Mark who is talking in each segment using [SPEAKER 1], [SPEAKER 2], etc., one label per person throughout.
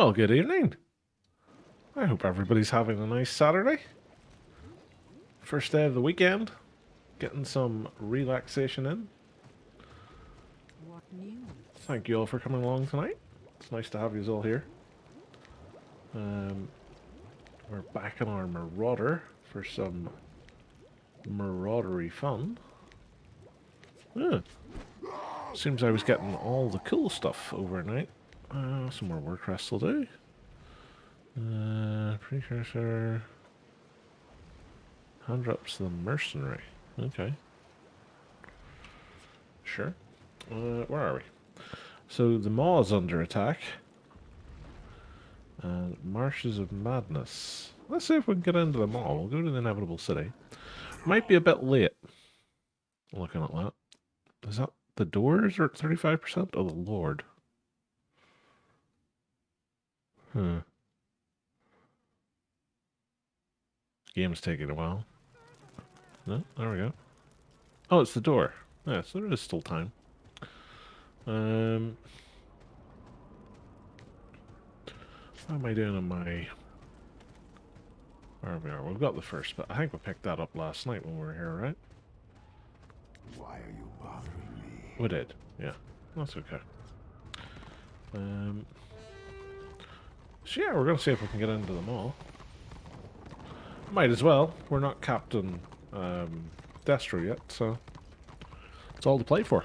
[SPEAKER 1] Well, good evening. I hope everybody's having a nice Saturday. First day of the weekend. Getting some relaxation in.
[SPEAKER 2] What news?
[SPEAKER 1] Thank you all for coming along tonight. It's nice to have you all here. We're back on our Marauder for some maraudery fun. Yeah. Seems I was getting all the cool stuff overnight. Some more work rest will do. Precursor. Hand drops to the mercenary. Okay. Sure. Where are we? So the maw is under attack. And Marshes of Madness. Let's see if we can get into the mall. We'll go to the Inevitable City. Might be a bit late. Looking at that. Is that the doors are at 35%? Oh, the Lord. Game's taking a while. No, there we go. Oh, it's the door. Yeah, so there is still time. How am I doing on my ORVR? We've got the first, but I think we picked that up last night when we were here, right?
[SPEAKER 3] Why are you bothering me?
[SPEAKER 1] We did, yeah. That's okay. So yeah, we're gonna see if we can get into the mall. Might as well. We're not Captain Destro yet, so it's all to play for.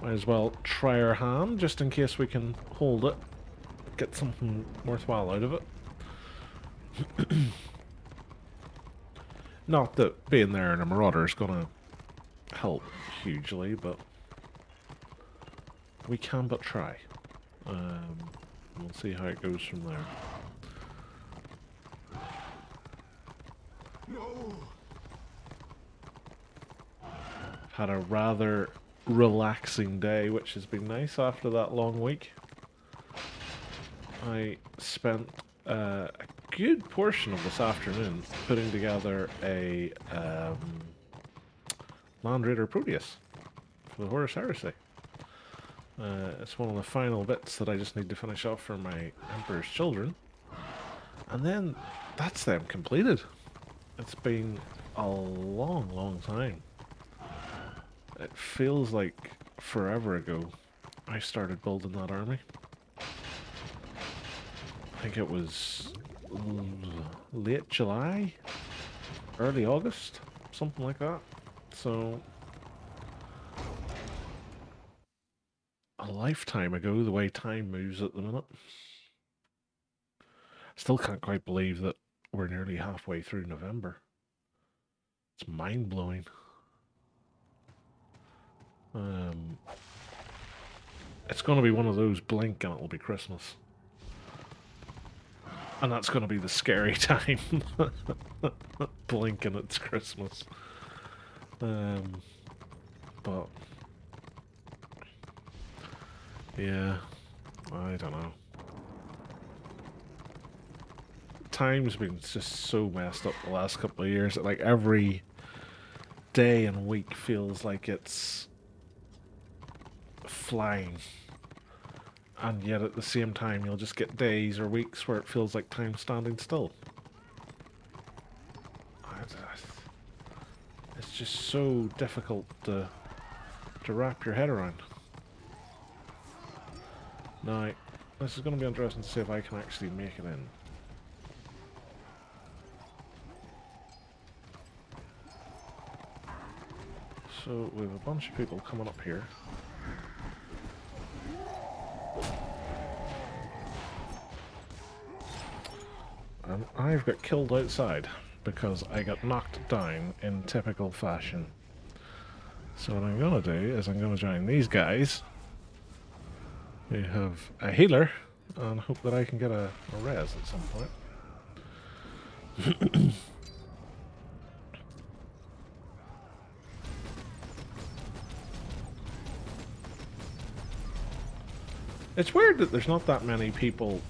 [SPEAKER 1] Might as well try our hand, just in case we can hold it. Get something worthwhile out of it. Not that being there in a Marauder is going to help hugely, but we can but try. We'll see how it goes from there.
[SPEAKER 3] No!
[SPEAKER 1] Had a rather relaxing day, which has been nice after that long week. I spent a good portion of this afternoon putting together a Land Raider Proteus for the Horus Heresy. It's one of the final bits that I just need to finish off for my Emperor's Children. And then that's them completed. It's been a long, long time. It feels like forever ago I started building that army. I think it was late July, early August, something like that. So a lifetime ago, the way time moves at the minute. Still can't quite believe that we're nearly halfway through November. It's mind-blowing. It's going to be one of those blink and it'll be Christmas. And that's going to be the scary time. Blink and it's Christmas. But yeah, I don't know. Time's been just so messed up the last couple of years. Like every day and week feels like it's flying. And yet at the same time you'll just get days or weeks where it feels like time standing still. It's just so difficult to wrap your head around. Now, this is going to be interesting to see if I can actually make it in. So we have a bunch of people coming up here. And I've got killed outside because I got knocked down in typical fashion. So what I'm going to do is I'm going to join these guys who have a healer and hope that I can get a res at some point. It's weird that there's not that many people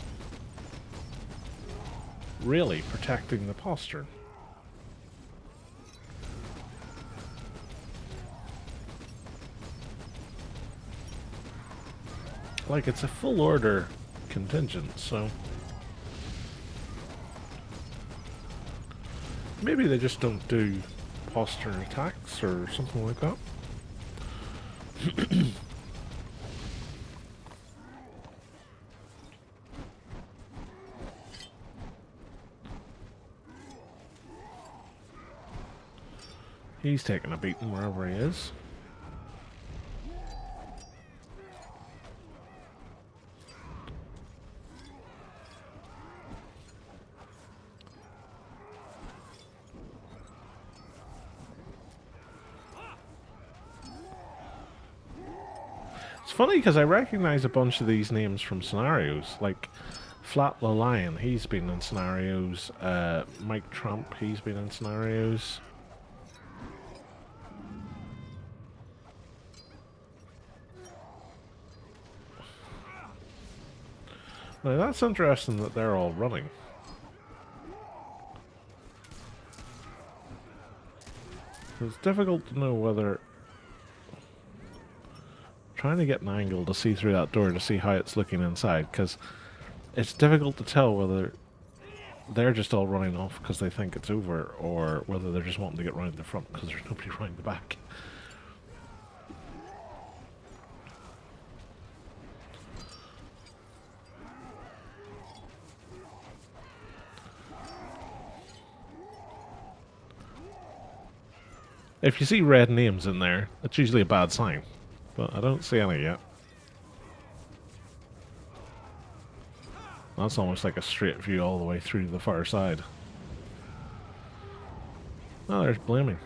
[SPEAKER 1] really protecting the postern. like it's a full order contingent, so maybe they just don't do posture attacks or something like that. He's taking a beating wherever he is. It's funny because I recognize a bunch of these names from scenarios, like Flat the Lion, he's been in scenarios, Mike Trump, he's been in scenarios. Now that's interesting that they're all running. It's difficult to know whether... Trying to get an angle to see through that door to see how it's looking inside, because it's difficult to tell whether they're just all running off because they think it's over, or whether they're just wanting to get round the front because there's nobody round the back. If you see red names in there, it's usually a bad sign, but I don't see any yet. That's almost like a straight view all the way through to the far side. Oh, there's Blaming.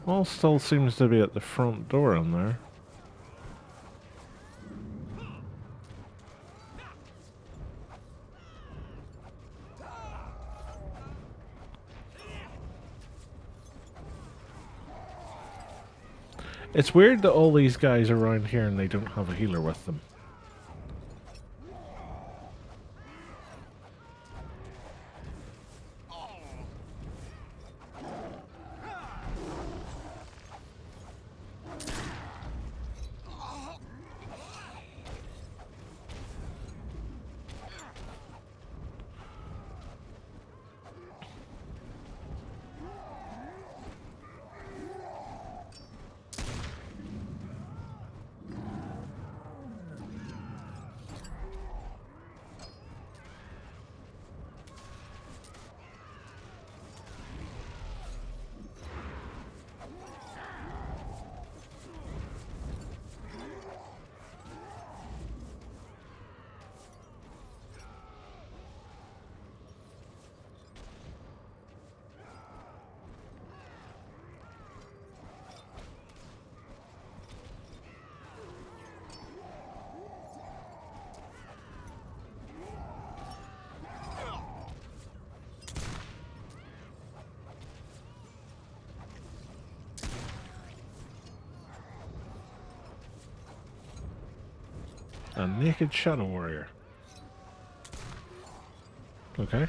[SPEAKER 1] All still seems to be at the front door in there. It's weird that all these guys are around here and they don't have a healer with them. A naked shadow warrior. Okay.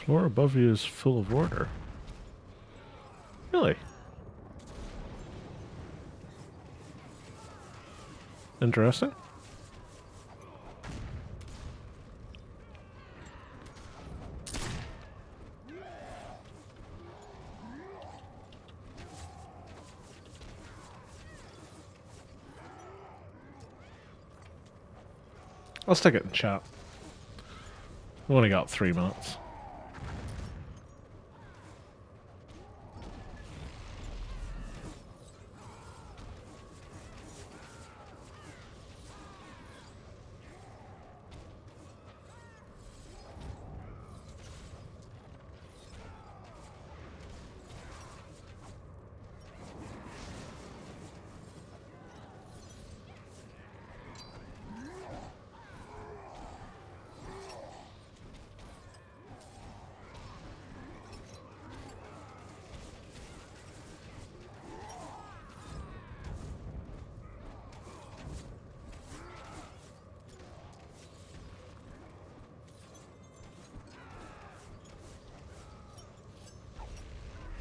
[SPEAKER 1] Floor above you is full of order. Really? Interesting. I'll stick it in chat. We only got 3 minutes.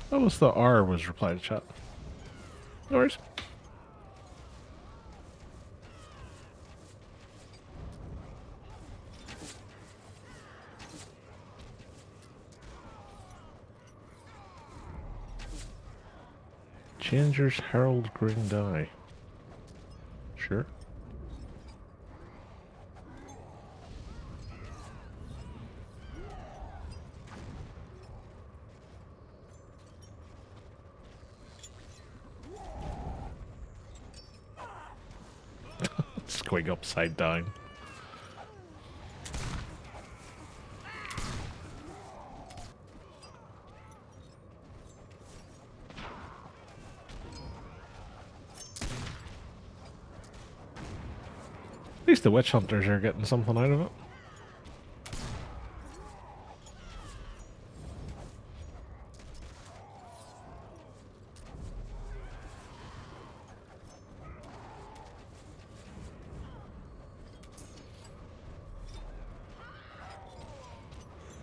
[SPEAKER 1] What was the R was reply to chat? No worries. Changer's Herald Green Die. Sure. Squig upside down. At least the witch hunters are getting something out of it.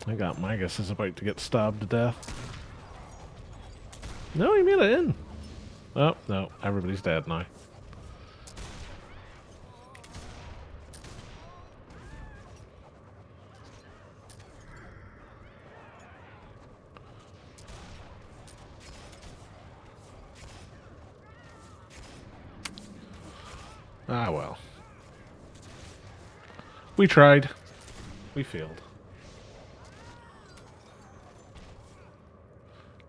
[SPEAKER 1] I got Magus is about to get stabbed to death. No, he made it in. Oh, no, everybody's dead now. Ah, well. We tried. We failed.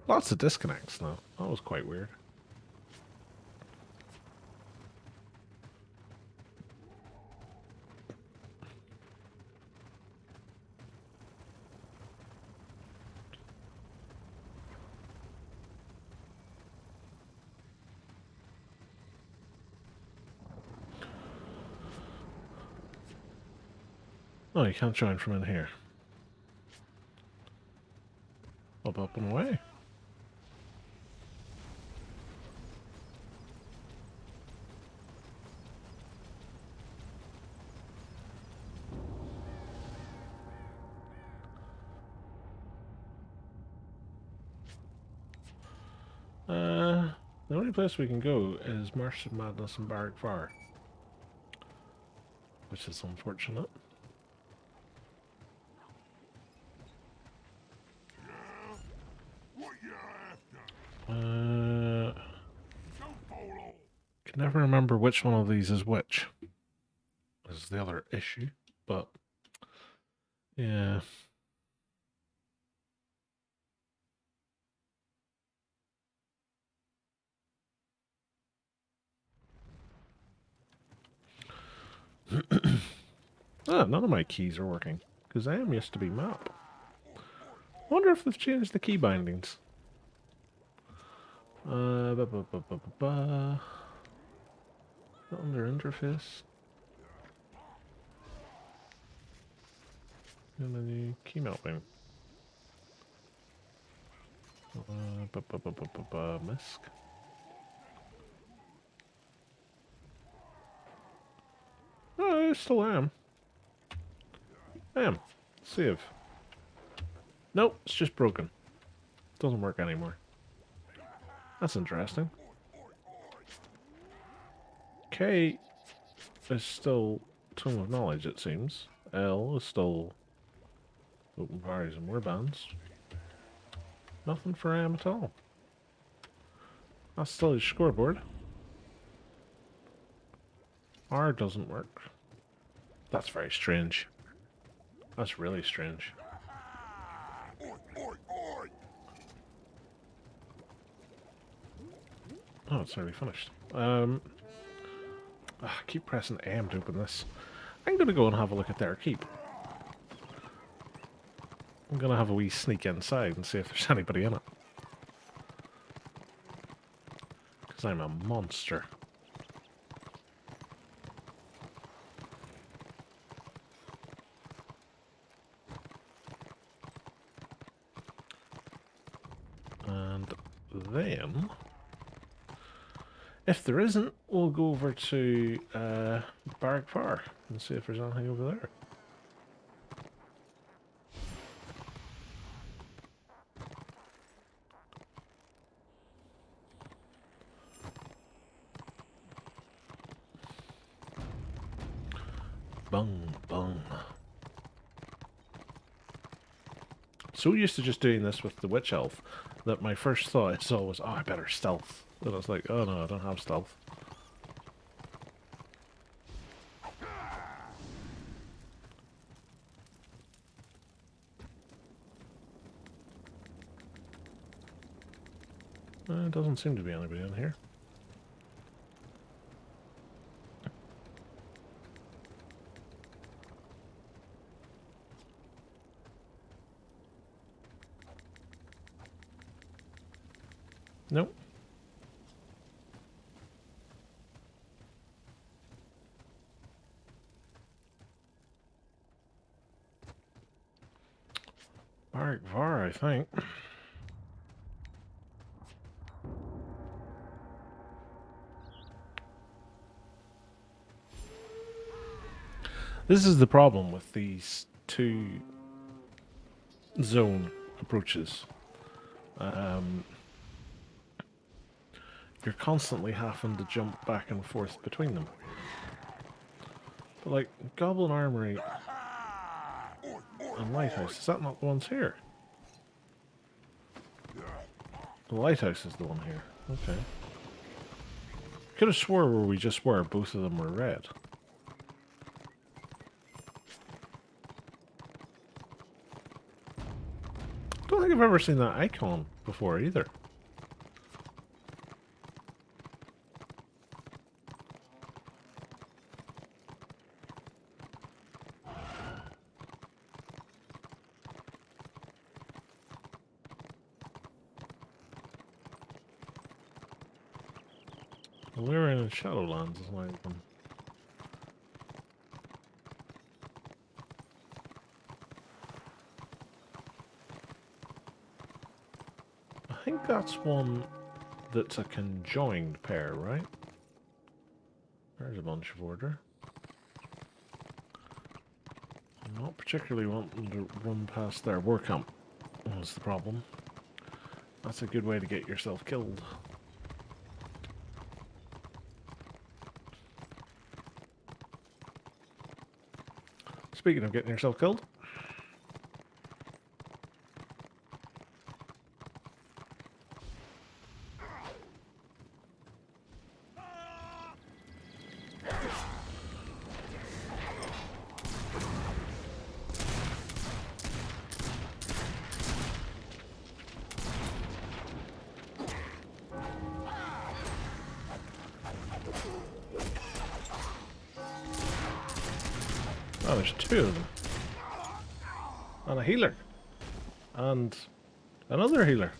[SPEAKER 1] Lots of disconnects, though. That was quite weird. Oh, you can't join from in here. Up and away. The only place we can go is Marsh of Madness and Barrack Far. Which is unfortunate. Can never remember which one of these is which. This is the other issue, but yeah. None of my keys are working because I am used to be map. I wonder if they've changed the key bindings. Under interface. And then the key melting. Misc. Oh, I still am. I am. Save. Nope, it's just broken. Doesn't work anymore. That's interesting. K is still Tome of Knowledge, it seems. L is still open parties and warbands. Nothing for M at all. That's still his scoreboard. R doesn't work. That's very strange. That's really strange. Oh, it's nearly finished. I keep pressing M to open this. I'm gonna go and have a look at their keep. I'm gonna have a wee sneak inside and see if there's anybody in it. Because I'm a monster. And then, if there isn't, we'll go over to ORVR and see if there's anything over there. Bung, bung. So used to just doing this with the witch elf that my first thought I saw was, oh, I better stealth. And I was like, oh no, I don't have stealth. Doesn't seem to be anybody in here. Nope. ORVR, I think. This is the problem with these two zone approaches. You're constantly having to jump back and forth between them. But like, Goblin Armory and Lighthouse, is that not the ones here? The Lighthouse is the one here. Okay. Could have swore where we just were, both of them were red. Don't think I've ever seen that icon before either. We were in Shadowlands, is like them. I think that's one that's a conjoined pair, right? There's a bunch of order. I'm not particularly wanting to run past their war camp. That's the problem. That's a good way to get yourself killed. Speaking of getting yourself killed. Oh, there's two of them. And a healer. And another healer.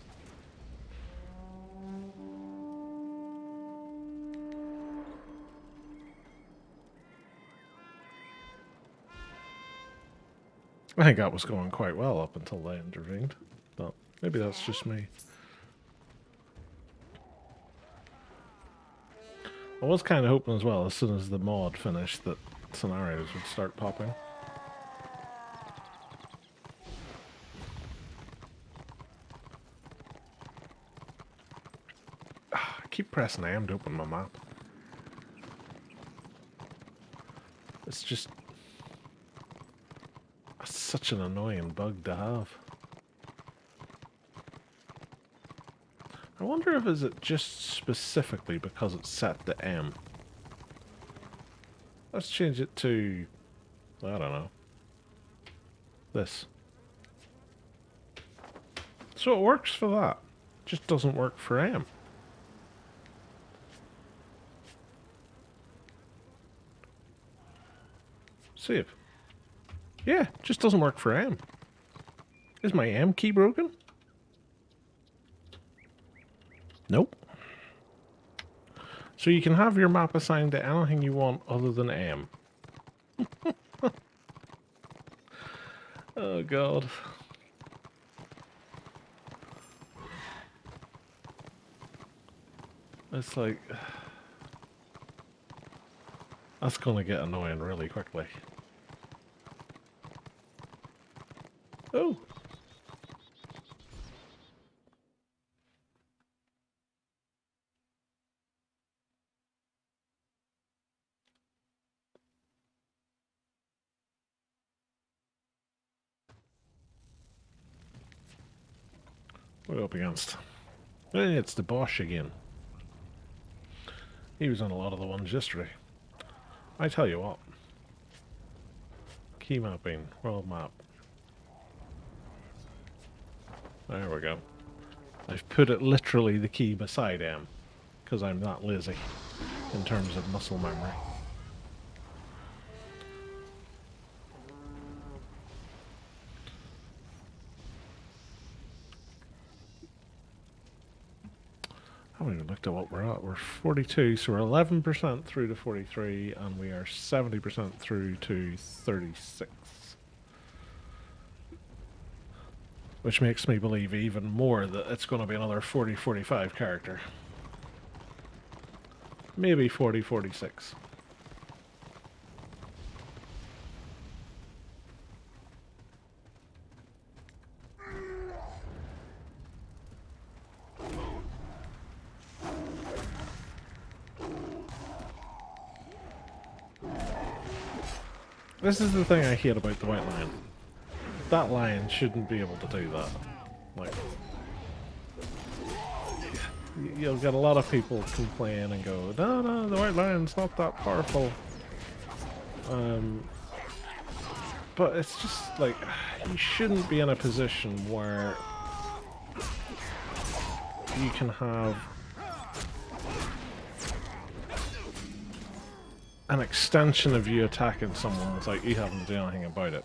[SPEAKER 1] I think that was going quite well up until they intervened. But maybe that's just me. I was kind of hoping as well, as soon as the mod finished, that scenarios would start popping. keep pressing M to open my map. It's just... It's such an annoying bug to have. I wonder if is it just specifically because it's set to M. Let's change it to... I don't know. This. So it works for that. Just doesn't work for M. Save. Yeah, just doesn't work for M. Is my M key broken? Nope. So you can have your map assigned to anything you want other than M. Oh god. It's like... That's gonna get annoying really quickly. Oh! What are we up against? Hey, it's the Bosch again. He was on a lot of the ones yesterday. I tell you what. Key mapping, world map. There we go. I've put it literally the key beside M, because I'm that lazy in terms of muscle memory. I haven't even looked at what we're at. We're 42, so we're 11% through to 43, and we are 70% through to 36. Which makes me believe even more that it's going to be another 40-45 character. Maybe 40-46. This is the thing I hate about the white lion. That lion shouldn't be able to do that. Like, you'll get a lot of people complain and go, no, no, the white lion's not that powerful. But it's just like, you shouldn't be in a position where you can have an extension of you attacking someone without you having to do anything about it.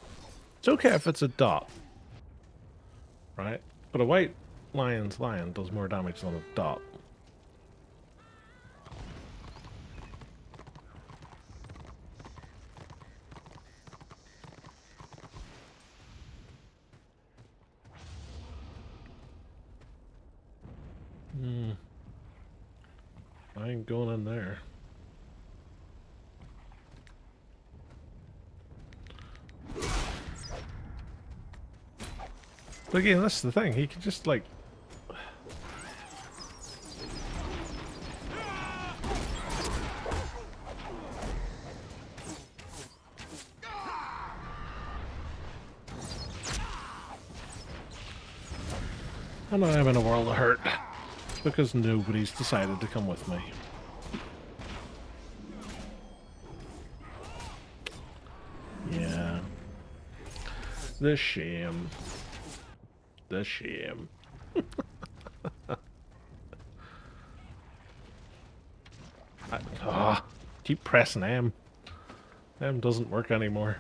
[SPEAKER 1] It's okay if it's a dot, right? But a white lion's lion does more damage than a dot. I ain't going in there. But again, that's the thing. He can just like... And I'm in a world of hurt. Because nobody's decided to come with me. Yeah. The shame. The shame. Keep pressing M. M doesn't work anymore.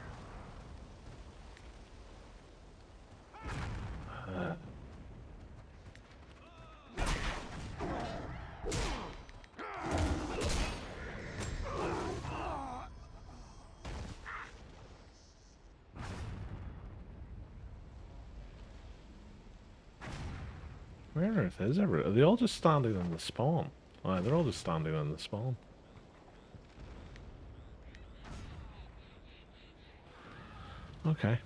[SPEAKER 1] Where on earth is everyone? Are they all just standing in the spawn? Oh, they're all just standing in the spawn. Okay.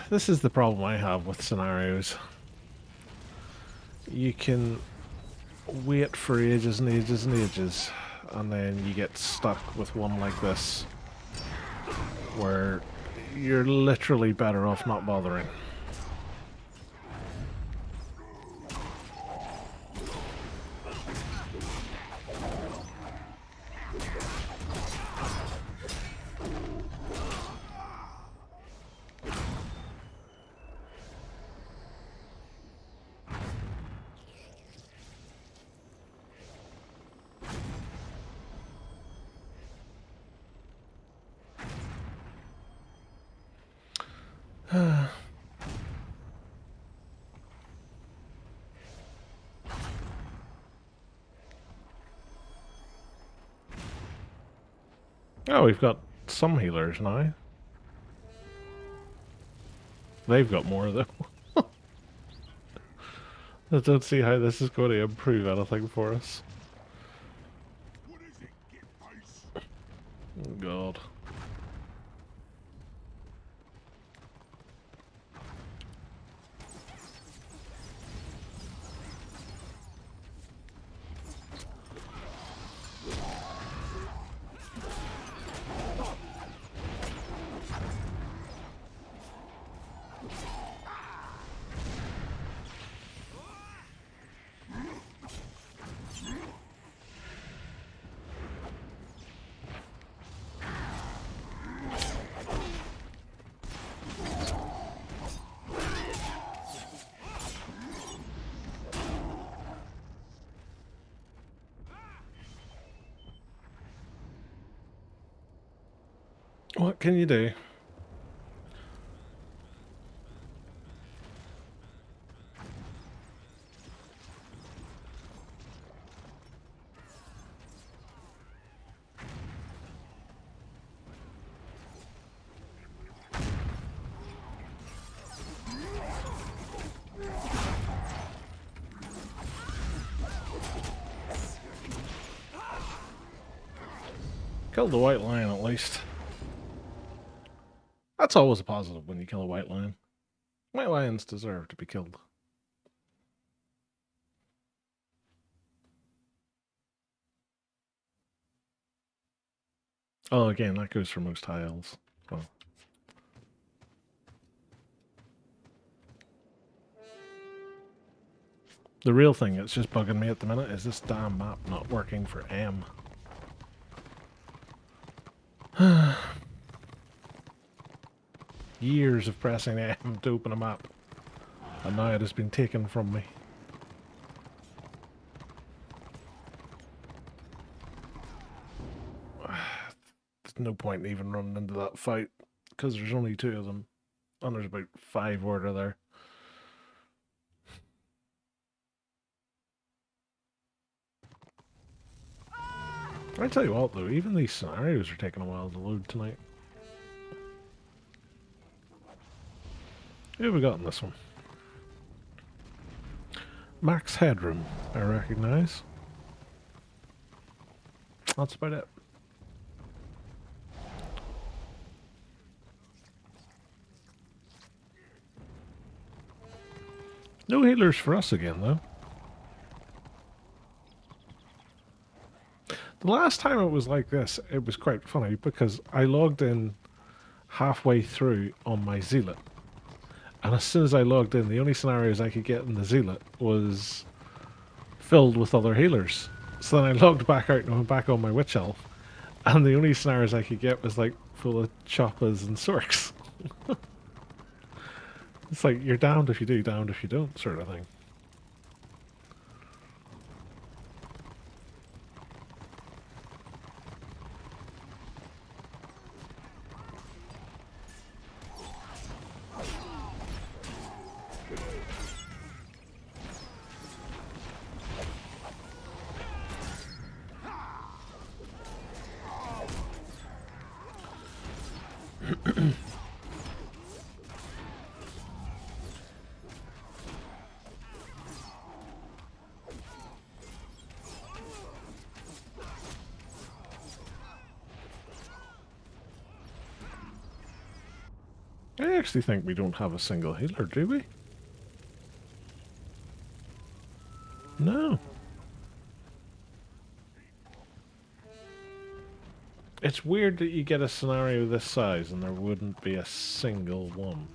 [SPEAKER 1] This is the problem I have with scenarios. You can wait for ages and ages and ages, and then you get stuck with one like this, where you're literally better off not bothering. Oh, we've got some healers now. They've got more, though. I don't see how this is going to improve anything for us. Oh, God. What can you do? Killed the white lion, at least. That's always a positive when you kill a white lion. White lions deserve to be killed. Oh, again, that goes for most high elves. Well. The real thing that's just bugging me at the minute is this damn map not working for M. Years of pressing M to open a map, and now it has been taken from me. There's no point in even running into that fight, because there's only two of them, and there's about 5 order there. I tell you what though, even these scenarios are taking a while to load tonight. Who have we got in this one? Max Headroom, I recognise. That's about it. No healers for us again, though. The last time it was like this, it was quite funny because I logged in halfway through on my Zealot. And as soon as I logged in, the only scenarios I could get in the Zealot was filled with other healers. So then I logged back out and went back on my Witch Elf. And the only scenarios I could get was like full of choppers and sorks. It's like, you're damned if you do, damned if you don't, sort of thing. I actually think we don't have a single healer, do we? No. It's weird that you get a scenario this size and there wouldn't be a single one.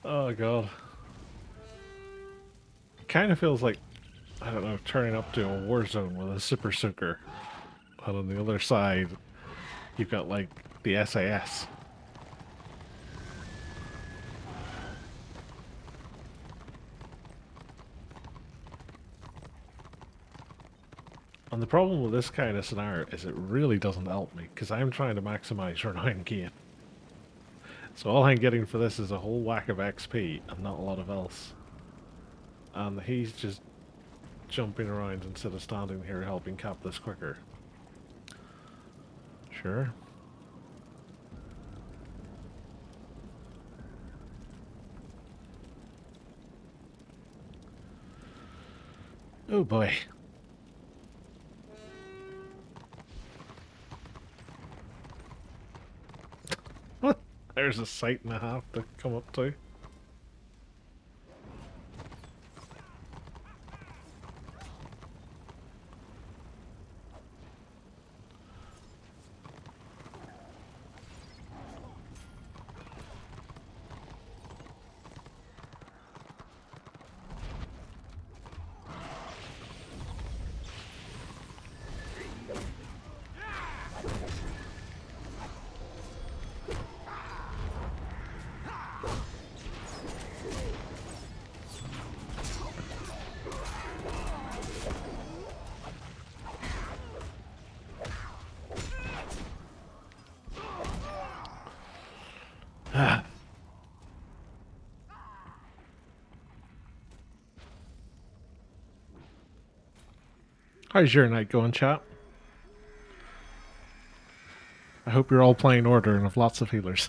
[SPEAKER 1] Oh god. Kind of feels like, I don't know, turning up to a war zone with a super soaker. And on the other side, you've got like the SAS. And the problem with this kind of scenario is it really doesn't help me, because I'm trying to maximize renown gain. So all I'm getting for this is a whole whack of XP and not a lot of else. And he's just jumping around instead of standing here helping cap this quicker. Sure. Oh boy. There's a sight and a half to come up to. How's your night going, chat? I hope you're all playing Order and have lots of healers.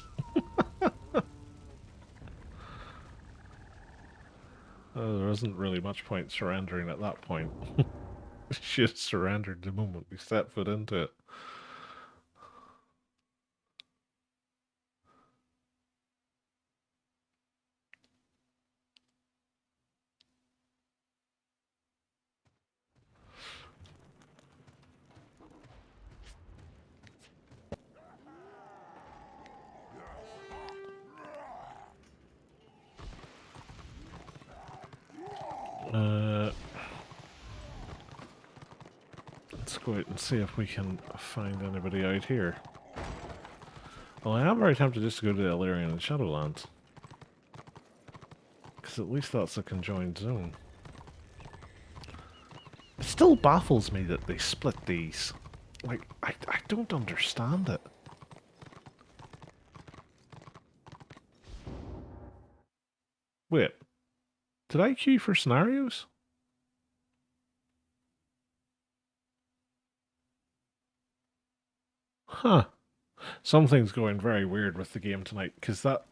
[SPEAKER 1] There isn't really much point surrendering at that point. She just surrendered the moment we set foot into it. Let's go out and see if we can find anybody out here. Well, I am very tempted just to go to the Illyrian and Shadowlands. Because at least that's a conjoined zone. It still baffles me that they split these. Like, I don't understand it. Wait. Did I queue for scenarios? Huh. Something's going very weird with the game tonight, because that...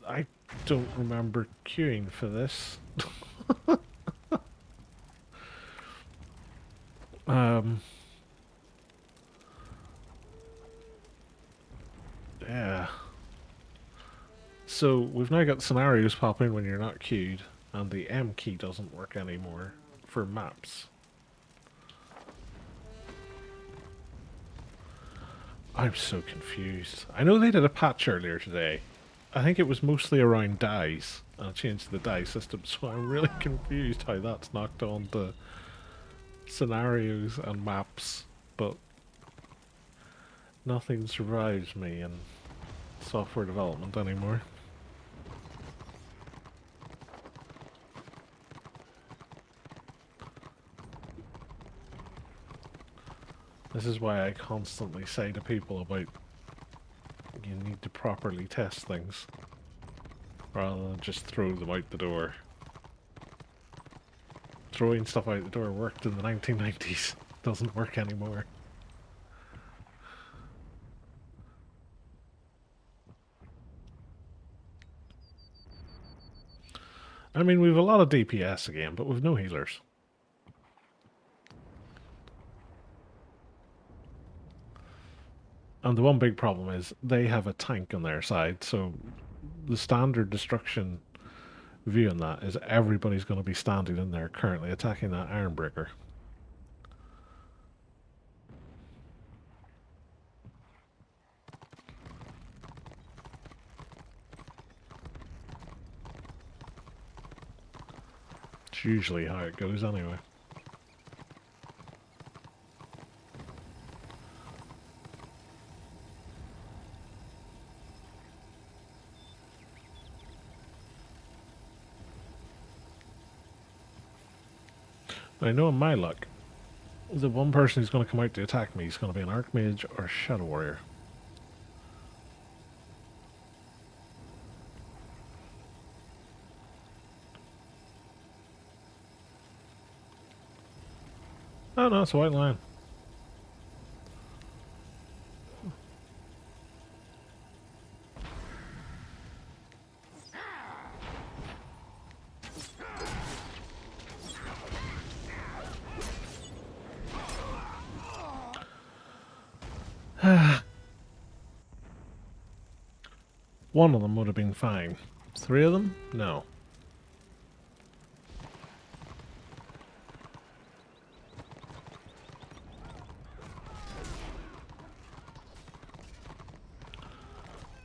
[SPEAKER 1] I don't remember queuing for this. Yeah. So, we've now got scenarios popping when you're not queued, and the M key doesn't work anymore for maps. I'm so confused. I know they did a patch earlier today. I think it was mostly around dice, and changed the die system, so I'm really confused how that's knocked on to scenarios and maps, but nothing survives me, and software development anymore. This is why I constantly say to people about you need to properly test things rather than just throw them out the door. Throwing stuff out the door worked in the 1990s. Doesn't work anymore. I mean, we've a lot of DPS again, but we've no healers. And the one big problem is they have a tank on their side, so the standard destruction view on that is everybody's going to be standing in there currently attacking that Ironbreaker. It's usually how it goes anyway. I know in my luck, the one person who's going to come out to attack me is going to be an Archmage or Shadow Warrior. Oh no, it's a white lion. One of them would have been fine. 3 of them? No.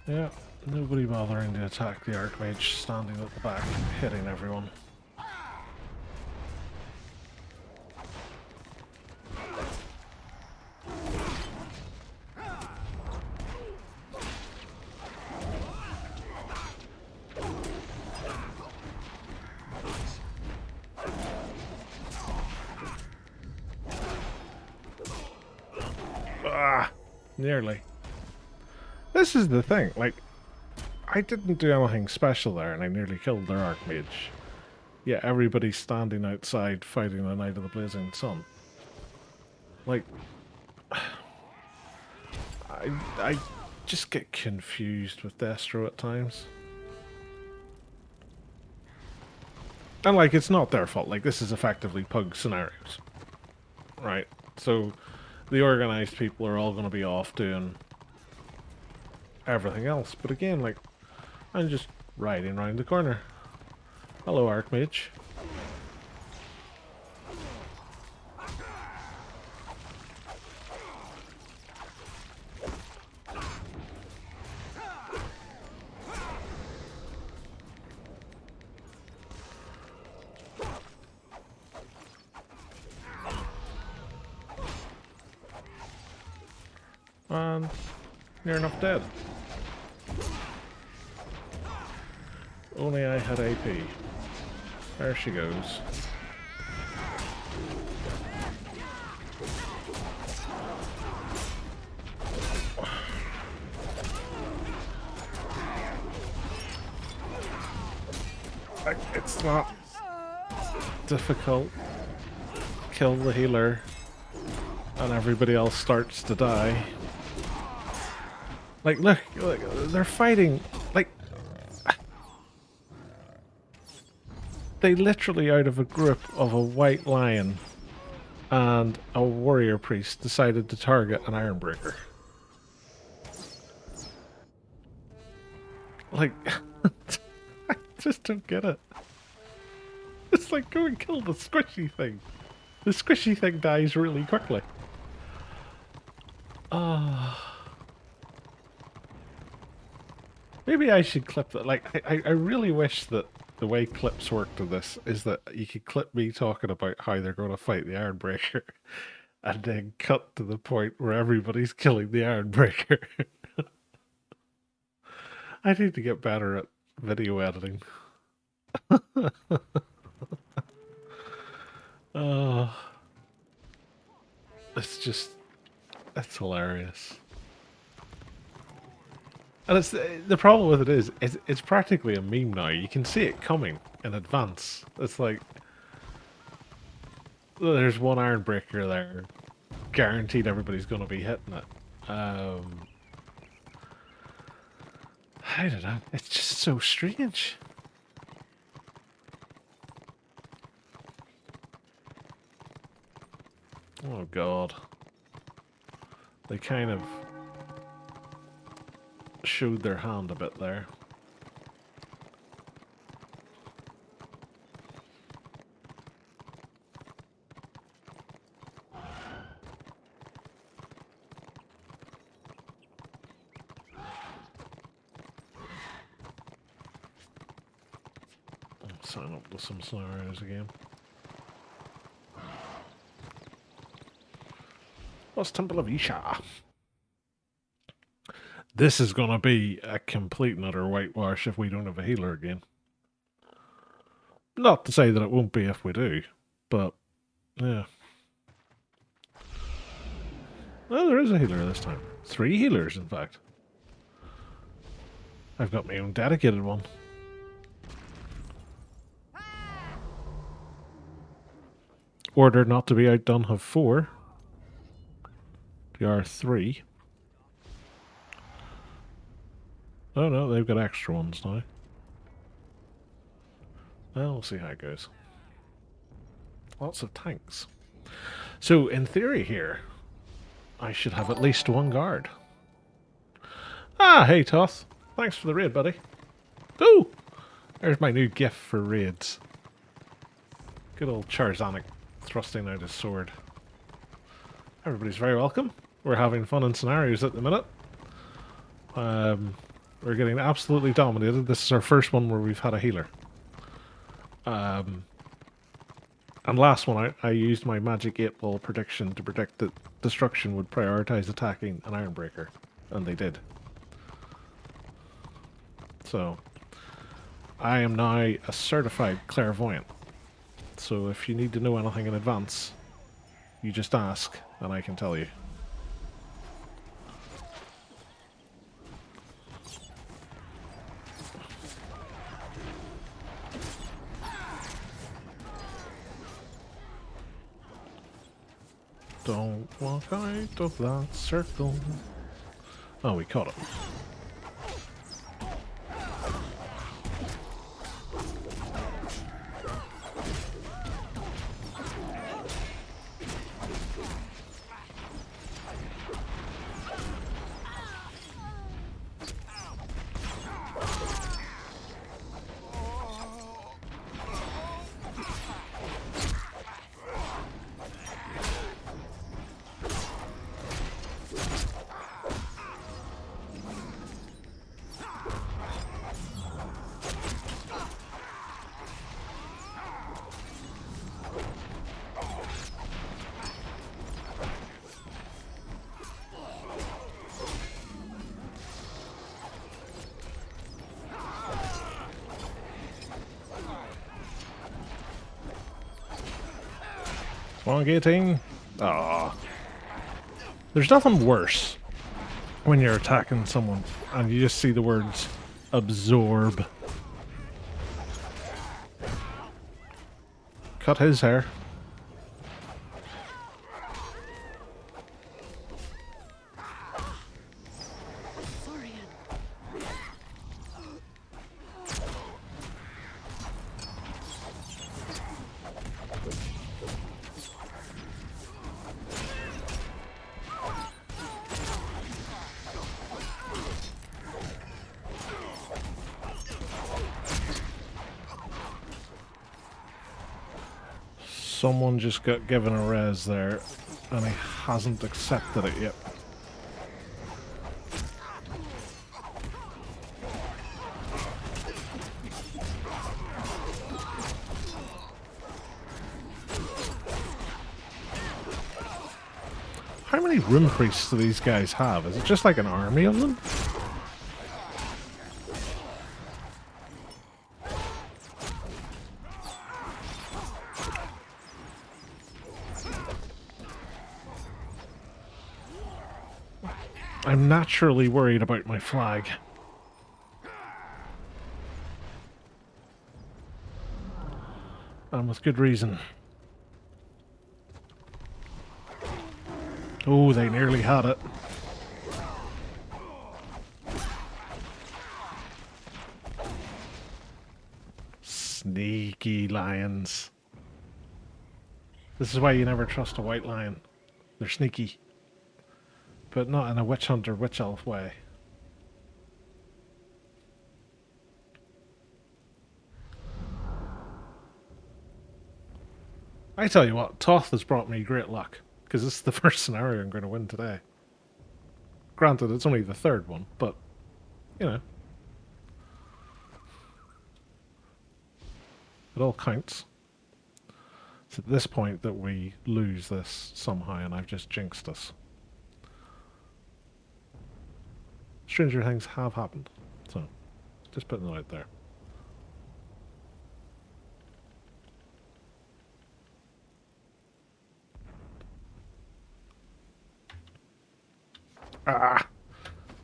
[SPEAKER 1] Yeah, nobody bothering to attack the Archmage standing at the back, hitting everyone. Ah! Nearly. This is the thing, like, I didn't do anything special there and I nearly killed their Archmage. Yeah, everybody's standing outside fighting the Night of the Blazing Sun. Like, I just get confused with Destro at times. And like, it's not their fault, like this is effectively Pug scenarios. Right, so the organized people are all going to be off doing everything else. But again, like, I'm just riding around the corner. Hello, Archmage. And near enough dead. Only I had AP. There she goes. Like, it's not difficult. Kill the healer and everybody else starts to die. Like, look, they're fighting, like, they literally out of a group of a white lion and a warrior priest decided to target an Ironbreaker. Like, I just don't get it. It's like, go and kill the squishy thing. The squishy thing dies really quickly. Ah. Maybe I should clip that. Like, I really wish that the way clips work to this is that you could clip me talking about how they're going to fight the Ironbreaker and then cut to the point where everybody's killing the Ironbreaker. I need to get better at video editing. Oh, it's hilarious. And it's the problem with it is it's practically a meme now. You can see it coming in advance. It's like there's one iron breaker there, guaranteed everybody's going to be hitting it. I don't know. It's just so strange. Oh god. They kind of showed their hand a bit there. Sign up with some scenarios again. What's Temple of Isha? This is gonna be a complete and utter whitewash if we don't have a healer again. Not to say that it won't be if we do, but yeah. Well, there is a healer this time. 3 healers, in fact. I've got my own dedicated one. Order not to be outdone have 4. DR 3. Oh no, they've got extra ones now. Well, we'll see how it goes. Lots of tanks. So, in theory here, I should have at least 1 guard. Ah, hey Toth. Thanks for the raid, buddy. Ooh! There's my new gift for raids. Good old Charzanic thrusting out his sword. Everybody's very welcome. We're having fun in scenarios at the minute. We're getting absolutely dominated. This is our first one where we've had a healer. And last one, I used my magic 8-ball prediction to predict that destruction would prioritize attacking an Ironbreaker. And they did. So, I am now a certified clairvoyant. So if you need to know anything in advance, you just ask, and I can tell you. Don't walk out of that circle. Oh, we caught it. Spawn gating. Ah. There's nothing worse when you're attacking someone and you just see the words absorb. Cut his hair. Someone just got given a res there, and he hasn't accepted it yet. How many room priests do these guys have? Is it just like an army of them? I'm naturally worried about my flag. And with good reason. Oh, they nearly had it. Sneaky lions. This is why you never trust a white lion. They're sneaky. But not in a witch hunter, witch elf way. I tell you what, Toth has brought me great luck. Because this is the first scenario I'm going to win today. Granted, it's only the third one, but, you know. It all counts. It's at this point that we lose this somehow, and I've just jinxed us. Stranger things have happened. So, just putting it out there. Ah!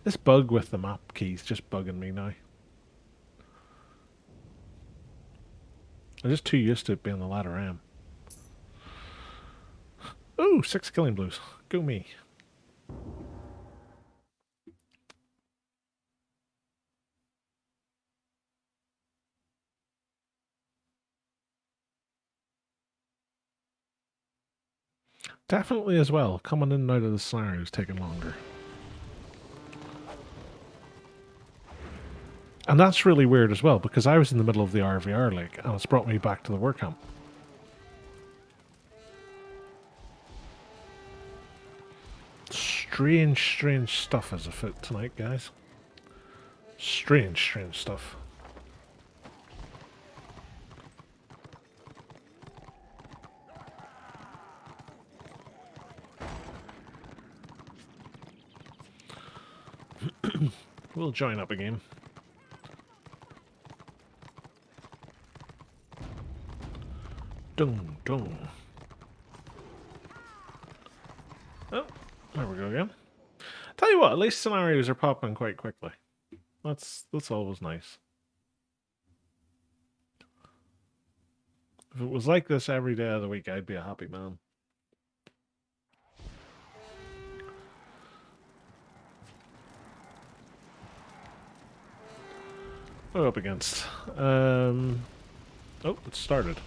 [SPEAKER 1] This bug with the map keys just bugging me now. I'm just too used to it being the ladder M. Ooh, 6 killing blows. Go me. Definitely as well, coming in and out of the scenario is taking longer. And that's really weird as well, because I was in the middle of the ORVR lake, and it's brought me back to the work camp. Strange, strange stuff is afoot tonight, guys. Strange, strange stuff. We'll join up again. Dung, dung. Oh, there we go again. Tell you what, at least scenarios are popping quite quickly. That's always nice. If it was like this every day of the week, I'd be a happy man. What are we up against? Oh, it started.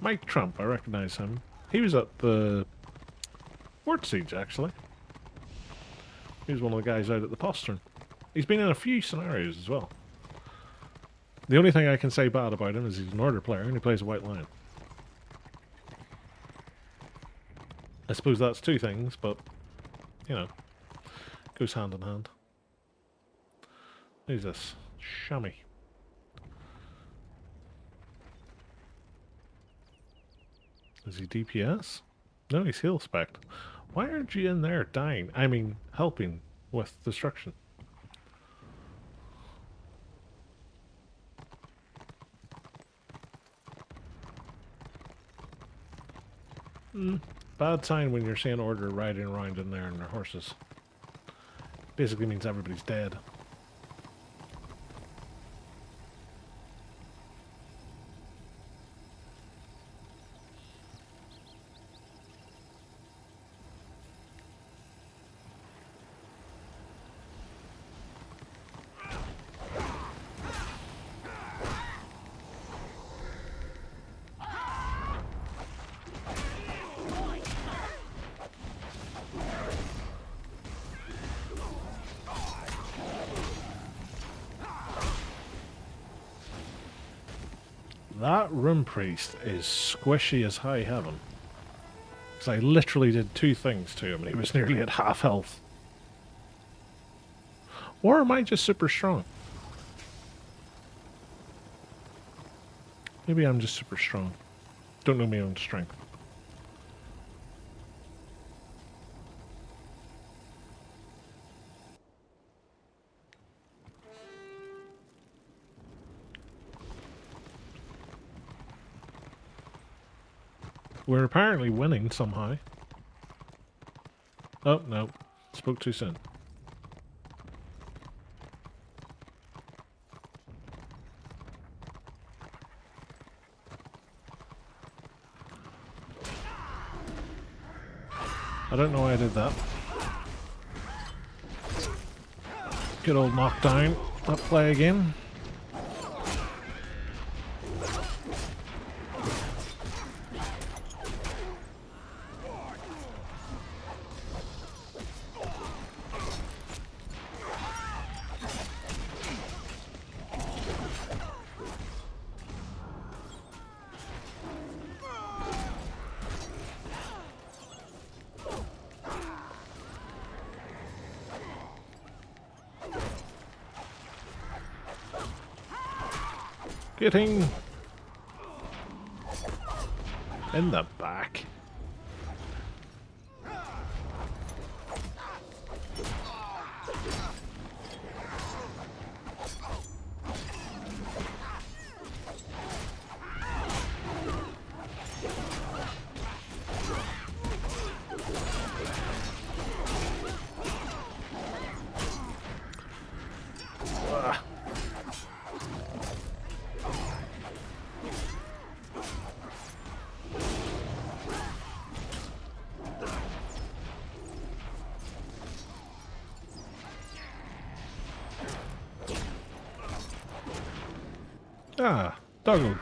[SPEAKER 1] Mike Trump, I recognize him. He was at the Fort Siege, actually. He was one of the guys out at the postern. He's been in a few scenarios as well. The only thing I can say bad about him is he's an order player and he plays a white lion. I suppose that's two things, but, you know, goes hand in hand. Who's this? Shammy. Is he DPS? No, he's heal spec. Why aren't you in there dying? I mean, helping with destruction. Bad sign when you're seeing order riding around in there and their horses. Basically means everybody's dead. That Room Priest is squishy as high heaven. Because I literally did two things to him and he was nearly at half health. Or am I just super strong? Maybe I'm just super strong. Don't know my own strength. We're apparently winning somehow. Oh, no. Spoke too soon. I don't know why I did that. Good old knockdown. That play again. Getting in the back. Ah, doggo.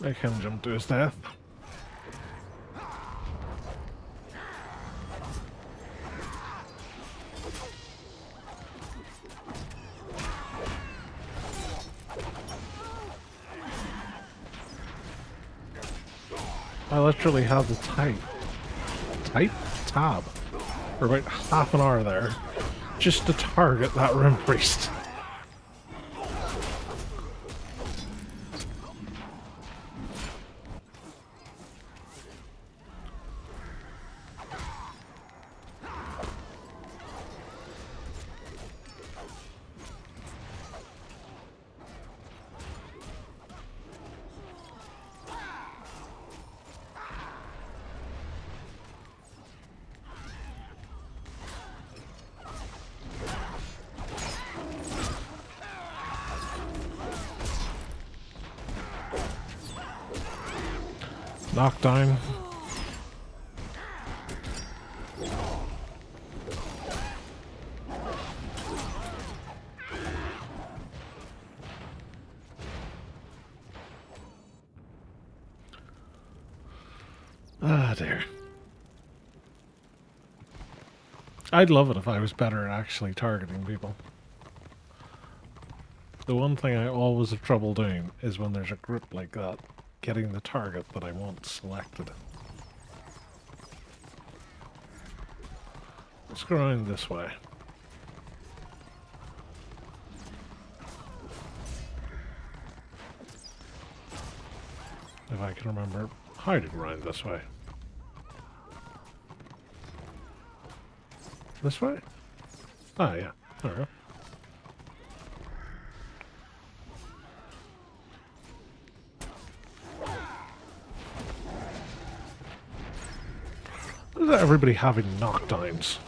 [SPEAKER 1] Make him jump to his death. I literally had the tab for about half an hour there just to target that Rim Priest. Knockdown. Ah, dear. I'd love it if I was better at actually targeting people. The one thing I always have trouble doing is when there's a group like that, getting the target that I want selected. Let's go around this way. If I can remember how to go around this way. This way? Ah, yeah. There we go. Why is everybody having knockdowns?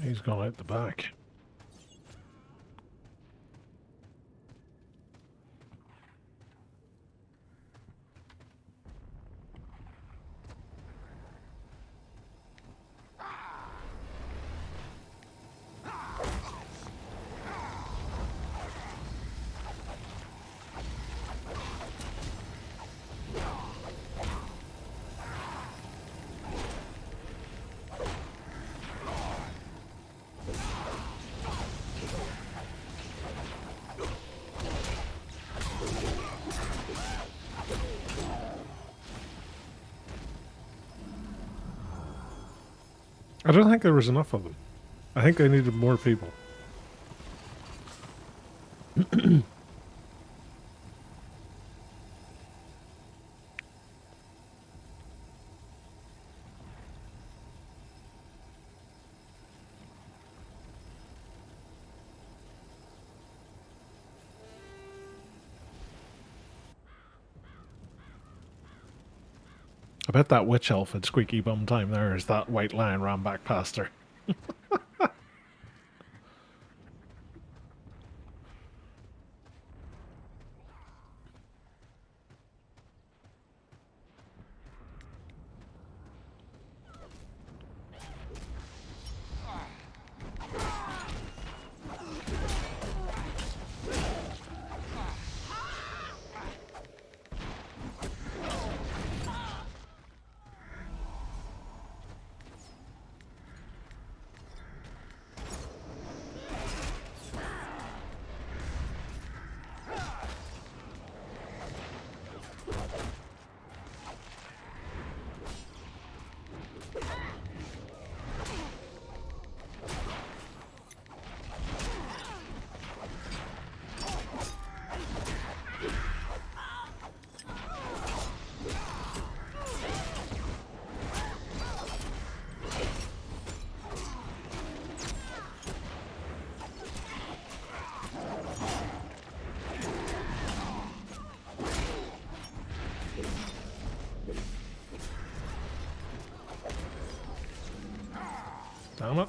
[SPEAKER 1] He's gone out the back. I don't think there was enough of them. I think they needed more people. I bet that witch elf had squeaky bum time there as that white lion ran back past her. Damn it.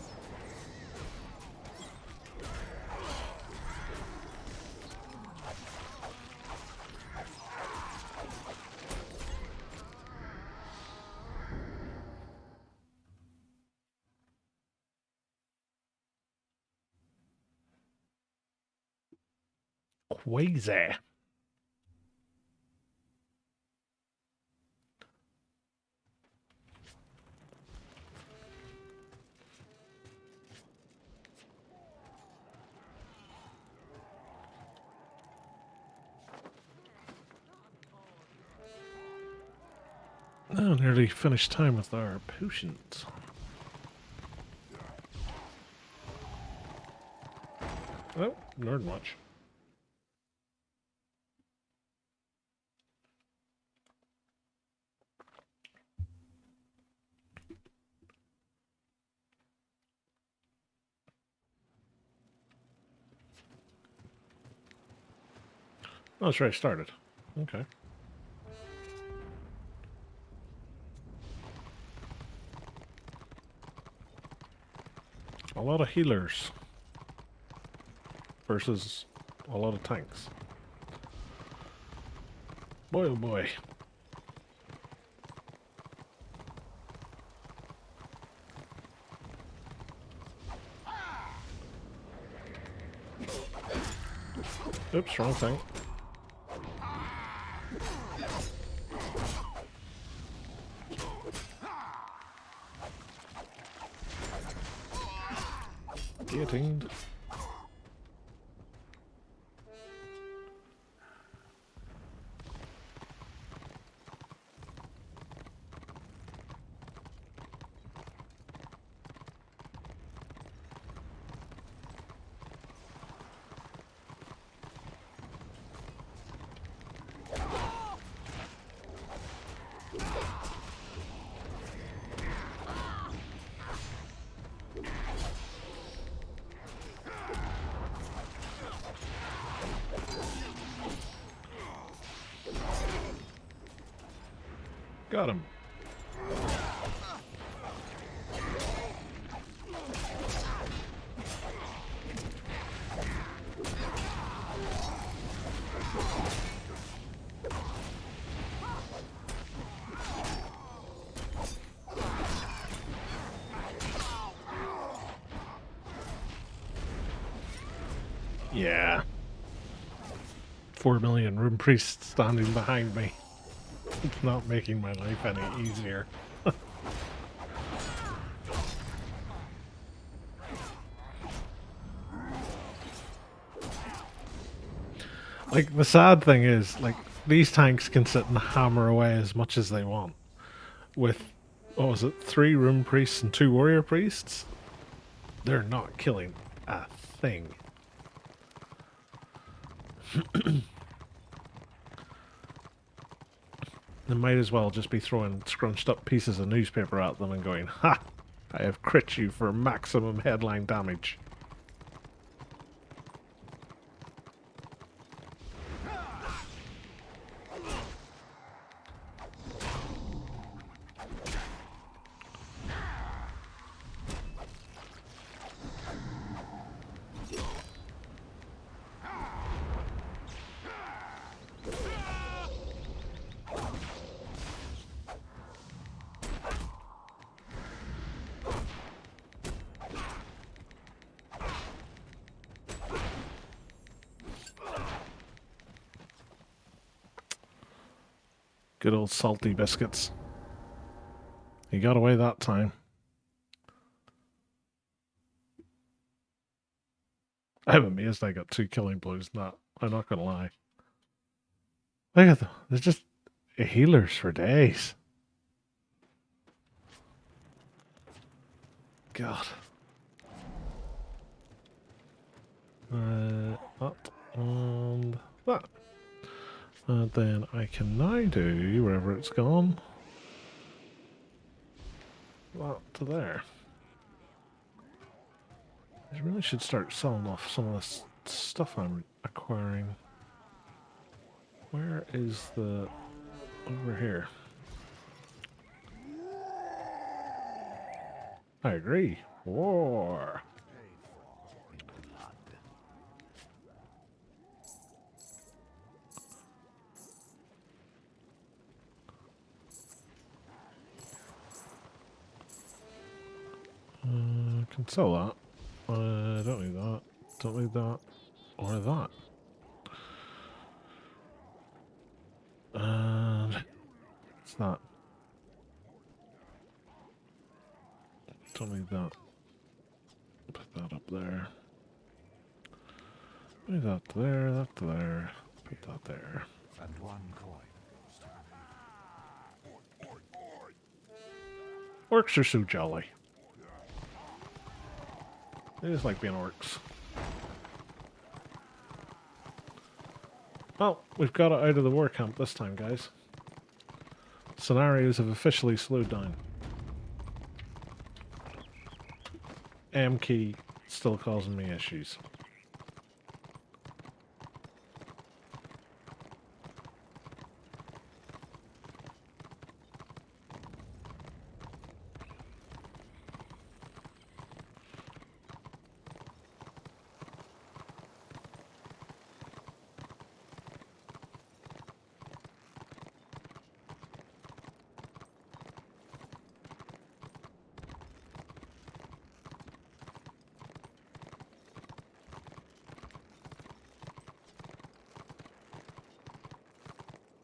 [SPEAKER 1] Crazy. Oh, nearly finished time with our potions. Oh, nerd much. Oh, that's right, started. Okay. A lot of healers versus a lot of tanks. Boy, oh boy. Oops, wrong thing. Guillotined. Got him. Yeah. 4 million room priests standing behind me. It's not making my life any easier. Like, the sad thing is, like, these tanks can sit and hammer away as much as they want with what was it? 3 room priests and 2 warrior priests? They're not killing a thing. They might as well just be throwing scrunched up pieces of newspaper at them and going, "Ha! I have crit you for maximum headline damage." Good old salty biscuits. He got away that time. I'm amazed I got 2 killing blows in that. I'm not gonna lie. Look at them. They're just healers for days. God. That and that. And then I can now do, wherever it's gone, that to there. I really should start selling off some of this stuff I'm acquiring. Where is the... over here. I agree. War! Can sell that. Don't need that. Don't need that. Or that. And... what's that? Don't need that. Put that up there. Put that there, that there. Put that there.
[SPEAKER 3] And 1 coin.
[SPEAKER 1] Orcs are so jolly. They just like being orcs. Well, we've got it out of the war camp this time, guys. Scenarios have officially slowed down. M key still causing me issues.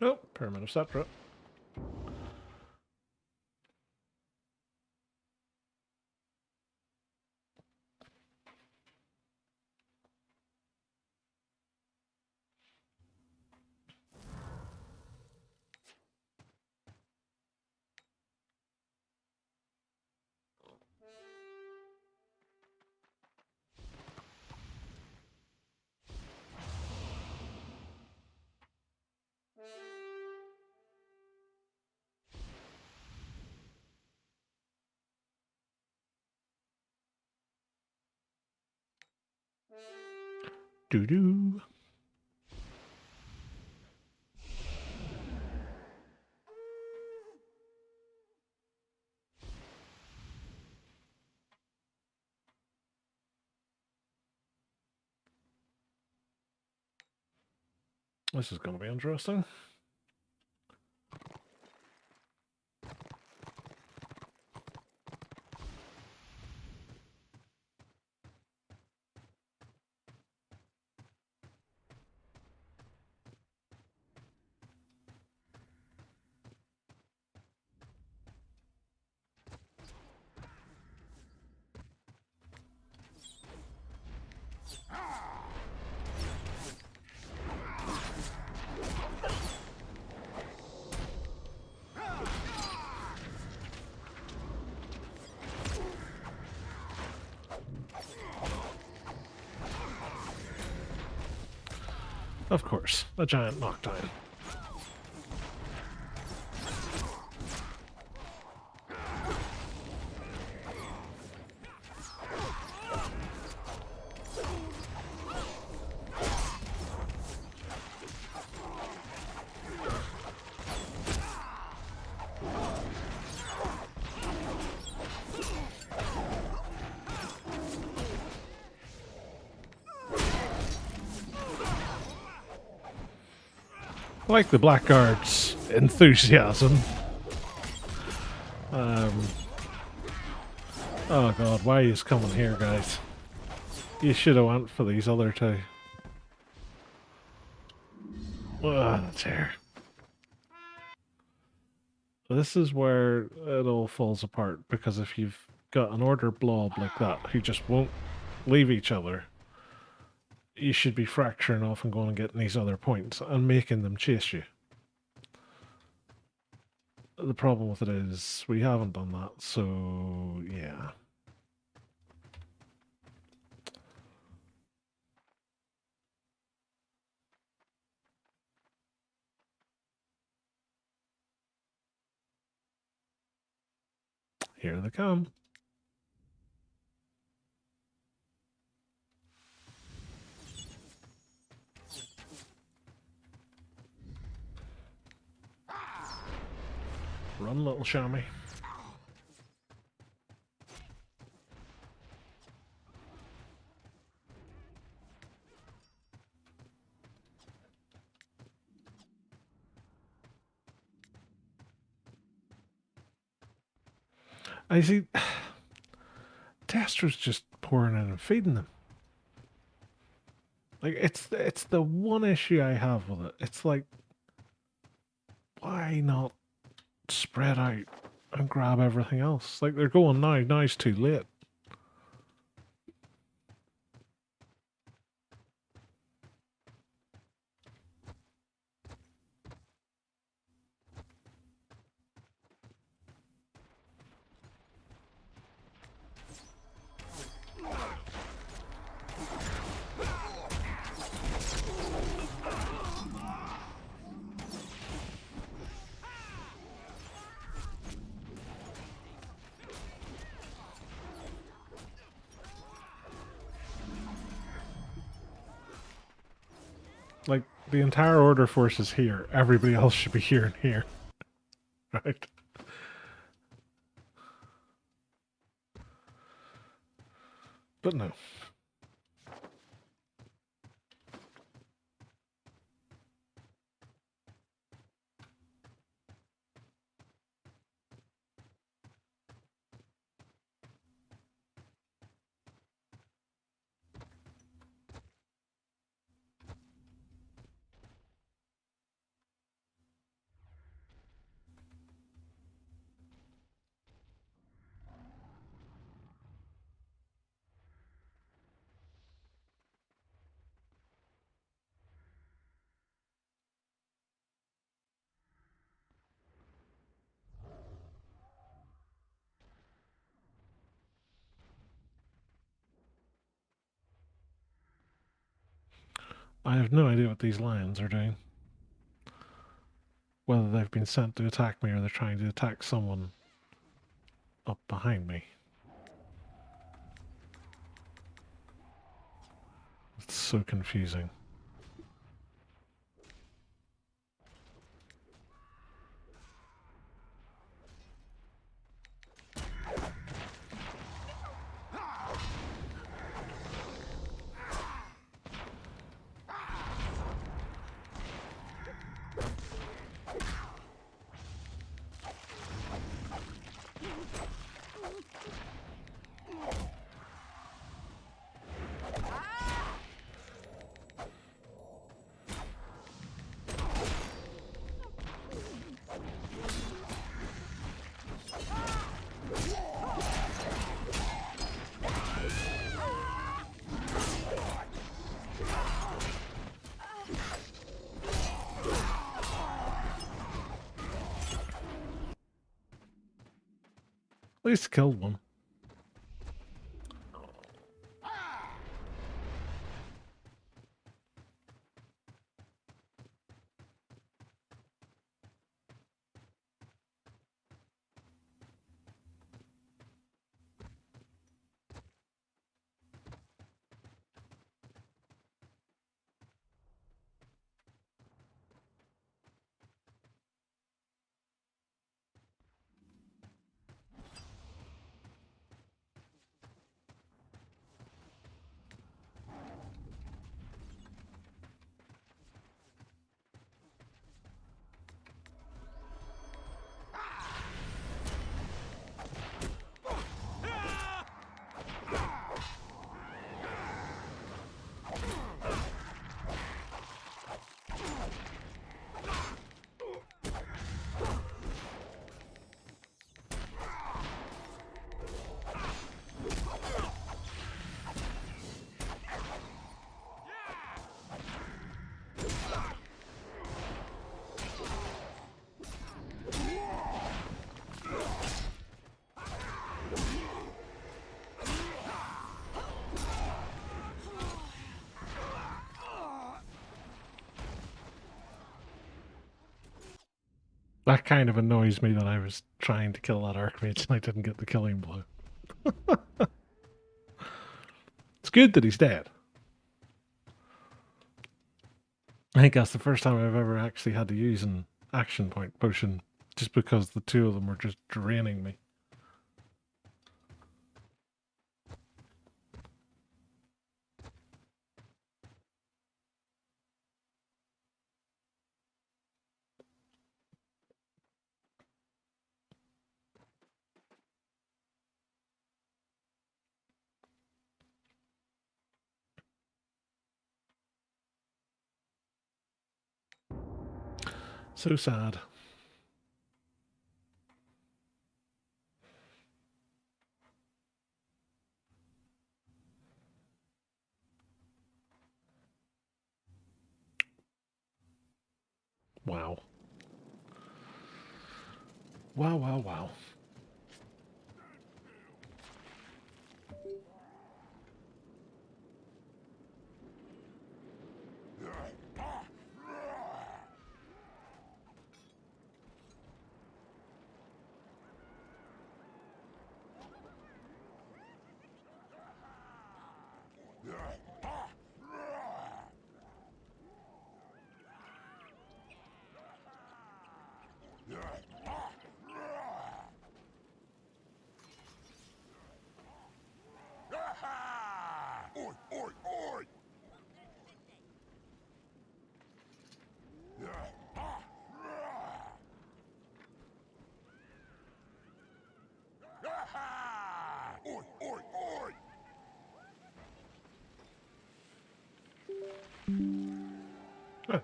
[SPEAKER 1] Nope, Pyramid of Separate. Doo-doo. This is going to be interesting. Of course, a giant knockdown. I like the Blackguard's enthusiasm. Oh god, why are you coming here, guys? You should have went for these other two. Ugh, that's here. This is where it all falls apart, because if you've got an order blob like that who just won't leave each other, you should be fracturing off and going and getting these other points and making them chase you. The problem with it is we haven't done that, so yeah. Here they come. Run, little chamois. I see. Testra's just pouring in and feeding them. Like it's the one issue I have with it. It's like, why not spread out and grab everything else? Like they're going now. Now's too late. Like the entire order force is here. Everybody else should be here and here. Right? But no. I have no idea what these lions are doing. Whether they've been sent to attack me or they're trying to attack someone up behind me. It's so confusing. At least killed one. That kind of annoys me that I was trying to kill that Archmage and I didn't get the killing blow. It's good that he's dead. I think that's the first time I've ever actually had to use an action point potion just because the two of them were just draining me. So sad. Wow. Wow, wow, wow.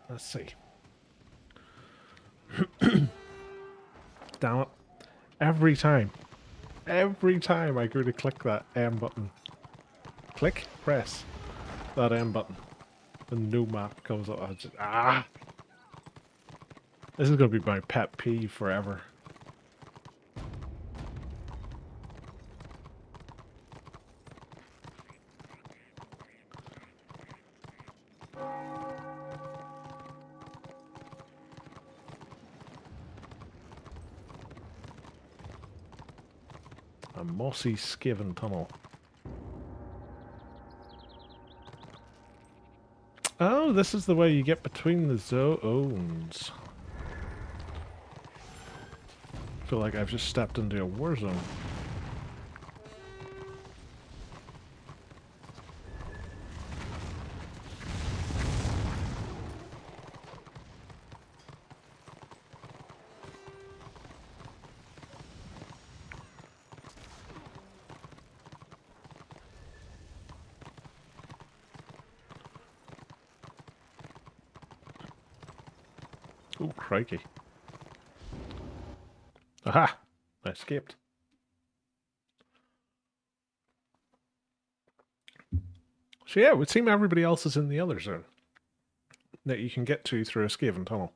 [SPEAKER 1] Let's see. Damn it. Every time I go to click that M button, press that M button, the no map comes up. I just, This is going to be my pet peeve forever. A mossy Skaven tunnel. Oh, this is the way you get between the zones. I feel like I've just stepped into a war zone. Oh, crikey. Aha! I escaped. So yeah, it would seem everybody else is in the other zone that you can get to through a Skaven tunnel.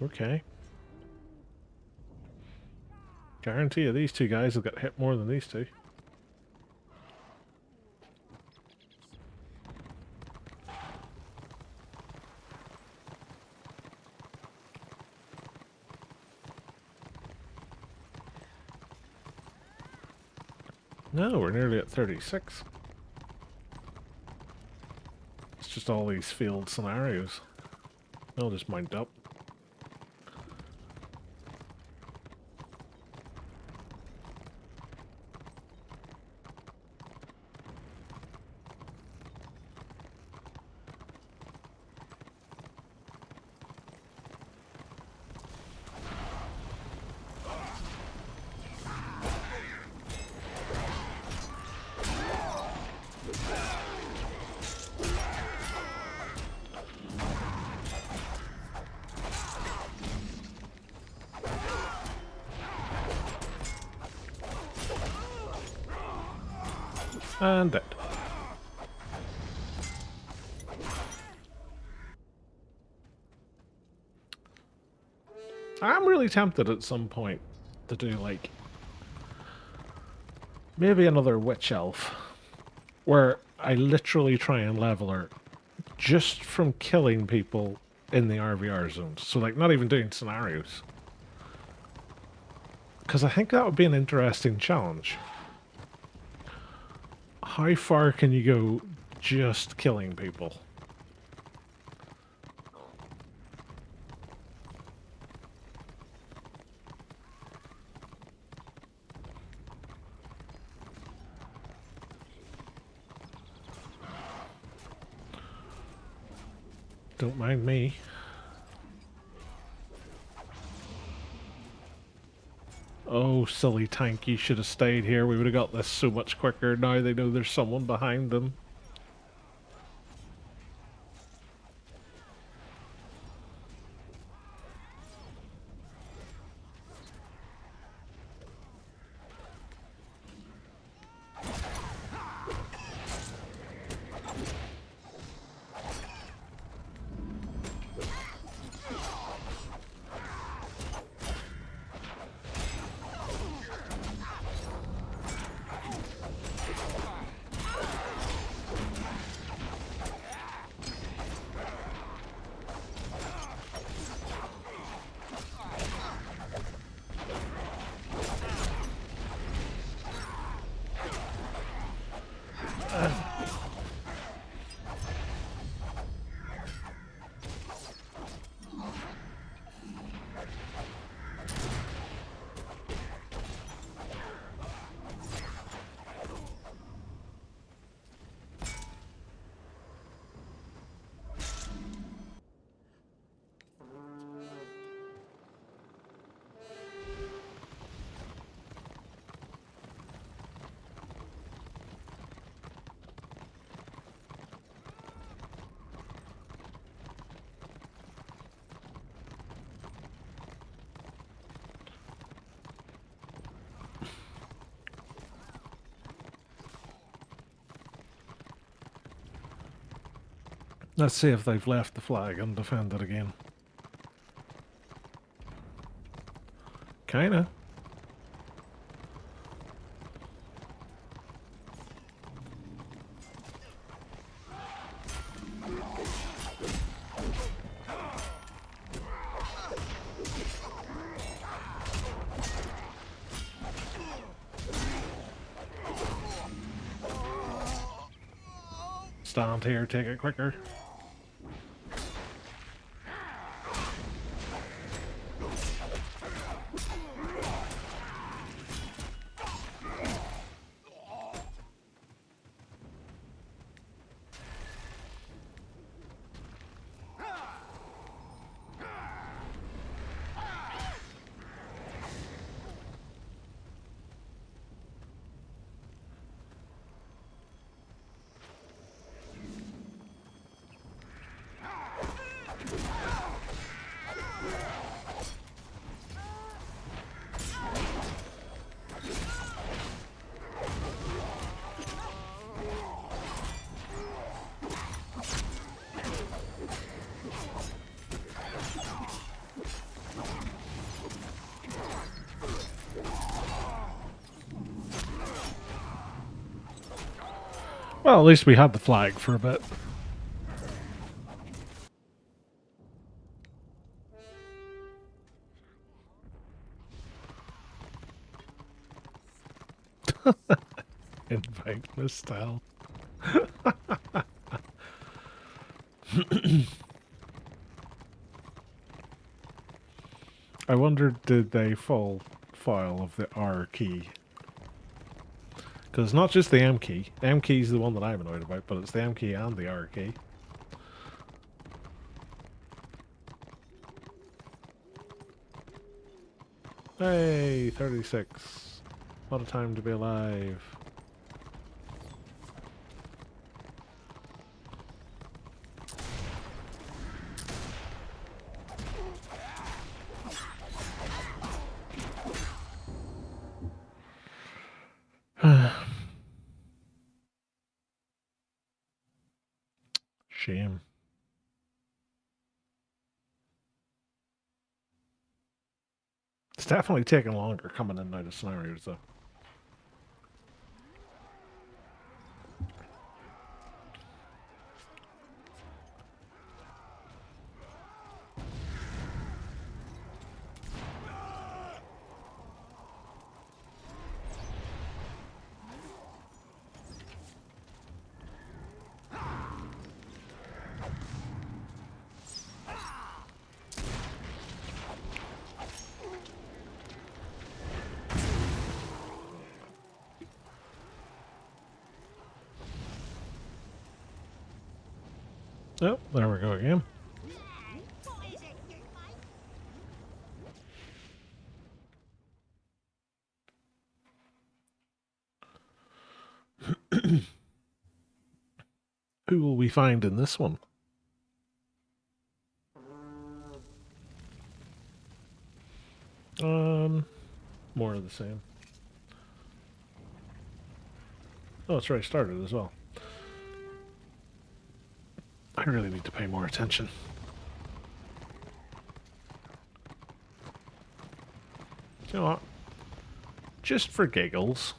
[SPEAKER 1] Okay. Guarantee you these two guys will get hit more than these two. No, we're nearly at 36. It's just all these field scenarios. They'll just mount up. And dead. I'm really tempted at some point to do, like, maybe another witch elf, where I literally try and level her just from killing people in the RVR zones. So, like, not even doing scenarios. Because I think that would be an interesting challenge. How far can you go just killing people? Don't mind me. Oh, silly tank, you should have stayed here. We would have got this so much quicker. Now they know there's someone behind them. Let's see if they've left the flag undefended again. Kinda. Stand here, take it quicker. Well, at least we had the flag for a bit. Invite misstyle. I wonder, did they fall foul of the R key? Because it's not just the M key. M key is the one that I'm annoyed about, but it's the M key and the R key. Hey, 36. What a time to be alive. Shame. It's definitely taking longer coming in and out of scenarios, though. Oh, there we go again. Who will we find in this one? More of the same. Oh, it's already started as well. I really need to pay more attention. You know what? Just for giggles,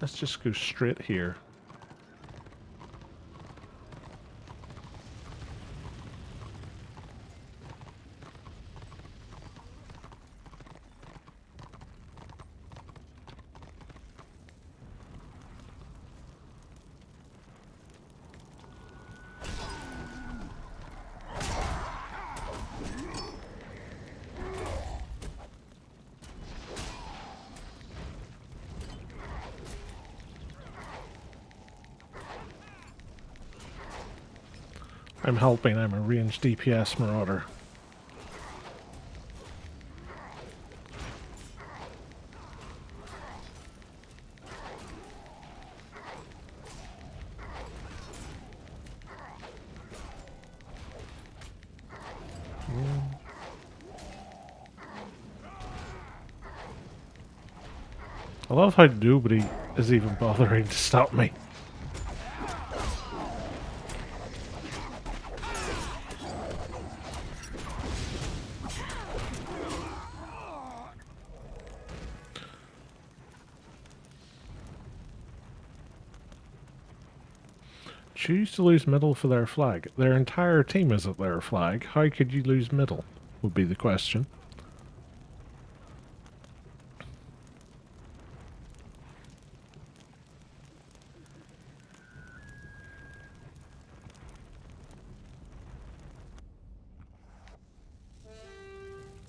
[SPEAKER 1] let's just go straight here. I'm helping, I'm a ranged DPS Marauder. I love how nobody is even bothering to stop me. Choose to lose middle for their flag. Their entire team is at their flag. How could you lose middle? Would be the question.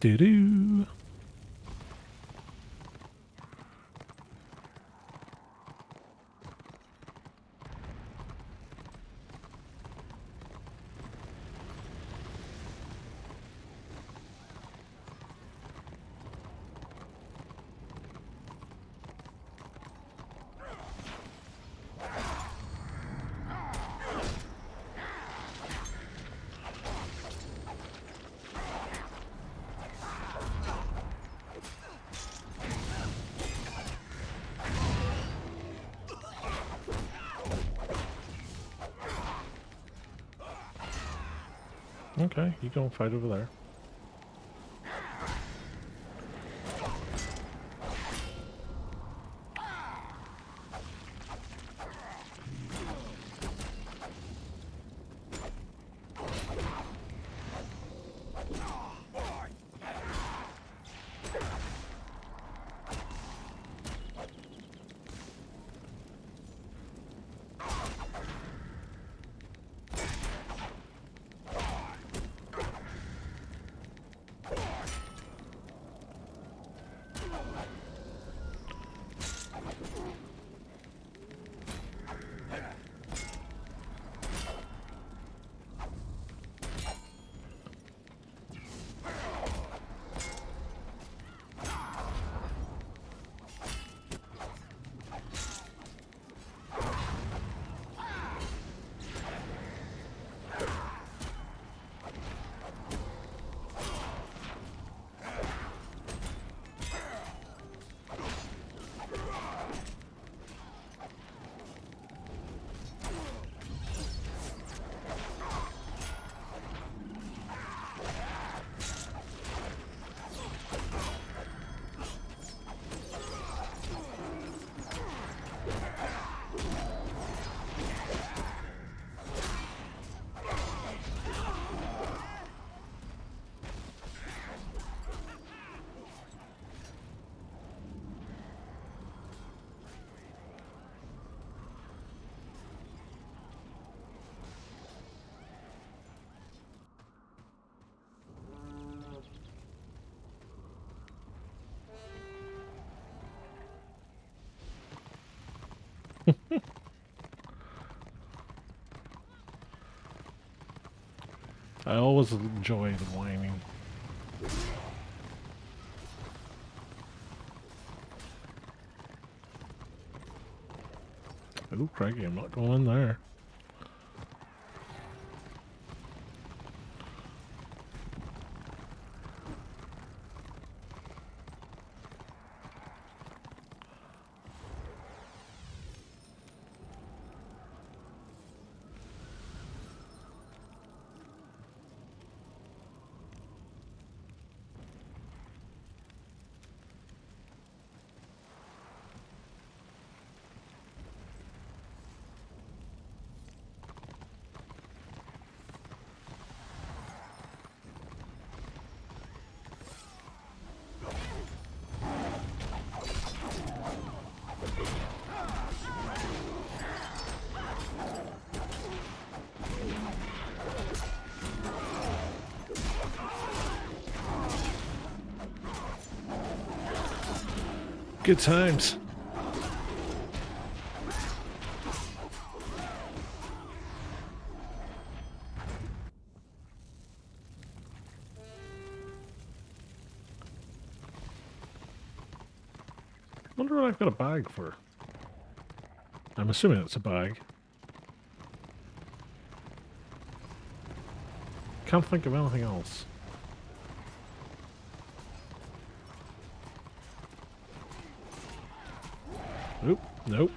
[SPEAKER 1] Doo-doo. Okay, you go and fight over there. I always enjoy the whining. Oh, crikey, I'm not going in there. Good times. Wonder what I've got a bag for. I'm assuming it's a bag. Can't think of anything else. Oop, nope.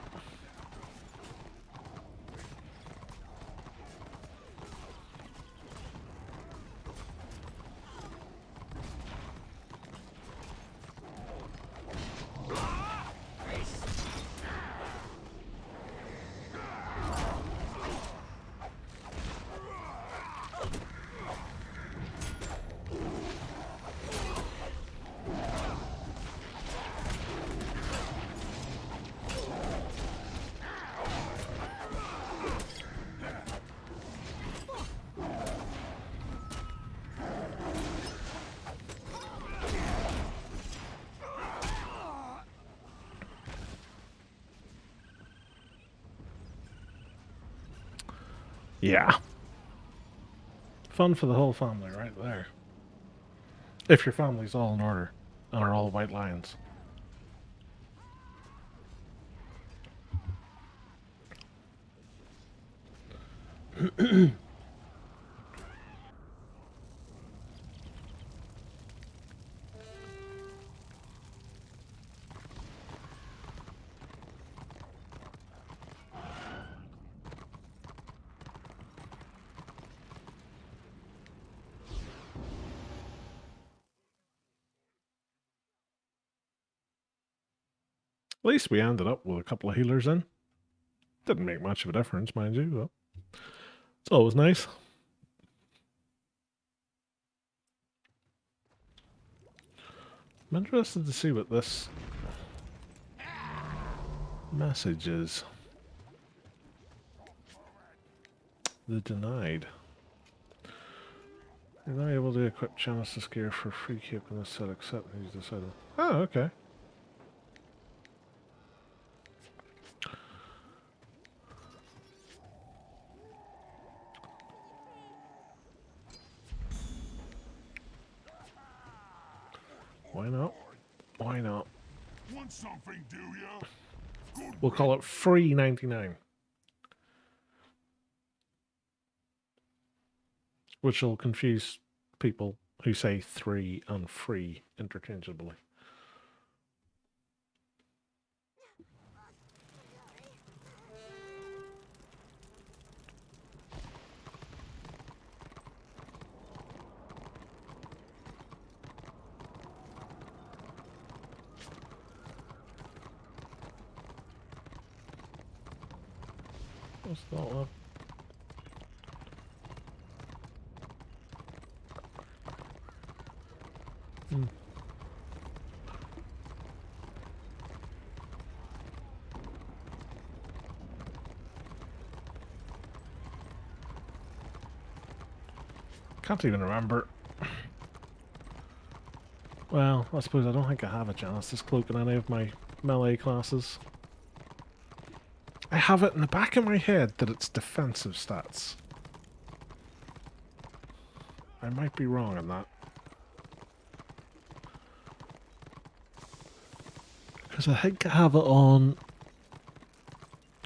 [SPEAKER 1] Yeah. Fun for the whole family right there. If your family's all in order and are all white lions. At least we ended up with a couple of healers in. Didn't make much of a difference, mind you, but it's always nice. I'm interested to see what this message is. The denied. You're not able to equip Genesis gear for free keep in this set except he's decided. Oh, okay. Why not? Why not?
[SPEAKER 3] Want something, do ya? Good
[SPEAKER 1] We'll call it free 99. Which will confuse people who say 3 and free interchangeably. What's that one? Can't even remember. Well, I suppose I don't think I have a Genesis cloak in any of my melee classes. I have it in the back of my head that it's defensive stats. I might be wrong on that. Because I think I have it on...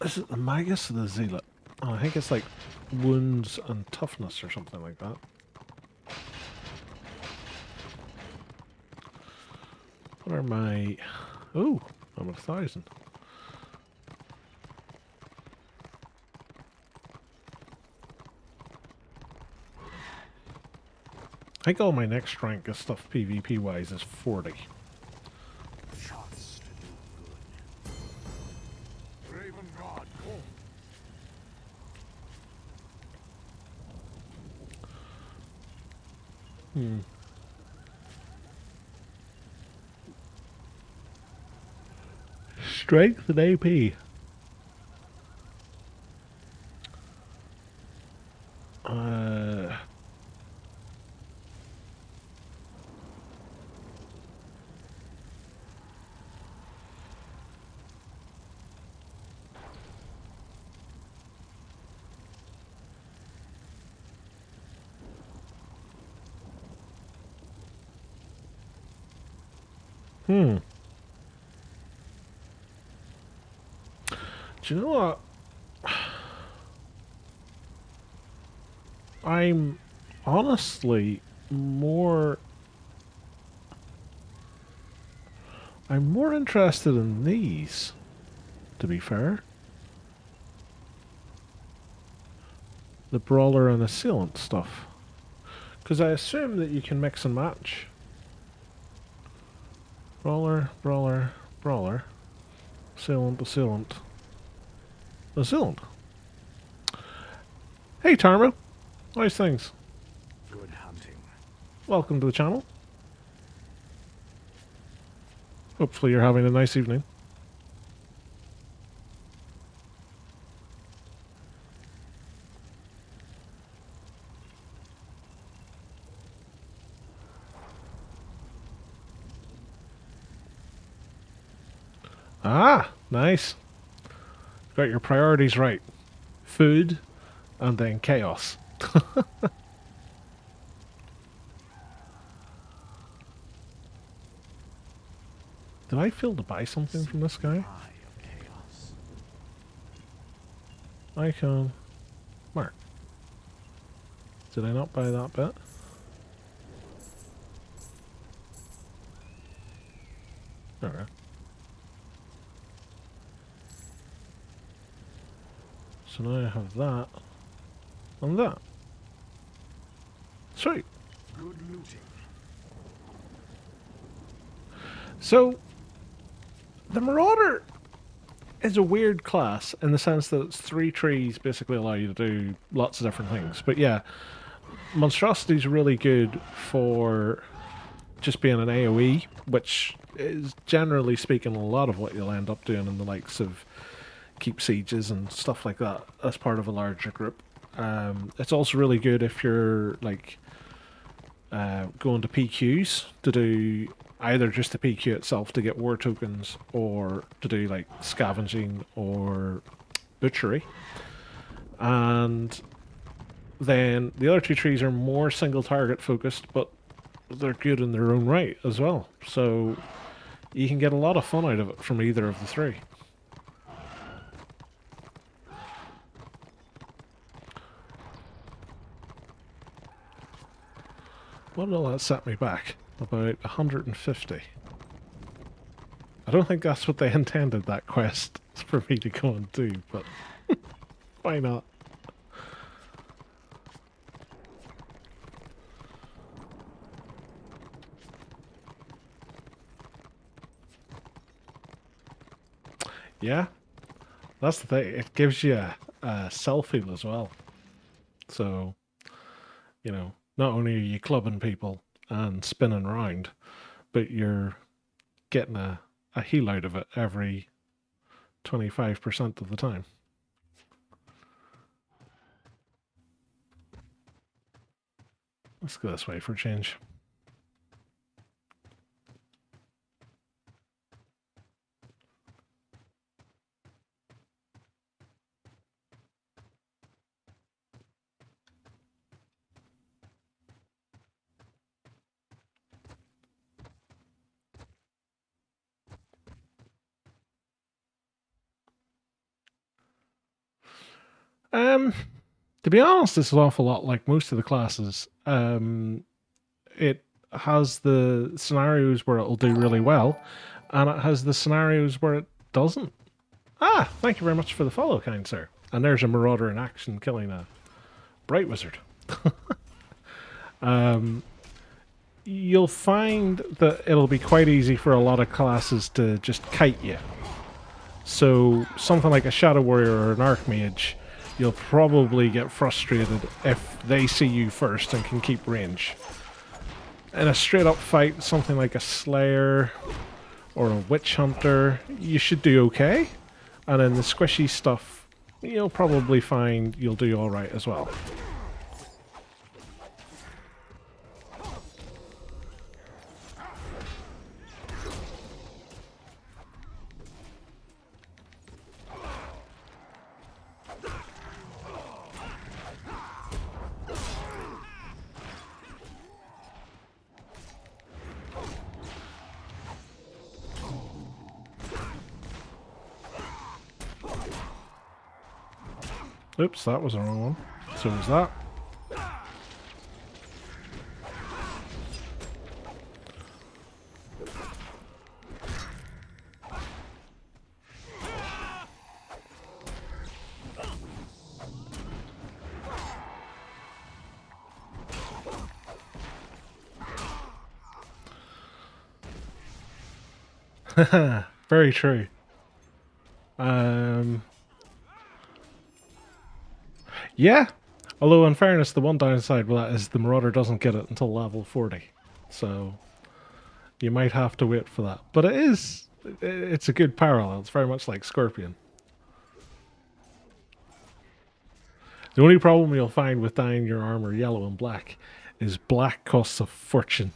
[SPEAKER 1] Is it the Magus or the Zealot? Oh, I think it's like wounds and toughness or something like that. What are my... Oh, I'm at 1,000. I think all my next rank of stuff PvP wise is 40.
[SPEAKER 3] Shots to do good. Raven God, come.
[SPEAKER 1] Strength and AP. Uh, hmm. Do you know what? I'm honestly more... I'm more interested in these, to be fair. The brawler and assailant stuff. Because I assume that you can mix and match. Brawler, brawler, brawler. Assailant, assailant. Assailant. Hey Tarmo, nice things.
[SPEAKER 3] Good hunting.
[SPEAKER 1] Welcome to the channel. Hopefully you're having a nice evening. Ah, nice. Got your priorities right. Food, and then chaos. Did I fail to buy something from this guy?
[SPEAKER 3] Eye of chaos.
[SPEAKER 1] Icon. Mark. Did I not buy that bit? Alright. So now I have that. And that. Sweet.
[SPEAKER 3] Good looting.
[SPEAKER 1] So, the Marauder is a weird class in the sense that it's 3 trees basically allow you to do lots of different things. But yeah, Monstrosity is really good for just being an AoE, which is generally speaking a lot of what you'll end up doing in the likes of keep sieges and stuff like that as part of a larger group. It's also really good if you're like going to PQs to do either just the PQ itself to get war tokens or to do like scavenging or butchery. And then the other 2 trees are more single target focused, but they're good in their own right as well. So you can get a lot of fun out of it from either of the 3. What will that set me back? About 150. I don't think that's what they intended that quest for me to go and do, but why not? Yeah, that's the thing. It gives you a self-heal as well. So, you know, not only are you clubbing people and spinning around, but you're getting a heal out of it every 25% of the time. Let's go this way for a change. To be honest, this is an awful lot like most of the classes. It has the scenarios where it'll do really well, and it has the scenarios where it doesn't. Ah, thank you very much for the follow, kind sir. And there's a Marauder in action killing a Bright Wizard. You'll find that it'll be quite easy for a lot of classes to just kite you. So something like a Shadow Warrior or an Archmage, you'll probably get frustrated if they see you first and can keep range. In a straight up fight, something like a Slayer or a Witch Hunter, you should do okay. And in the squishy stuff, you'll probably find you'll do alright as well. Oops, that was the wrong one. So was that. Very true. Yeah, although in fairness, the one downside with that is the Marauder doesn't get it until level 40. So you might have to wait for that. But it's a good parallel. It's very much like Scorpion. The only problem you'll find with dyeing your armor yellow and black is black costs a fortune.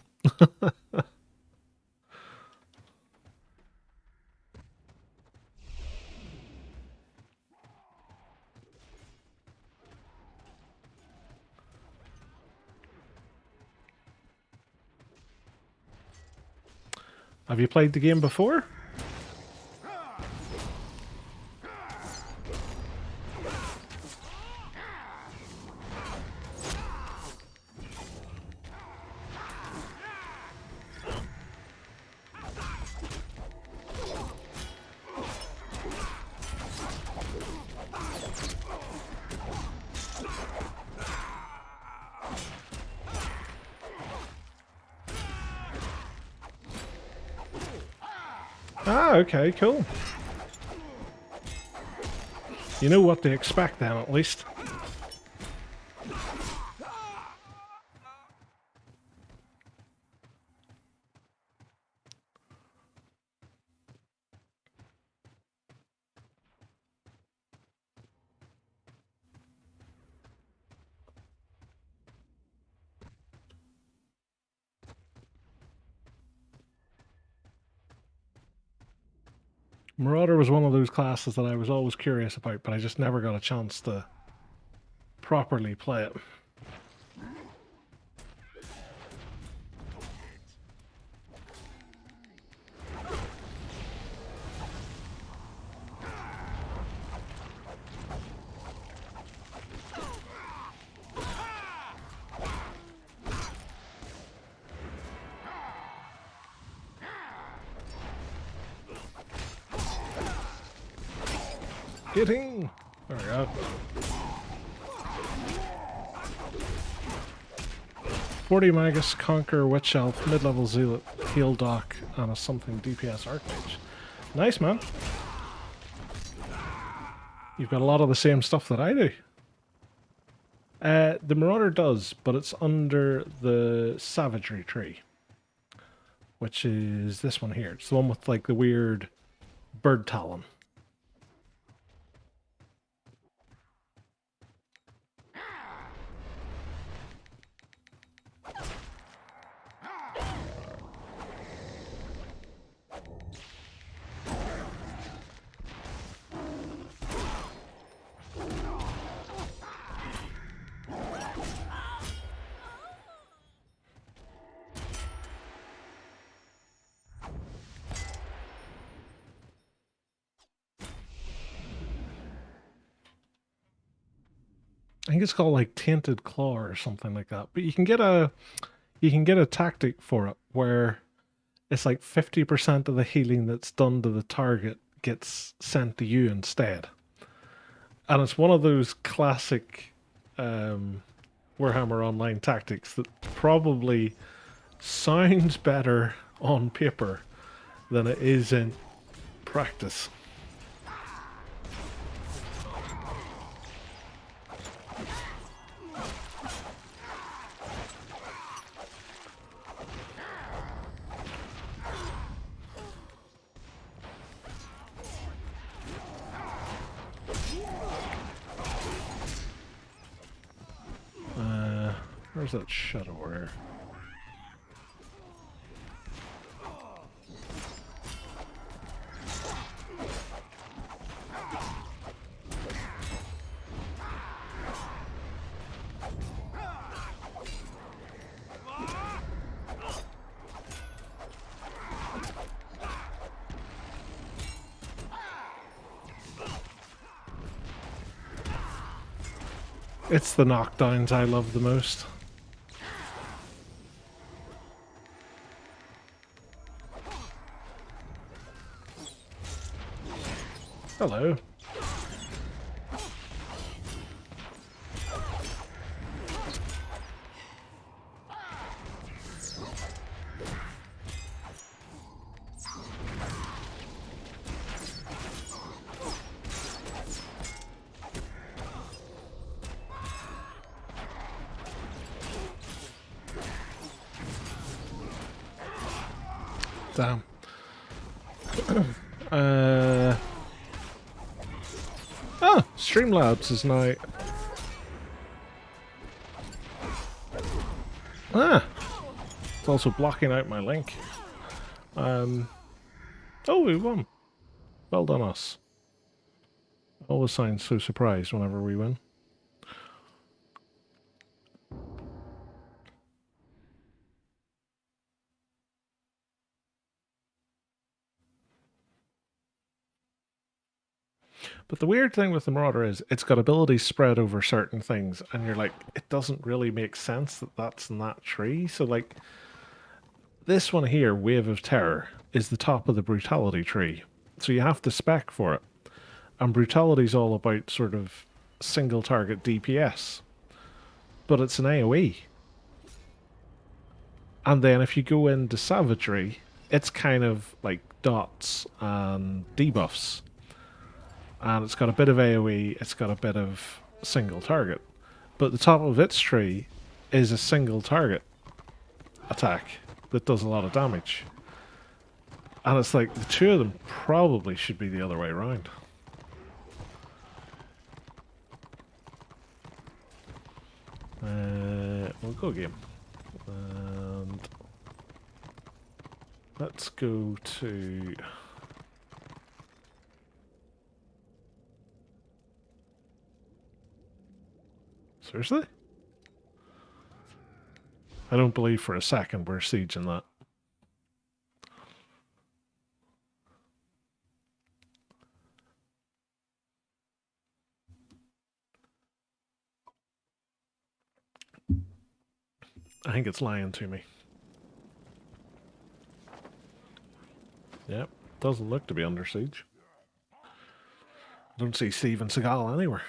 [SPEAKER 1] Have you played the game before? Ah, okay, cool. You know what to expect then, at least. Marauder was one of those classes that I was always curious about, but I just never got a chance to properly play it. Getting! There we go. 40 Magus, Conquer, Witch Elf, mid-level Zealot, Heal Doc, and a something DPS Archmage. Nice, man. You've got a lot of the same stuff that I do. The Marauder does, but it's under the Savagery tree. Which is this one here. It's the one with like the weird bird talon. think it's called like Tainted Claw or something like that. But you can get a tactic for it where it's like 50% of the healing that's done to the target gets sent to you instead. And it's one of those classic Warhammer Online tactics that probably sounds better on paper than it is in practice. Where's that shadow warrior? It's the knockdowns I love the most. Hello. Damn. Streamlabs is now... It's also blocking out my link. Oh, we won. Well done us. Always sound so surprised whenever we win. But the weird thing with the Marauder is it's got abilities spread over certain things, and you're like, it doesn't really make sense that that's in that tree. So like, this one here, Wave of Terror, is the top of the Brutality tree. So you have to spec for it. And Brutality's all about sort of single target DPS. But it's an AoE. And then if you go into Savagery, it's kind of like dots and debuffs. And it's got a bit of AoE, it's got a bit of single target. But the top of its tree is a single target attack that does a lot of damage. And it's like, the two of them probably should be the other way around. We'll go again. And let's go to... Seriously? I don't believe for a second we're sieging that. I think it's lying to me. Yep, doesn't look to be under siege. Don't see Steven Seagal anywhere.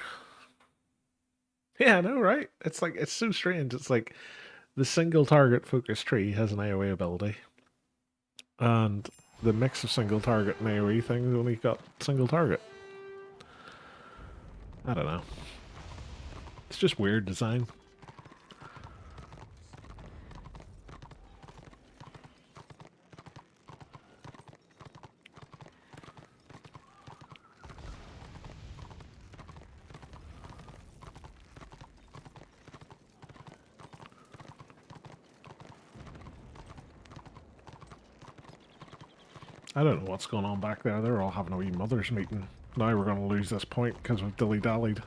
[SPEAKER 1] Yeah, I know, right? It's like, it's so strange. It's like the single target focus tree has an AoE ability, and the mix of single target and AoE things only got single target. I don't know. It's just weird design. I don't know what's going on back there. They're all having a wee mothers meeting. Now we're going to lose this point because we've dilly-dallied.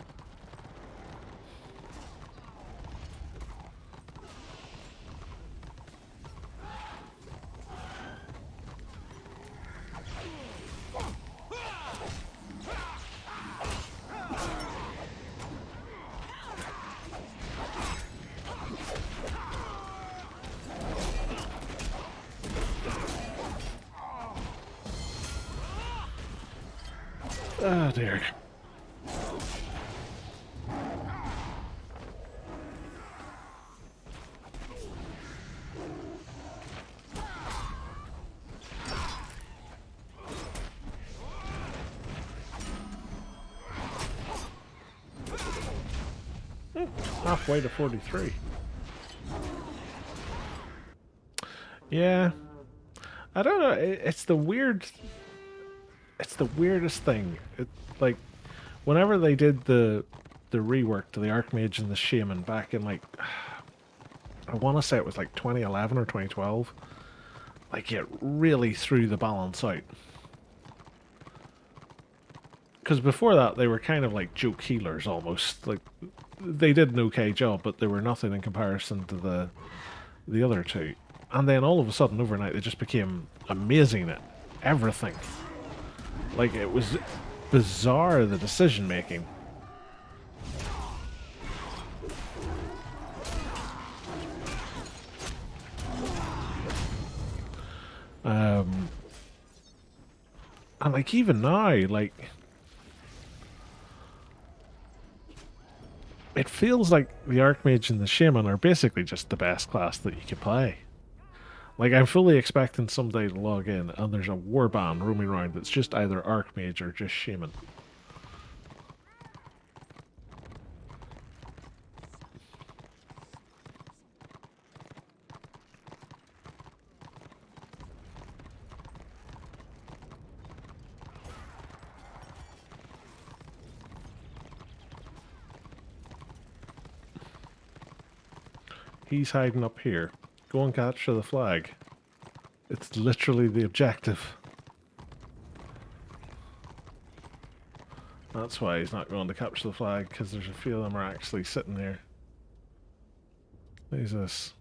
[SPEAKER 1] Oh dear. Halfway to 43. Yeah. I don't know. It's the weird. It's the weirdest thing. Like, whenever they did the rework to the Archmage and the Shaman back in like, I want to say it was like 2011 or 2012. Like, it really threw the balance out. Because before that, they were kind of like joke healers almost. Like, they did an okay job, but they were nothing in comparison to the other two. And then all of a sudden, overnight, they just became amazing at everything. Like, it was bizarre, the decision making. And like, even now, like, it feels like the Archmage and the Shaman are basically just the best class that you could play. Like, I'm fully expecting someday to log in and there's a warband roaming around that's just either Archmage or just Shaman. He's hiding up here. Go and capture the flag. It's literally the objective. That's why he's not going to capture the flag, because there's a few of them are actually sitting there. Who's this?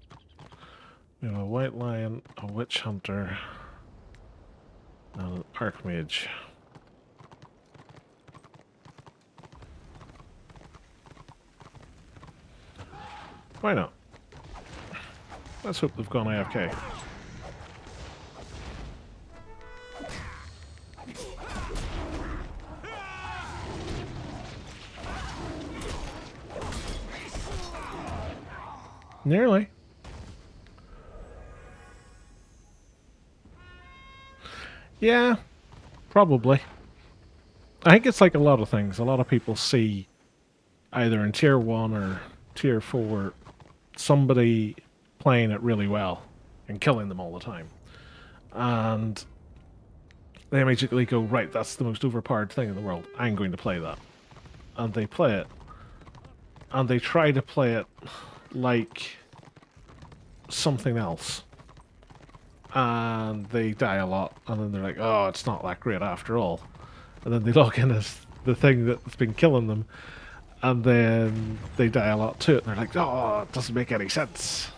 [SPEAKER 1] We have a white lion, a witch hunter, and an archmage. Why not? Let's hope they've gone AFK. Nearly. Yeah, probably. I think it's like a lot of things. A lot of people see either in tier 1 or tier 4 somebody playing it really well and killing them all the time. And they immediately go, right, that's the most overpowered thing in the world. I'm going to play that. And they play it. And they try to play it like something else. And they die a lot. And then they're like, oh, it's not that great after all. And then they log in as the thing that's been killing them. And then they die a lot too. And they're like, oh, it doesn't make any sense.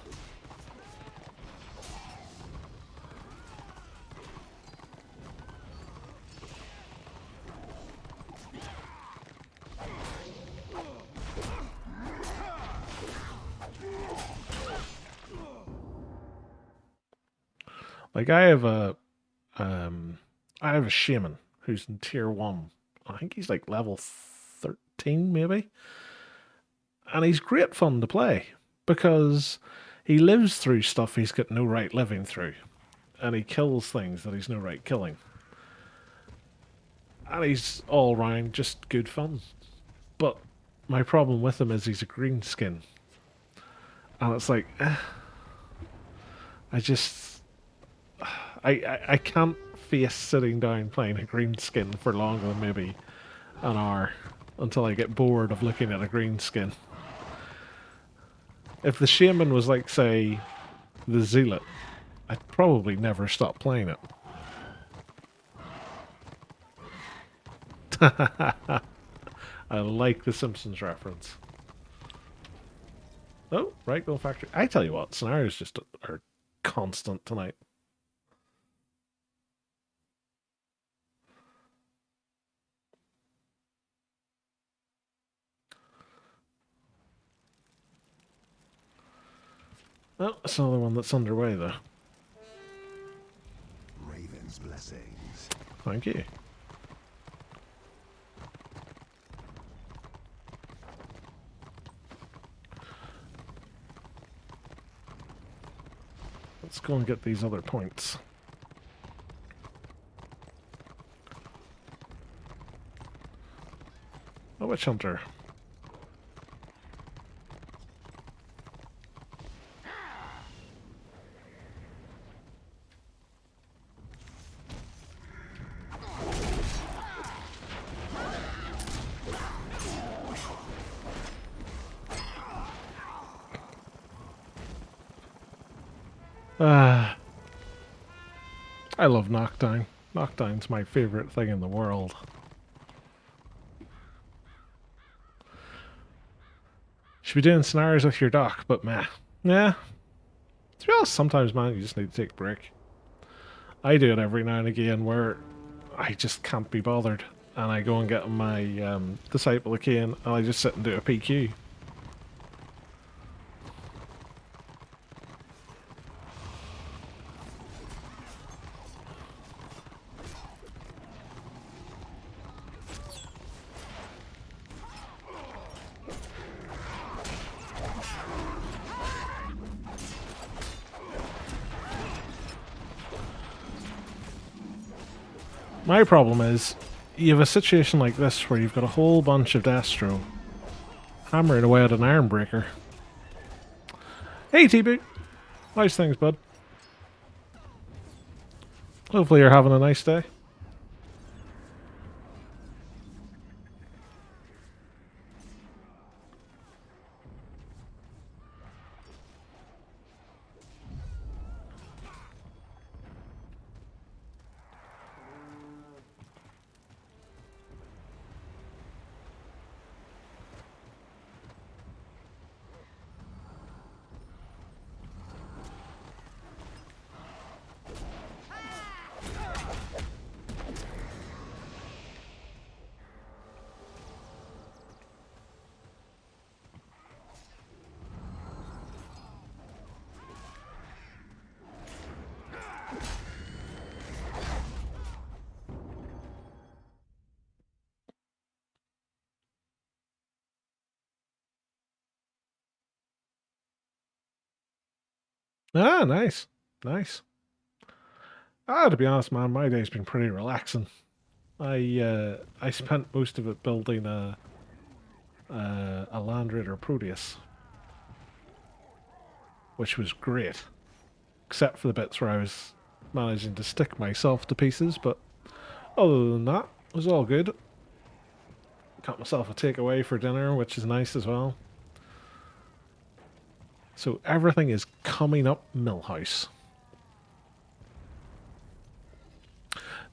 [SPEAKER 1] Like, I have a shaman who's in tier 1. I think he's like level 13 maybe. And he's great fun to play because he lives through stuff he's got no right living through. And he kills things that he's no right killing. And he's all round just good fun. But my problem with him is he's a green skin. And it's like, I can't face sitting down playing a green skin for longer than maybe an hour until I get bored of looking at a green skin. If the shaman was like, say, the zealot, I'd probably never stop playing it. I like the Simpsons reference. Oh, right, go factory. I tell you what, scenarios just are constant tonight. Oh, that's another one that's underway, though.
[SPEAKER 3] Raven's blessings.
[SPEAKER 1] Thank you. Let's go and get these other points. A witch hunter. I love knockdown. Knockdown's my favorite thing in the world. Should be doing scenarios with your doc, but meh. Yeah. To be honest, sometimes, man, you just need to take a break. I do it every now and again where I just can't be bothered. And I go and get my Disciple of Cain and I just sit and do a PQ. My problem is, you have a situation like this where you've got a whole bunch of Destro hammering away at an Ironbreaker. Hey T-Boot! Nice things, bud. Hopefully you're having a nice day. Ah, nice. Nice. To be honest, man, my day's been pretty relaxing. I spent most of it building a Land Raider Proteus, which was great, except for the bits where I was managing to stick myself to pieces. But other than that, it was all good. Got myself a takeaway for dinner, which is nice as well. So everything is coming up Millhouse.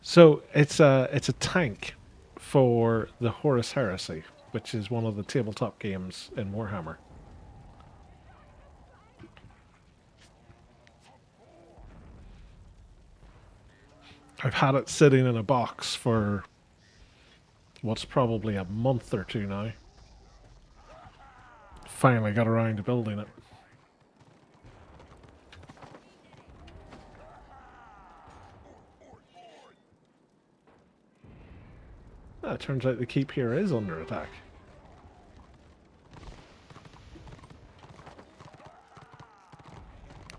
[SPEAKER 1] So it's a tank for the Horus Heresy, which is one of the tabletop games in Warhammer. I've had it sitting in a box for what's probably a month or two now. Finally got around to building it. It turns out the keep here is under attack.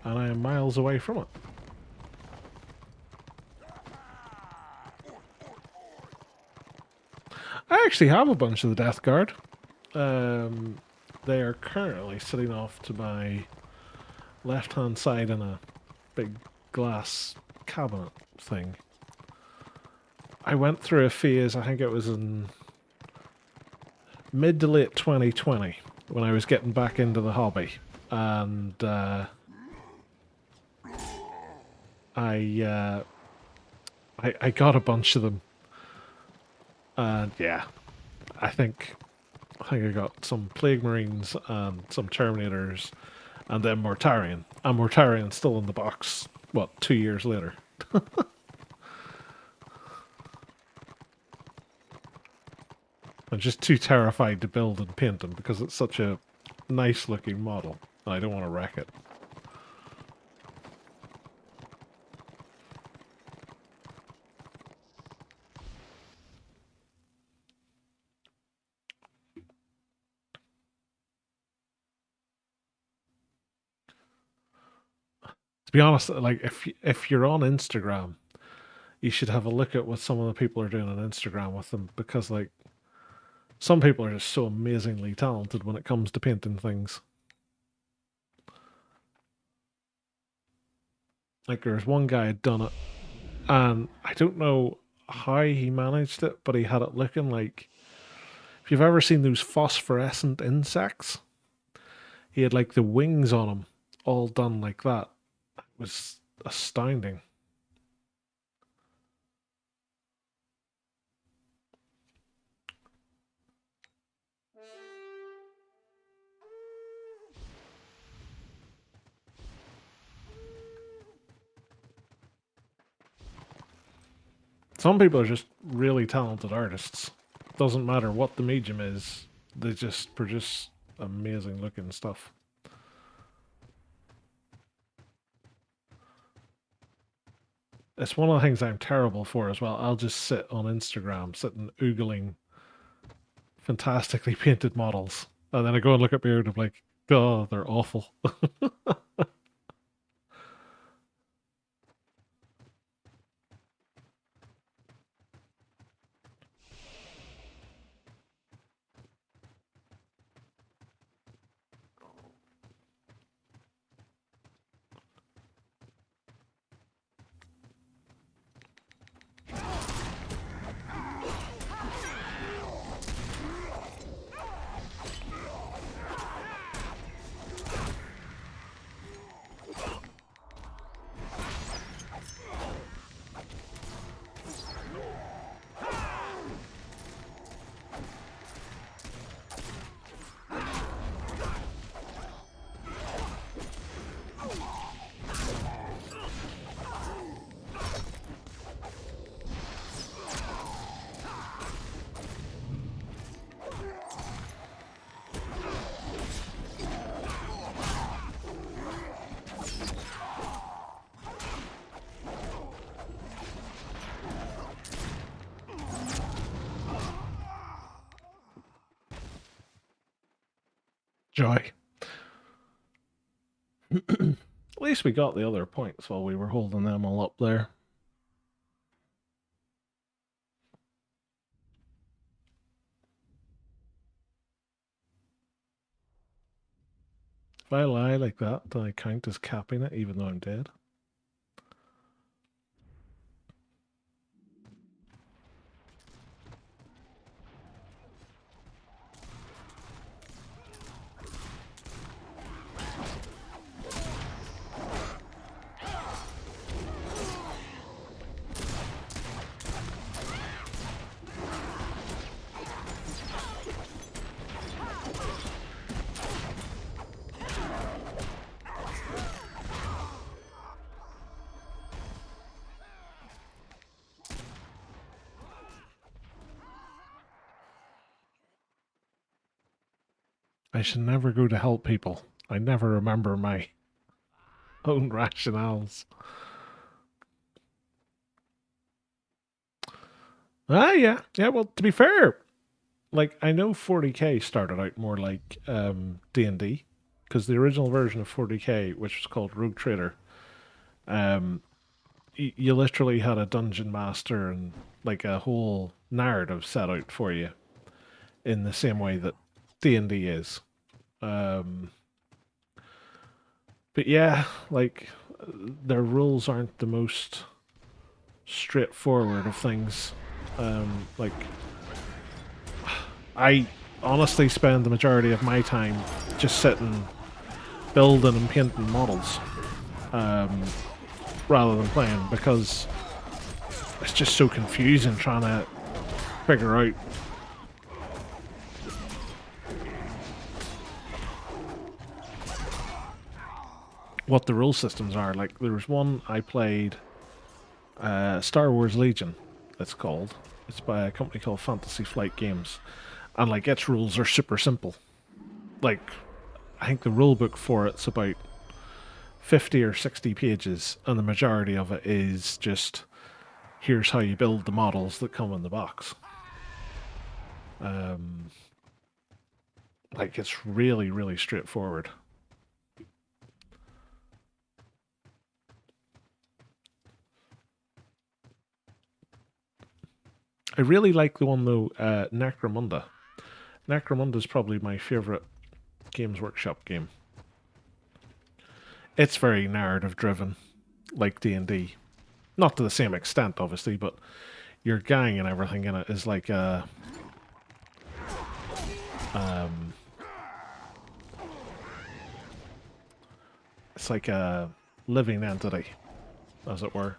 [SPEAKER 1] And I am miles away from it. I actually have a bunch of the Death Guard. They are currently sitting off to my left-hand side in a big glass cabinet thing. I went through a phase, I think it was in mid to late 2020, when I was getting back into the hobby. And I got a bunch of them. And yeah, I think I got some Plague Marines and some Terminators and then Mortarion. And Mortarion's still in the box, what, 2 years later. I'm just too terrified to build and paint them because it's such a nice looking model. I don't want to wreck it. To be honest, like if you're on Instagram, you should have a look at what some of the people are doing on Instagram with them, because like some people are just so amazingly talented when it comes to painting things. Like there's one guy had done it, and I don't know how he managed it, but he had it looking like, if you've ever seen those phosphorescent insects, he had like the wings on him all done like that. It was astounding. Some people are just really talented artists. Doesn't matter what the medium is, they just produce amazing looking stuff. It's one of the things I'm terrible for as well. I'll just sit on Instagram, sitting oogling fantastically painted models, and then I go and look at my own and I'm like, oh, they're awful. Joy. At least we got the other points while we were holding them all up there. If I lie like that, do I count as capping it even though I'm dead? I should never go to help people. I never remember my own rationales. Ah, yeah. Yeah, well, to be fair, like, I know 40k started out more like D&D, because the original version of 40k, which was called Rogue Trader, um, you literally had a dungeon master and like a whole narrative set out for you in the same way that D&D is. Um, but yeah, like their rules aren't the most straightforward of things. Like I honestly spend the majority of my time just sitting, building and painting models, rather than playing, because it's just so confusing trying to figure out what the rule systems are. Like there was one I played, Star Wars Legion, it's called. It's by a company called Fantasy Flight Games, and like its rules are super simple. Like I think the rule book for it's about 50 or 60 pages, and the majority of it is just here's how you build the models that come in the box. Like it's really, really straightforward. I really like the one though, Necromunda. Necromunda is probably my favourite Games Workshop game. It's very narrative driven, like D&D. Not to the same extent, obviously, but your gang and everything in it is like a... it's like a living entity, as it were.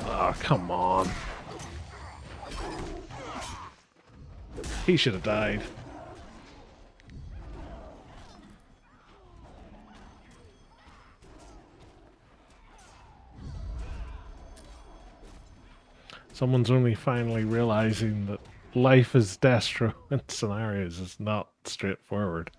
[SPEAKER 1] Oh, come on. He should have died. Someone's only finally realizing that life is destro in scenarios is not straightforward.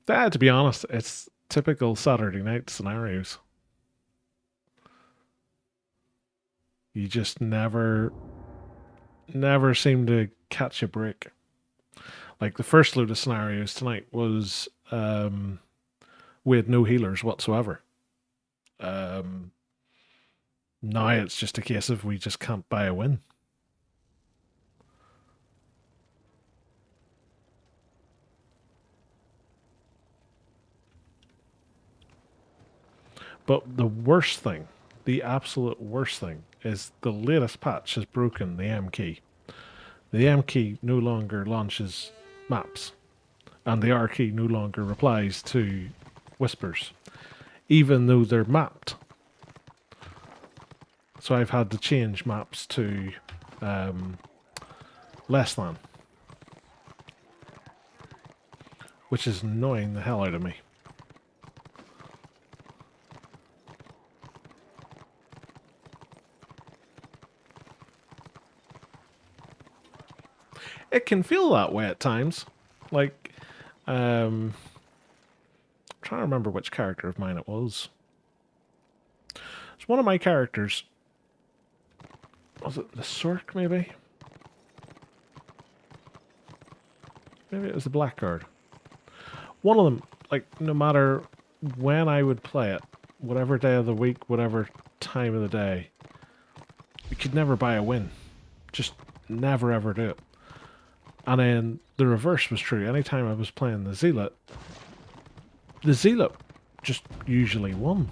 [SPEAKER 1] To be honest, it's typical Saturday night scenarios. You just never seem to catch a break. Like the first load of scenarios tonight was we had no healers whatsoever. Now it's just a case of we just can't buy a win. But the worst thing, the absolute worst thing, is the latest patch has broken the M key. The M key no longer launches maps, and the R key no longer replies to whispers, even though they're mapped. So I've had to change maps to less than, which is annoying the hell out of me. It can feel that way at times. Like, I'm trying to remember which character of mine it was. It's one of my characters. Was it the Sork, maybe? Maybe it was the Blackguard. One of them, like, no matter when I would play it, whatever day of the week, whatever time of the day, we could never buy a win. Just never ever do it. And then the reverse was true. Anytime I was playing the Zealot just usually won.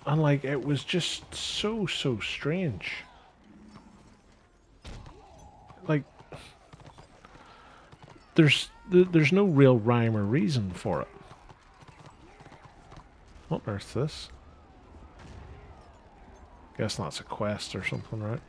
[SPEAKER 1] And like, it was just so strange. Like, there's no real rhyme or reason for it. What on earth's this? Guess that's a quest or something, right?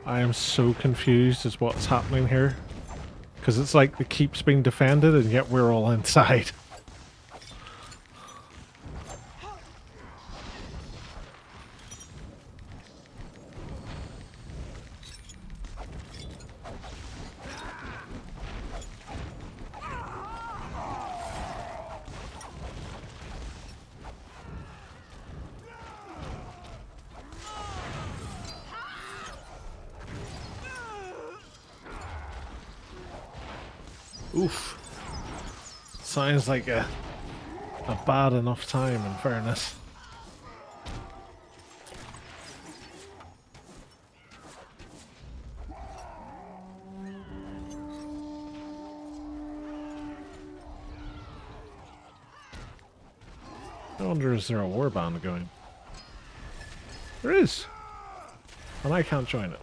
[SPEAKER 1] I am so confused as what's happening here. Because it's like the keep's being defended and yet we're all inside. Oof. Sounds like a bad enough time, in fairness. I wonder, is there a warband going? There is! And I can't join it.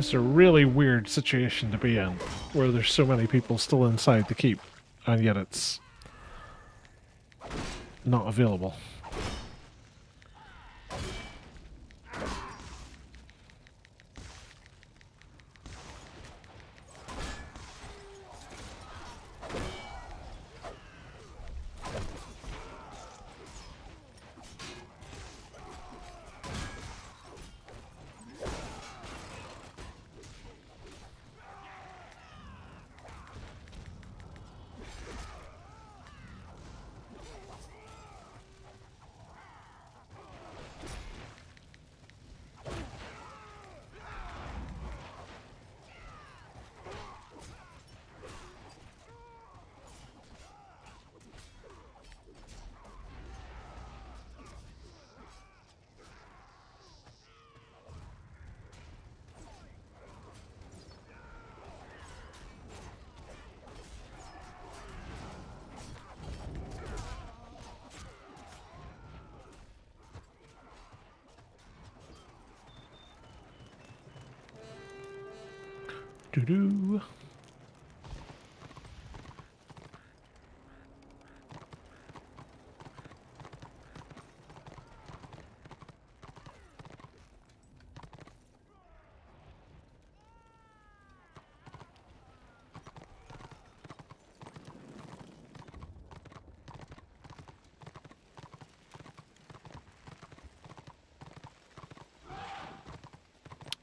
[SPEAKER 1] It's a really weird situation to be in, where there's so many people still inside the keep, and yet it's not available. Doo-doo.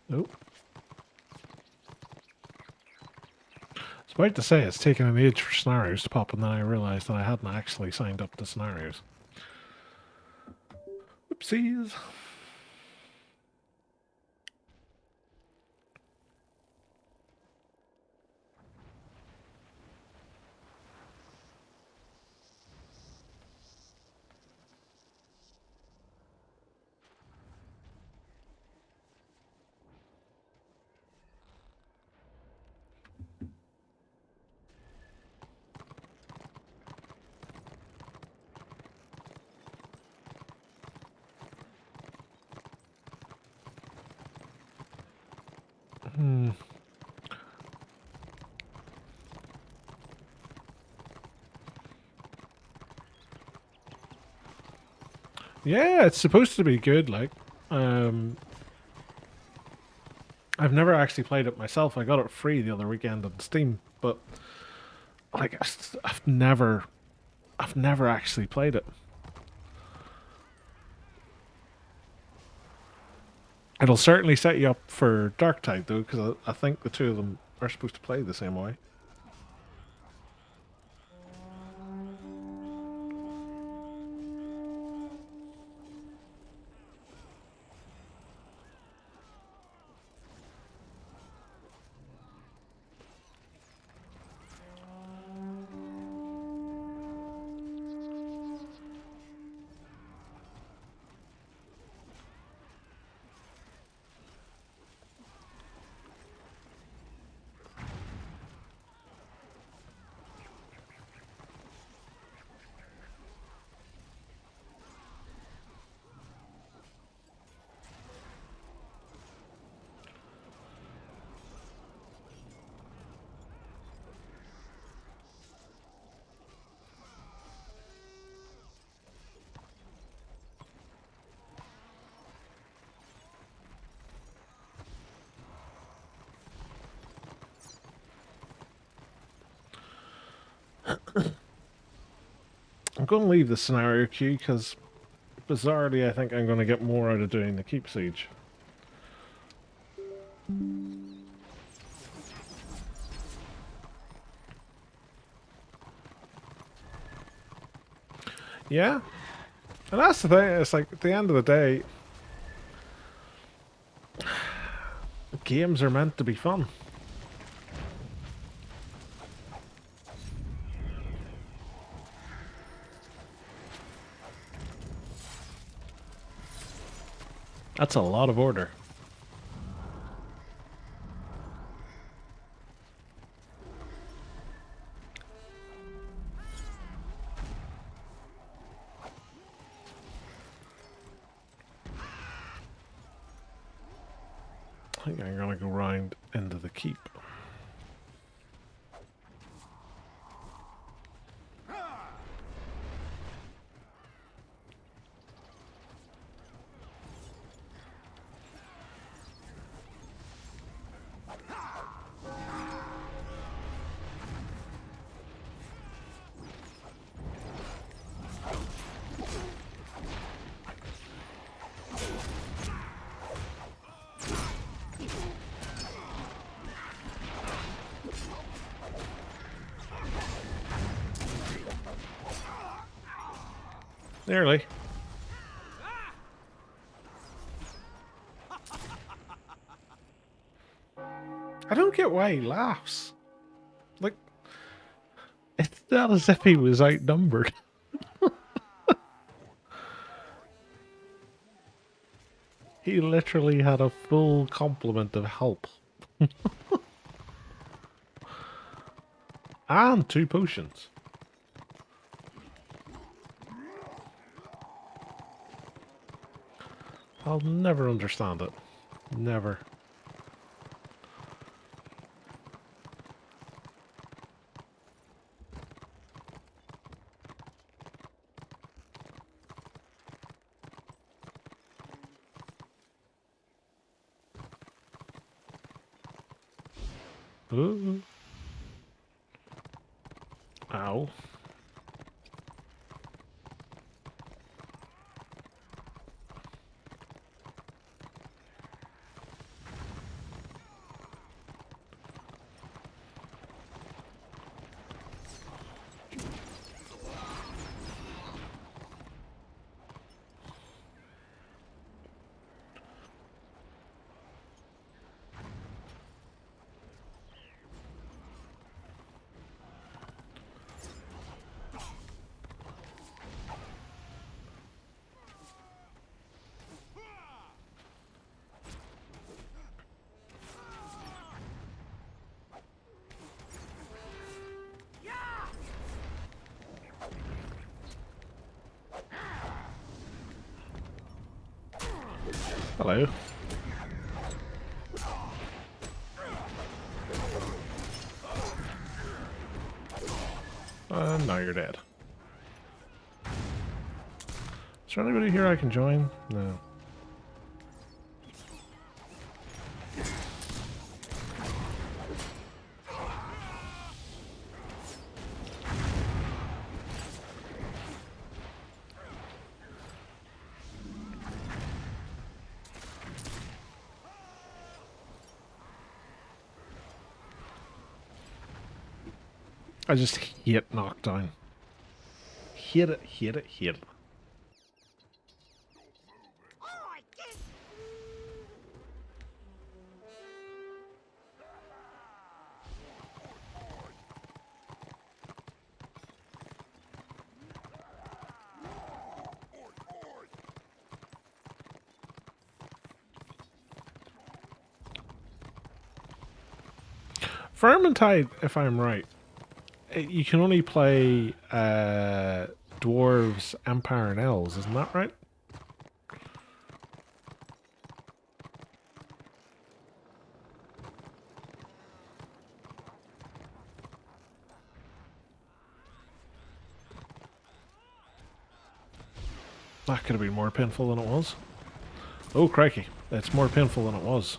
[SPEAKER 1] Nope. I was about to say it's taken an age for scenarios to pop, and then I realised that I hadn't actually signed up to scenarios. Whoopsies. Yeah, it's supposed to be good, like. I've never actually played it myself. I got it free the other weekend on Steam, but like I've never actually played it. It'll certainly set you up for Dark Tide though, because I think the two of them are supposed to play the same way. I'm going to leave the scenario queue because, bizarrely, I think I'm going to get more out of doing the Keep Siege. Yeah, and that's the thing. It's like at the end of the day, games are meant to be fun. That's a lot of order. think I'm gonna go round into the keep. Nearly. I don't get why he laughs. Like, it's not as if he was outnumbered. He literally had a full complement of help. And 2 potions. I'll never understand it. Never. Ooh. Ow. Hello. Now you're dead. Is there anybody here I can join? No. I just hate knockdown. Hate it, hate it, hate it. Vermintide, if I'm right, you can only play dwarves, empire, and elves. Isn't that right? That could have been more painful than it was. Oh, crikey. It's more painful than it was.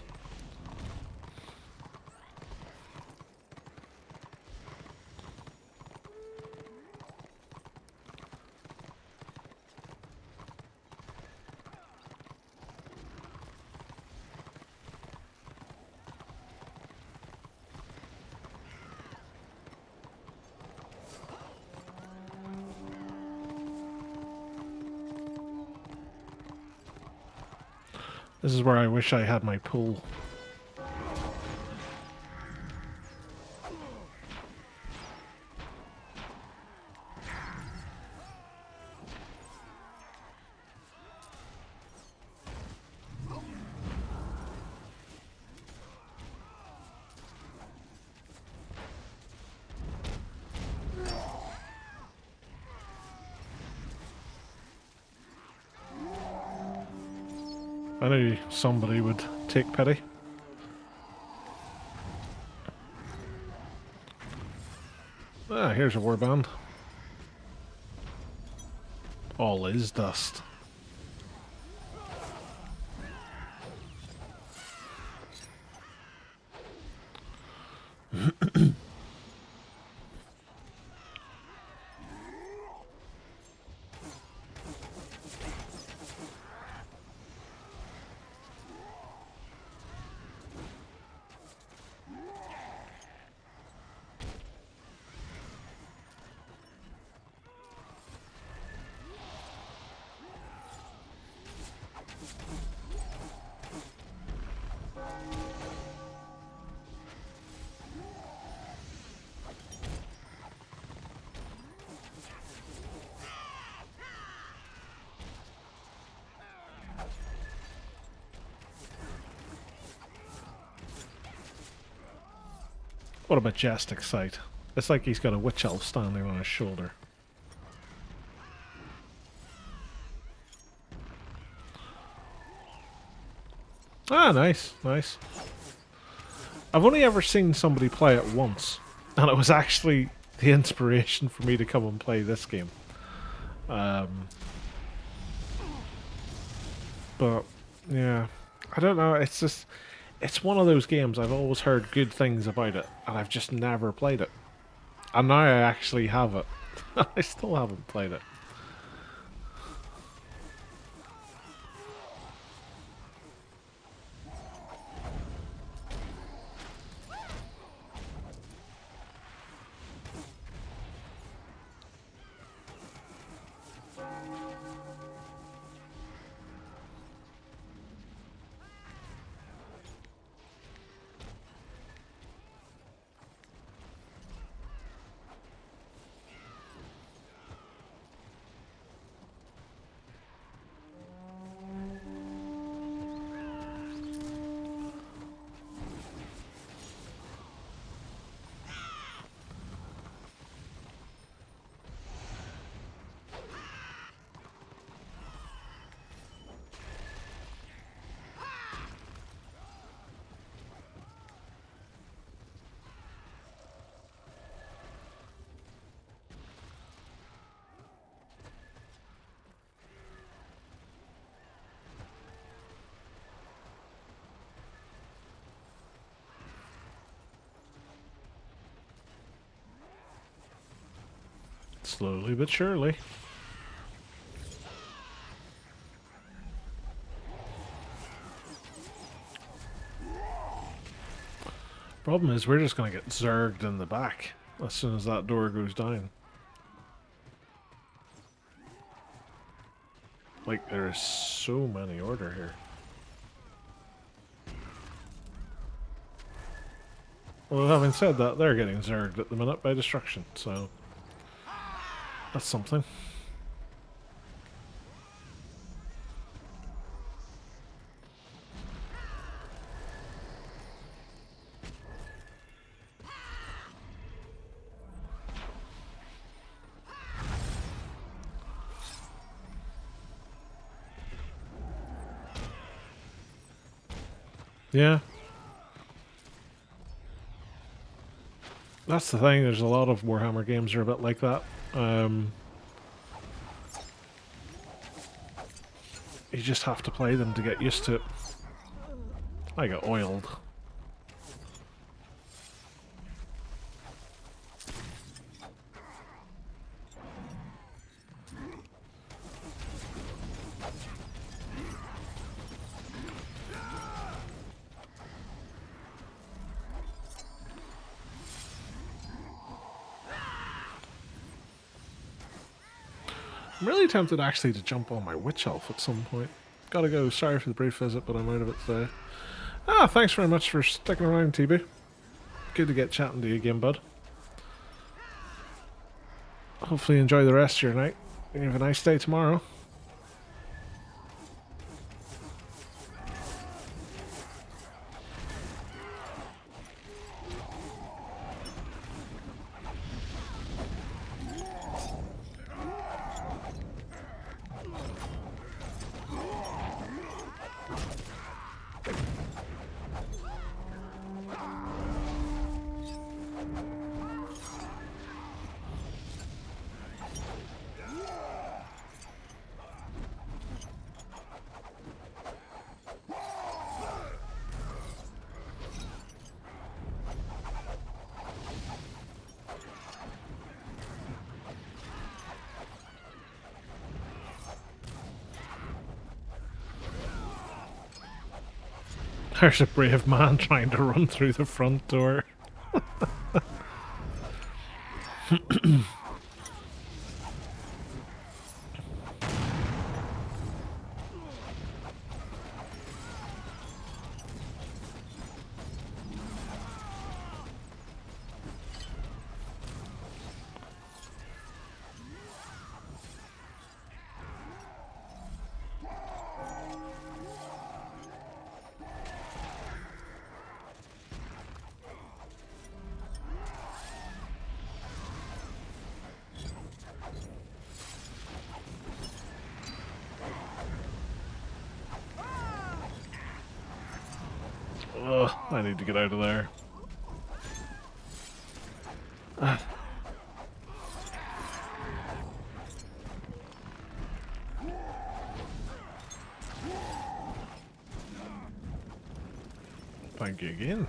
[SPEAKER 1] This is where I wish I had my pool. I knew somebody would take pity. here's a warband. All is dust. What a majestic sight. It's like he's got a witch elf standing on his shoulder. Ah, nice, nice. I've only ever seen somebody play it once, and it was actually the inspiration for me to come and play this game. But, yeah, I don't know, it's just, it's one of those games I've always heard good things about it, and I've just never played it. And now I actually have it. I still haven't played it. Slowly but surely. Problem is, we're just going to get zerged in the back as soon as that door goes down. Like, there is so many order here. Well, having said that, they're getting zerged at the minute by destruction, so that's something. Yeah. That's the thing, there's a lot of Warhammer games are a bit like that. You just have to play them to get used to it. I got oiled. I'm really tempted actually to jump on my witch elf at some point. Gotta go. Sorry for the brief visit, but I'm out of it today. Ah, thanks very much for sticking around, TB. Good to get chatting to you again, bud. Hopefully you enjoy the rest of your night. You have a nice day tomorrow. There's a brave man trying to run through the front door. Ugh, I need to get out of there. Ah. Thank you again.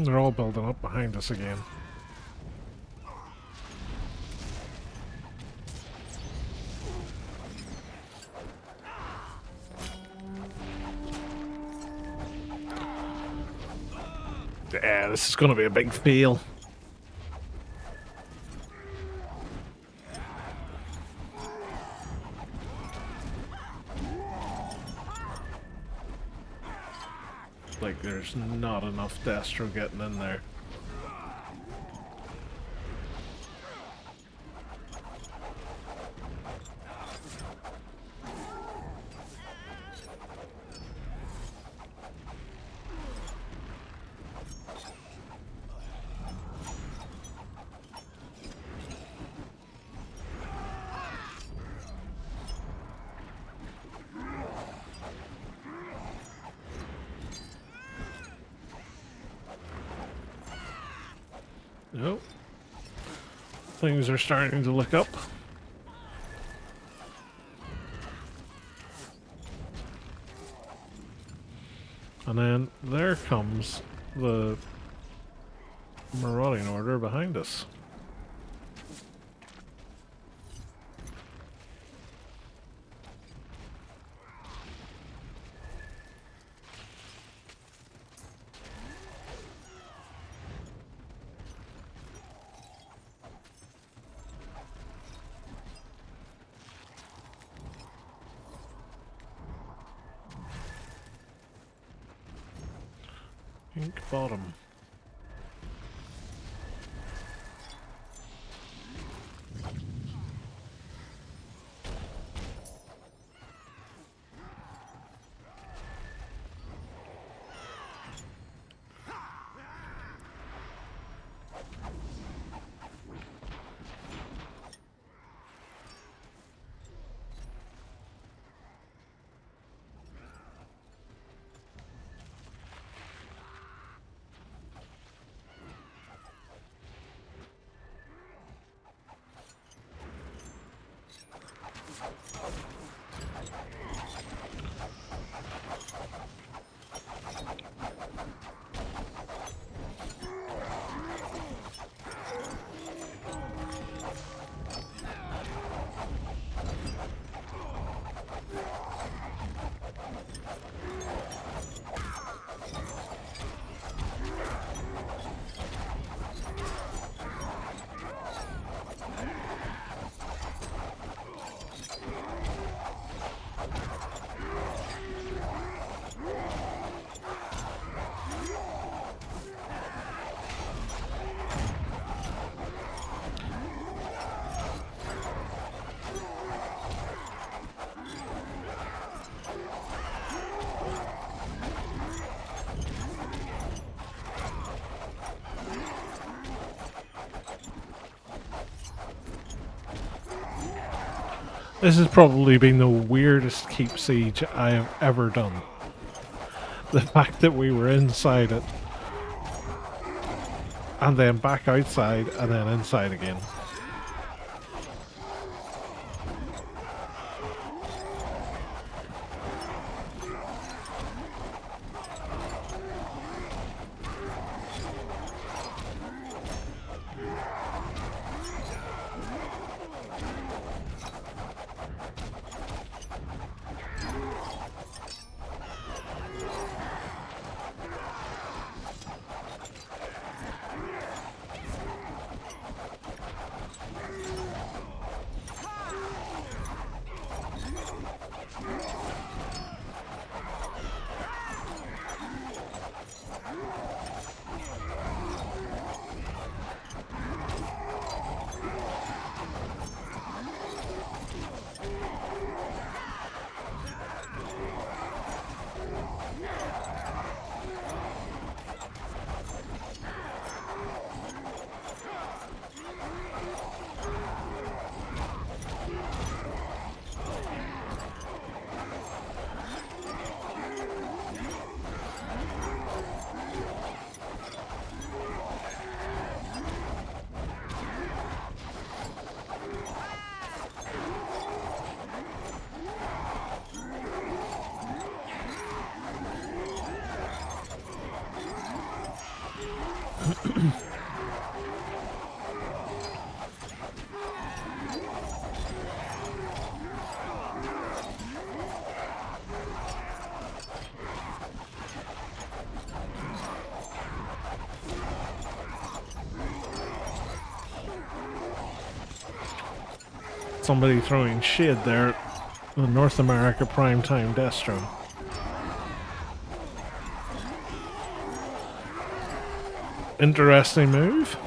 [SPEAKER 1] They're all building up behind us again. Yeah, this is going to be a big fail. Like, there's not enough Destro getting in there. Nope. Things are starting to look up. And then there comes the marauding order behind us. Pink bottom. This has probably been the weirdest keep siege I have ever done. The fact that we were inside it, and then back outside, and then inside again. Somebody throwing shade there at the North America primetime Destro. Interesting move.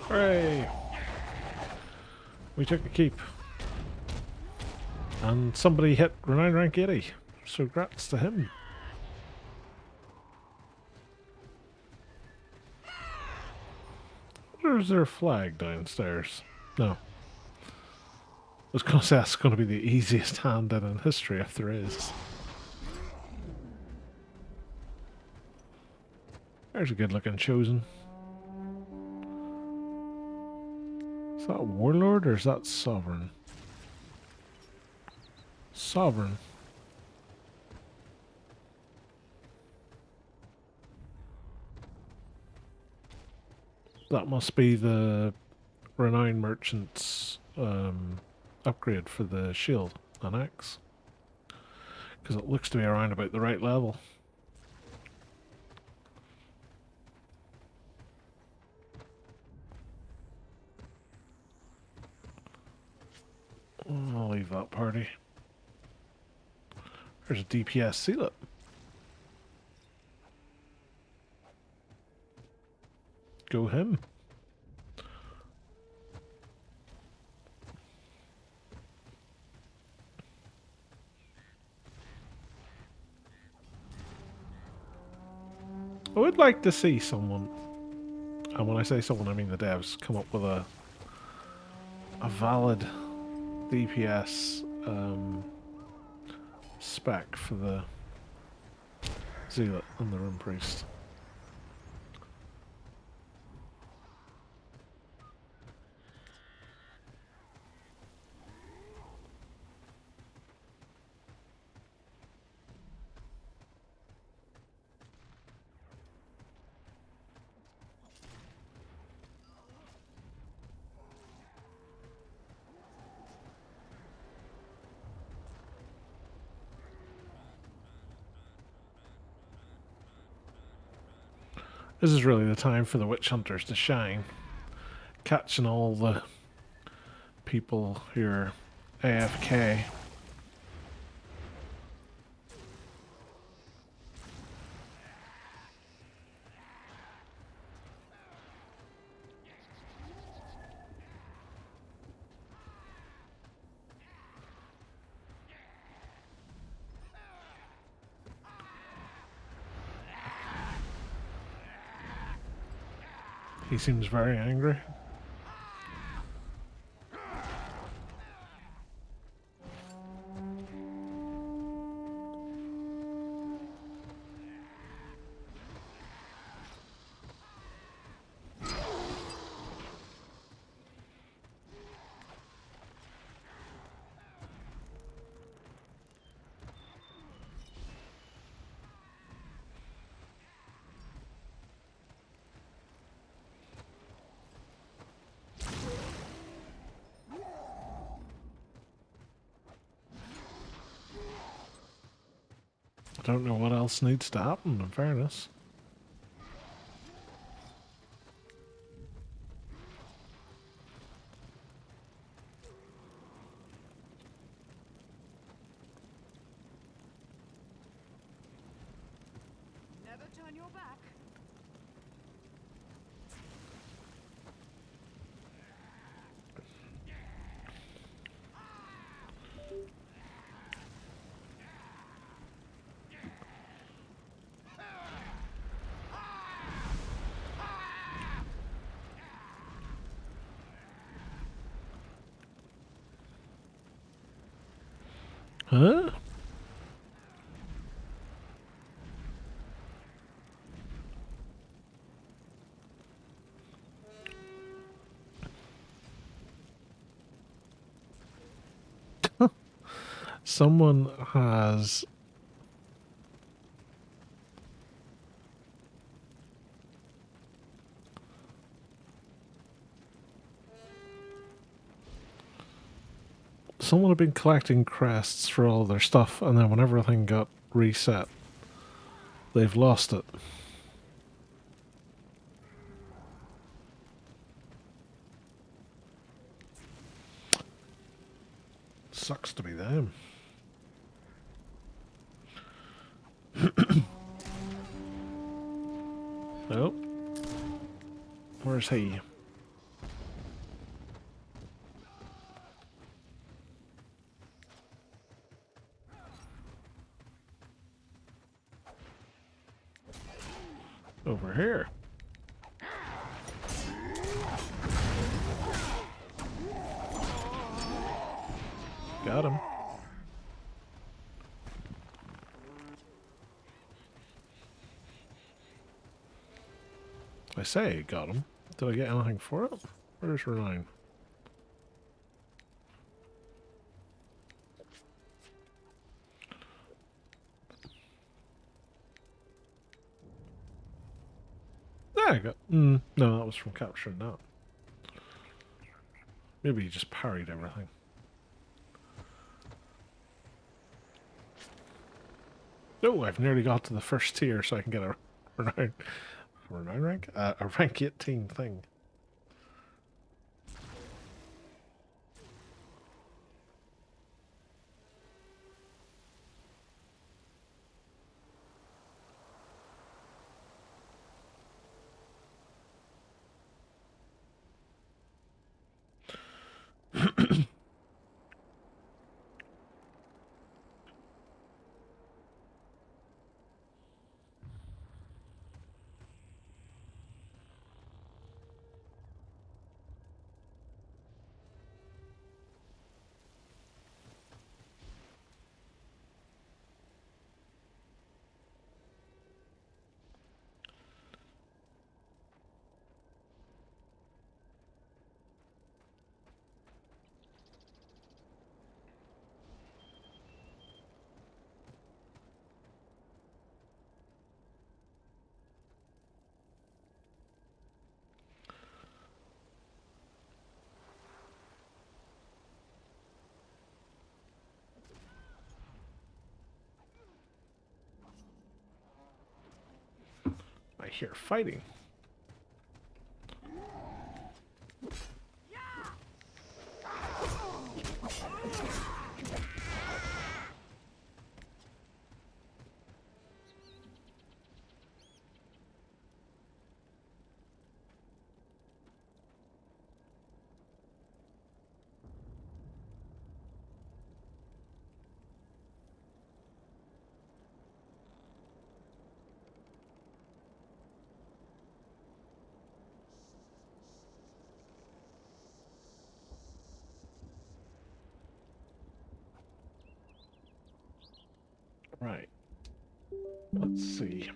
[SPEAKER 1] Hooray! We took a keep. And somebody hit renown rank 80. So grats to him. Or is there a flag downstairs? No. I was going to say that's going to be the easiest hand in history if there is. There's a good looking chosen. Is that Warlord or is that Sovereign? Sovereign. That must be the Renown Merchant's upgrade for the shield and axe. Because it looks to be around about the right level. I'll leave that party. There's a DPS sealet. Go him. I would like to see someone, and when I say someone I mean the devs, come up with a valid DPS spec for the Zealot and the Rune Priest. This is really the time for the witch hunters to shine, catching all the people who are AFK. He seems very angry. I don't know what else needs to happen, in fairness.
[SPEAKER 2] Never turn your back.
[SPEAKER 1] Huh? Someone has... Someone had been collecting crests for all their stuff, and then when everything got reset, they've lost it. Sucks to be them. Oh. Where's he? Over here. Got him. I say got him. Did I get anything for it? Where's Renine? There I got. No, that was from capturing that. Maybe he just parried everything. Oh, I've nearly got to the first tier so I can get a Renine rank? A rank 18 thing. I hear fighting. Right. Let's see.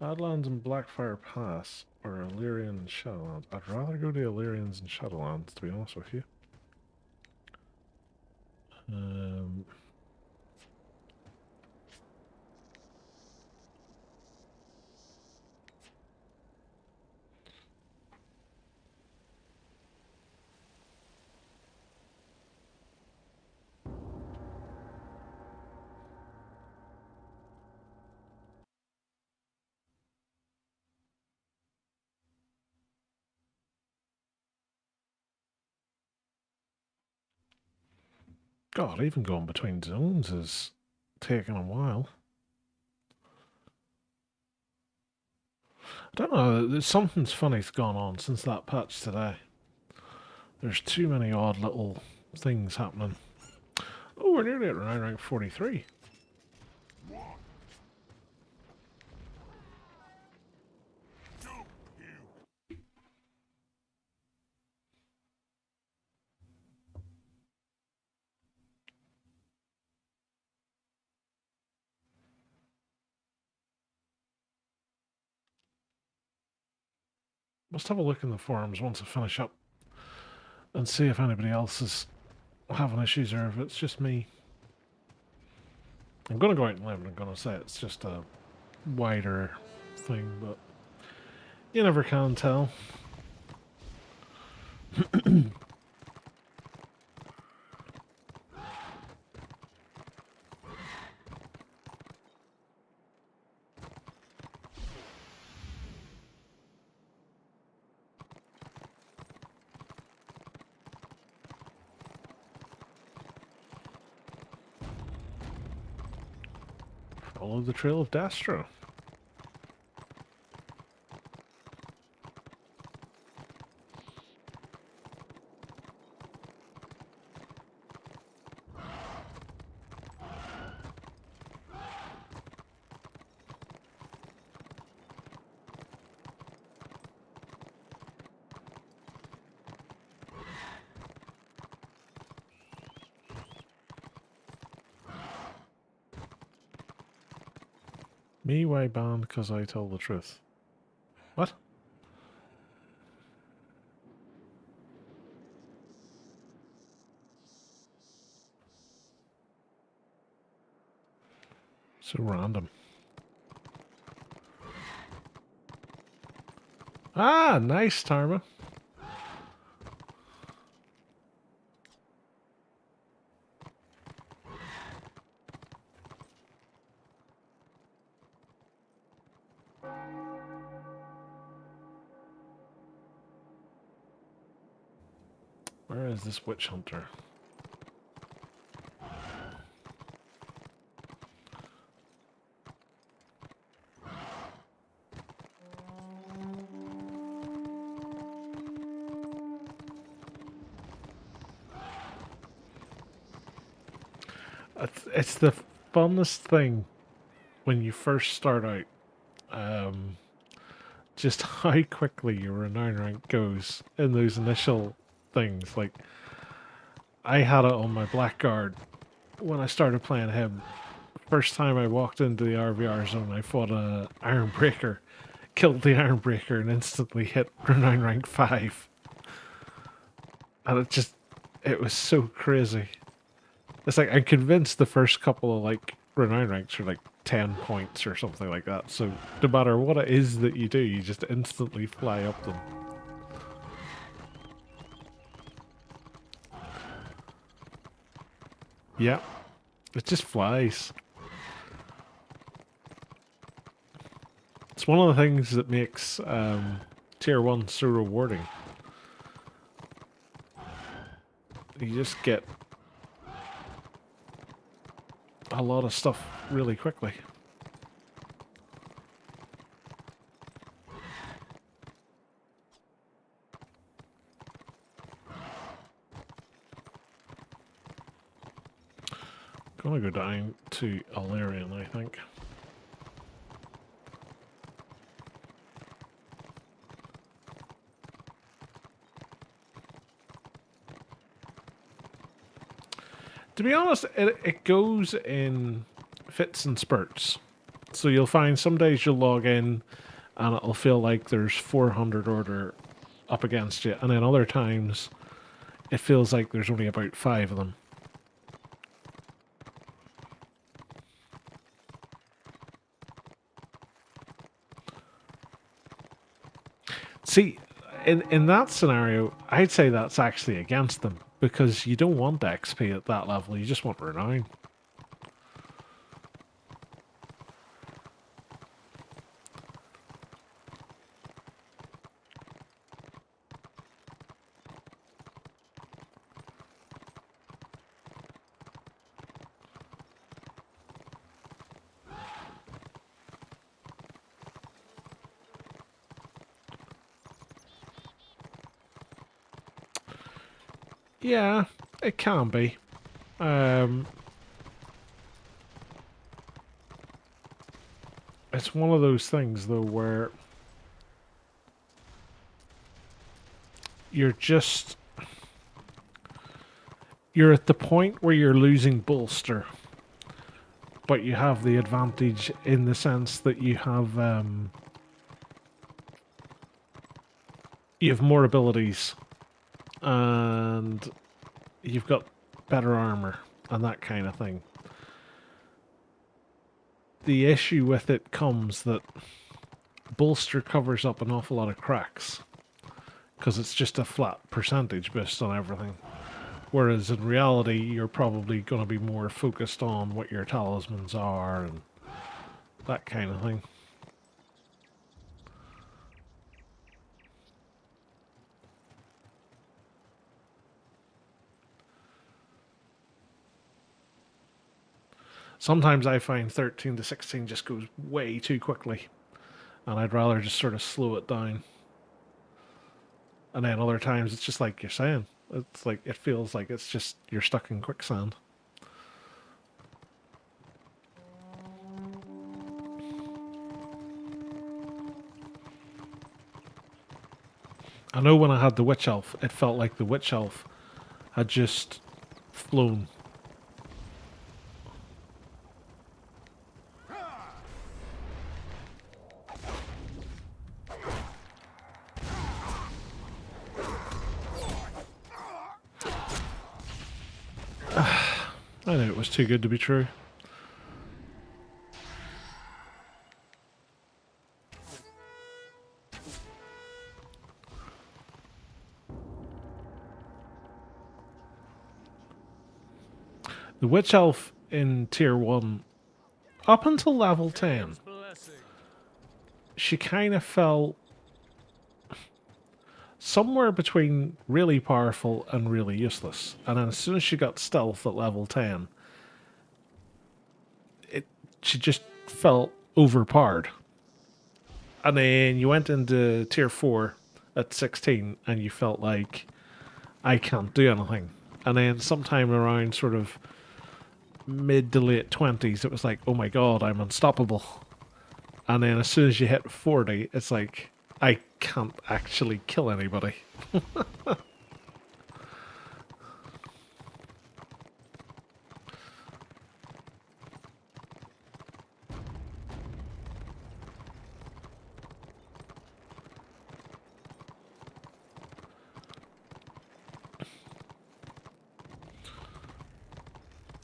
[SPEAKER 1] Badlands and Blackfire Pass, or Illyrian and Shadowlands. I'd rather go to Illyrians and Shadowlands, to be honest with you. God, even going between zones is taking a while. I don't know, something's funny's gone on since that patch today. There's too many odd little things happening. Oh, we're nearly at rank 43. Must have a look in the forums once I finish up and see if anybody else is having issues or if it's just me. I'm going to go out and live and I'm going to say it's just a wider thing, but you never can tell. Follow the trail of Dastro. Me, why banned? Because I told the truth. What? So random. Ah, nice, Tarma. Where is this witch hunter? It's the funnest thing when you first start out. Just how quickly your renown rank goes in those initial things. Like, I had it on my Blackguard when I started playing him. First time I walked into the RVR zone, I fought a Iron Breaker, killed the Iron Breaker, and instantly hit renown rank 5. And it was so crazy. It's like, I'm convinced the first couple of, like, renown ranks are like 10 points or something like that. So no matter what it is that you do, you just instantly fly up them. Yeah, it just flies. It's one of the things that makes tier 1 so rewarding. You just get a lot of stuff really quickly. Gonna go down to Alarian, I think. To be honest, it goes in fits and spurts. So you'll find some days you'll log in and it'll feel like there's 400 order up against you, and then other times it feels like there's only about 5 of them. See, in that scenario, I'd say that's actually against them, because you don't want XP at that level, you just want renown. Yeah, it can be. Um, it's one of those things, though, where you're just... You're at the point where you're losing bolster, but you have the advantage in the sense that you have more abilities, and you've got better armor, and that kind of thing. The issue with it comes that bolster covers up an awful lot of cracks, because it's just a flat percentage based on everything. Whereas in reality, you're probably going to be more focused on what your talismans are and that kind of thing. Sometimes I find 13 to 16 just goes way too quickly, and I'd rather just sort of slow it down. And then other times it's just like you're saying, it's like it feels like it's just you're stuck in quicksand. I know when I had the Witch Elf, it felt like the Witch Elf had just flown. I knew it was too good to be true. The Witch Elf in Tier 1, up until level 10, she kind of felt somewhere between really powerful and really useless. And then as soon as she got stealth at level 10, she just felt overpowered. And then you went into Tier 4 at 16 and you felt like, I can't do anything. And then sometime around sort of mid to late 20s, it was like, oh my god, I'm unstoppable. And then as soon as you hit 40, it's like, I can't actually kill anybody.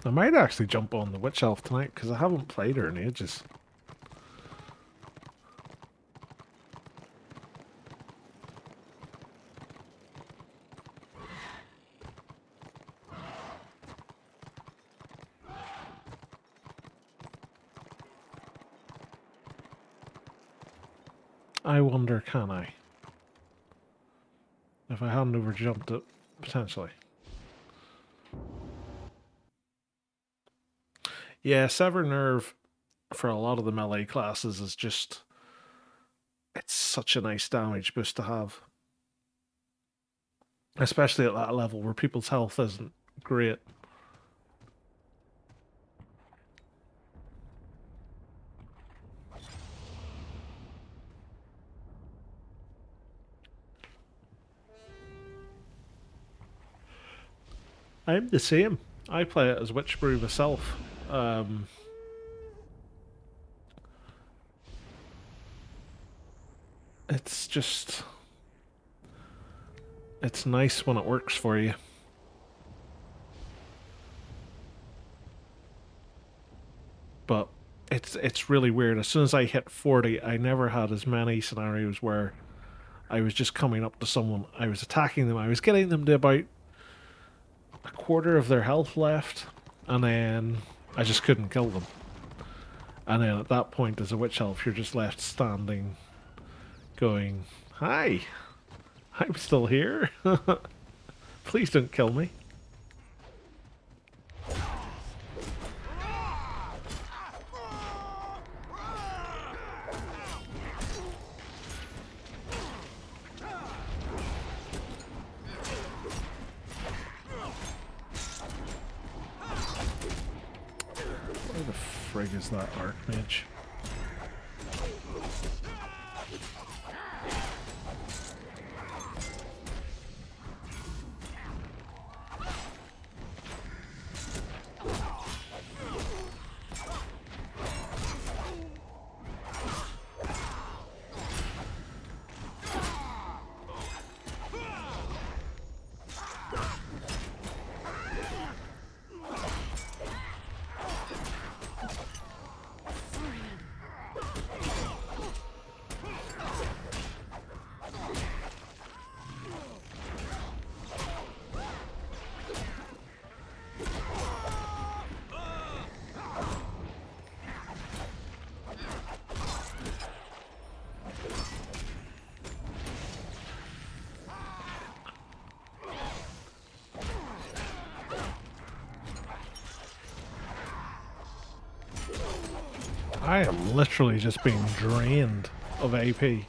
[SPEAKER 1] I might actually jump on the Witch Elf tonight, because I haven't played her in ages. I wonder, can I? If I hadn't overjumped it, potentially. Yeah, Sever Nerve for a lot of the melee classes is just... It's such a nice damage boost to have. Especially at that level where people's health isn't great. I'm the same. I play it as Witchbrew myself. It's just... It's nice when it works for you. But it's really weird. As soon as I hit 40, I never had as many scenarios where I was just coming up to someone, I was attacking them, I was getting them to about a quarter of their health left, and then I just couldn't kill them. And then at that point, as a Witch Elf, you're just left standing, going, hi, I'm still here. Please don't kill me. is that Archmage. I am literally just being drained of AP.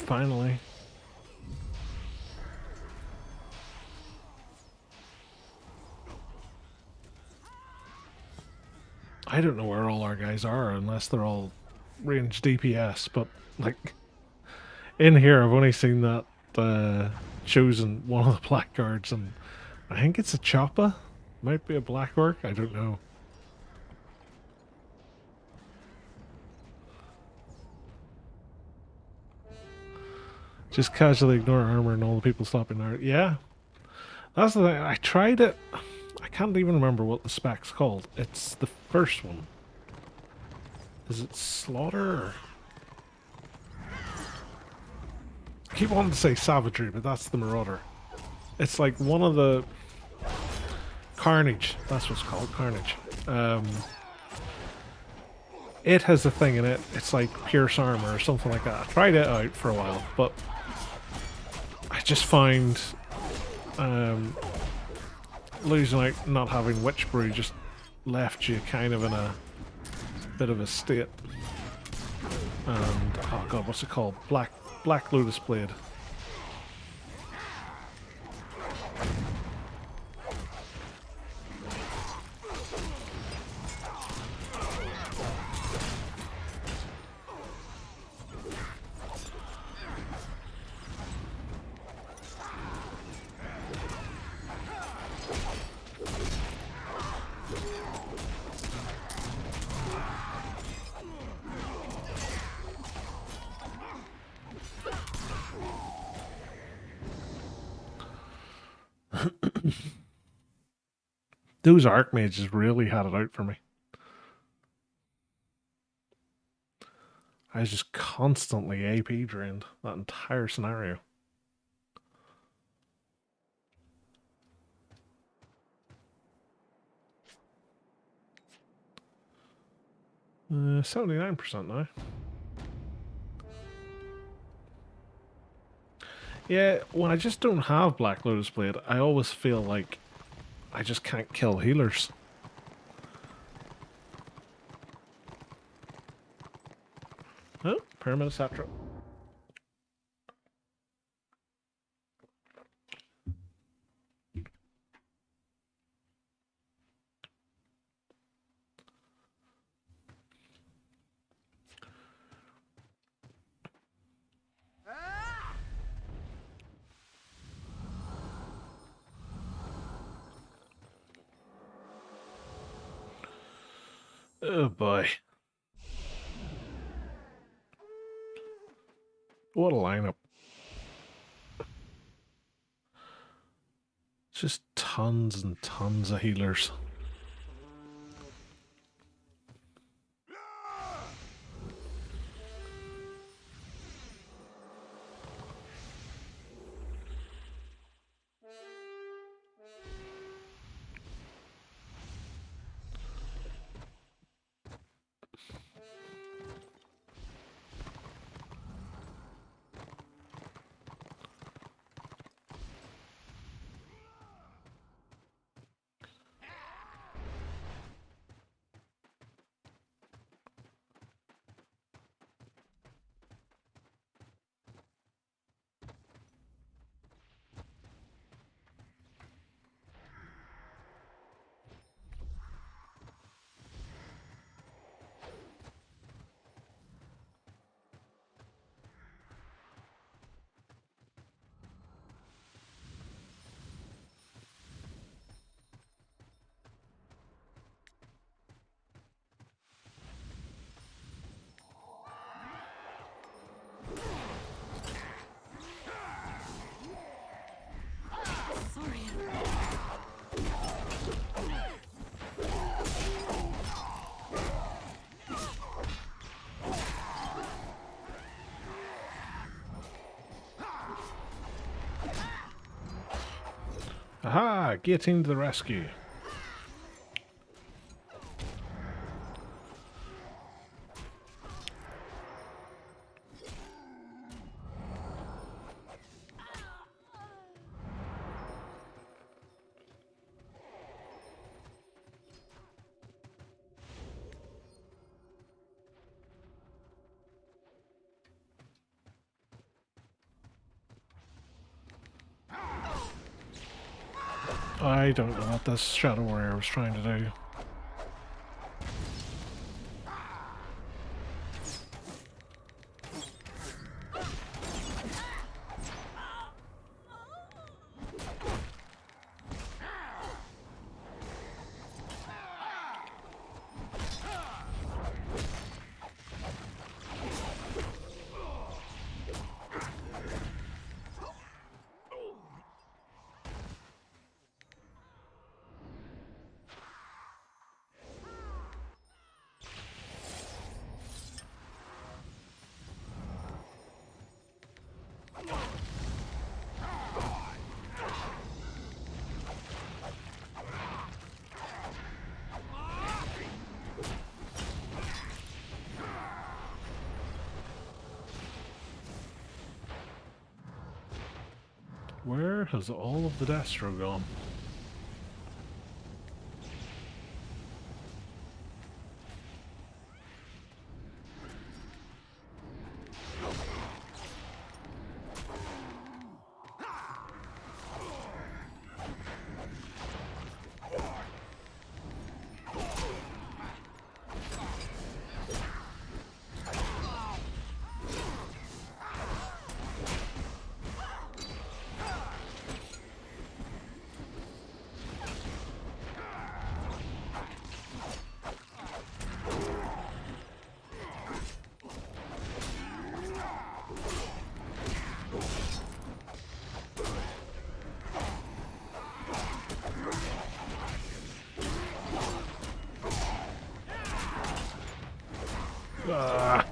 [SPEAKER 1] Finally. I don't know where all our guys are unless they're all ranged DPS, but like in here I've only seen that chosen one of the blackguards, and I think it's a chopper. Might be a black orc, I don't know. Just casually ignore armor and all the people stopping there. Yeah. That's the thing. I tried it. I can't even remember what the spec's called. It's the first one. Is it Slaughter? Or... I keep wanting to say Savagery, but that's the Marauder. It's like one of the... Carnage. That's what's called. Carnage. It has a thing in it. It's like Pierce Armor or something like that. I tried it out for a while, but... I just find... losing out, not having Witch Brew just left you kind of in a bit of a state. And oh god, what's it called? Black Lotus Blade. Those Archmages really had it out for me. I was just constantly AP drained that entire scenario. 79% now. Yeah, when I just don't have Black Lotus Blade, I always feel like I just can't kill healers. Oh, Pyramid Scepter. Oh boy. What a lineup. Just tons and tons of healers. Aha! Guillotine to the rescue. I don't know what this Shadow Warrior was trying to do. Where has all of the Destro gone? Ah.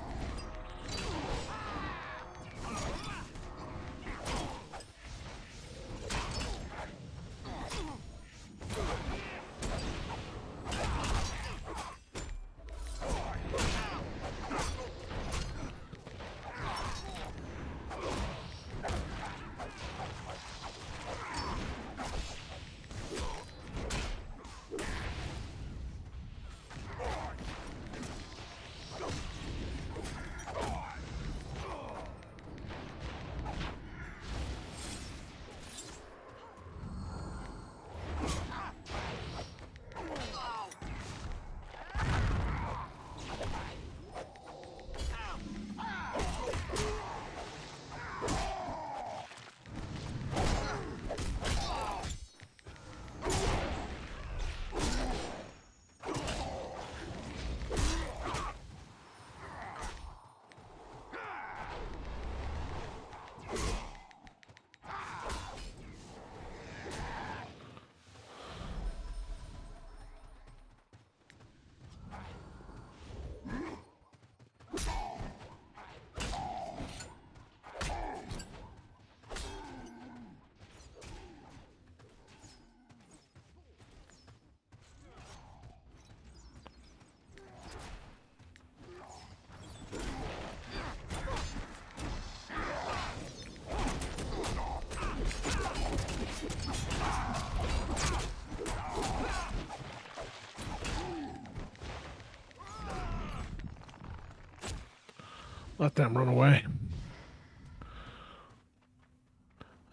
[SPEAKER 1] Let them run away.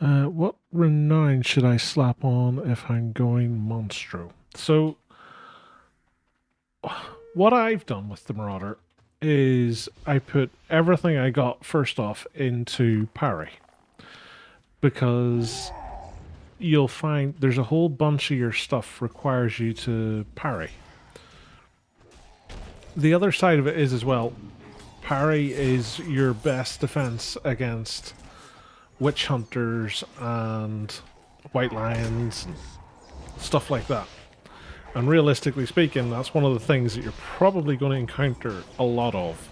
[SPEAKER 1] What renown should I slap on if I'm going Monstro? So, what I've done with the Marauder is I put everything I got first off into parry. Because you'll find there's a whole bunch of your stuff requires you to parry. The other side of it is as well, parry is your best defense against witch hunters and white lions and stuff like that. And realistically speaking, that's one of the things that you're probably going to encounter a lot of.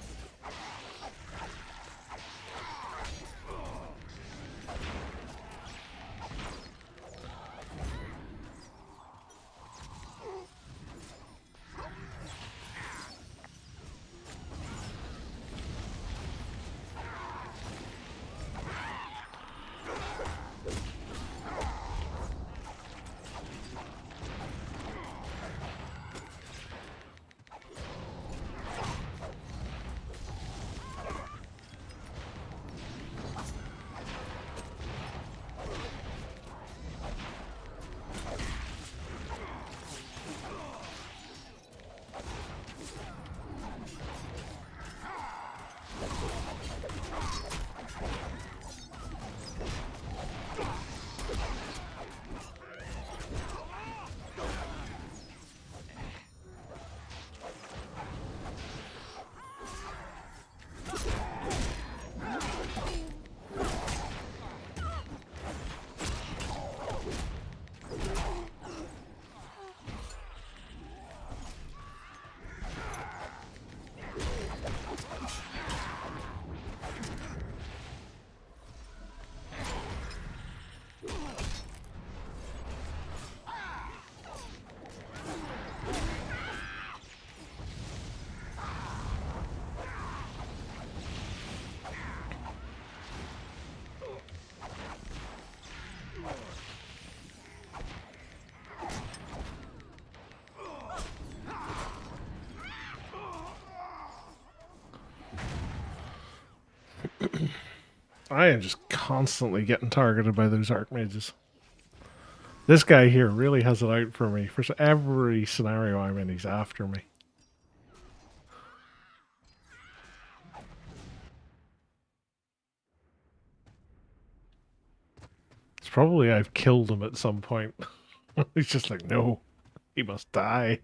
[SPEAKER 1] I am just constantly getting targeted by those archmages. This guy here really has it out for me. For every scenario I'm in, he's after me. It's probably I've killed him at some point. He's just like, no, he must die.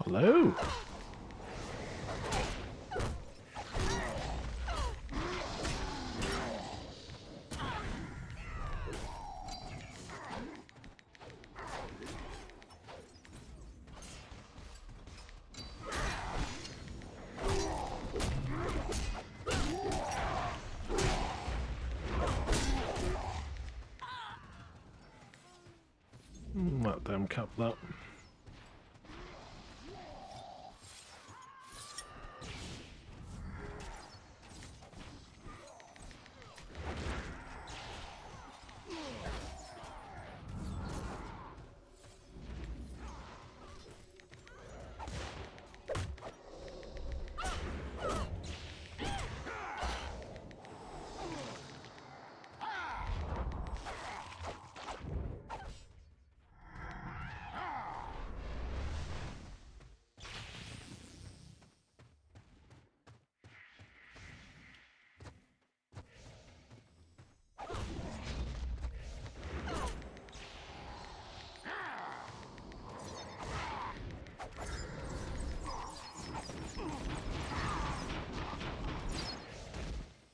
[SPEAKER 1] Hello. Let them cap that.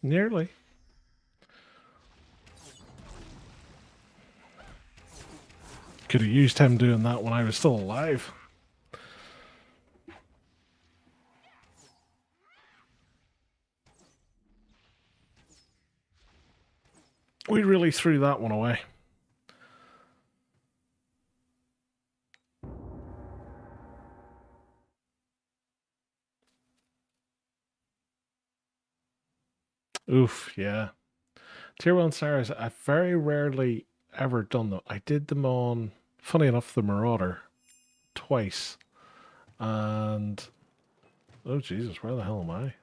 [SPEAKER 1] Nearly. Could have used him doing that when I was still alive. We really threw that one away. Oof, yeah. Tier 1 stars, I've very rarely ever done them. I did them on, funny enough, the Marauder twice. And, oh Jesus, where the hell am I?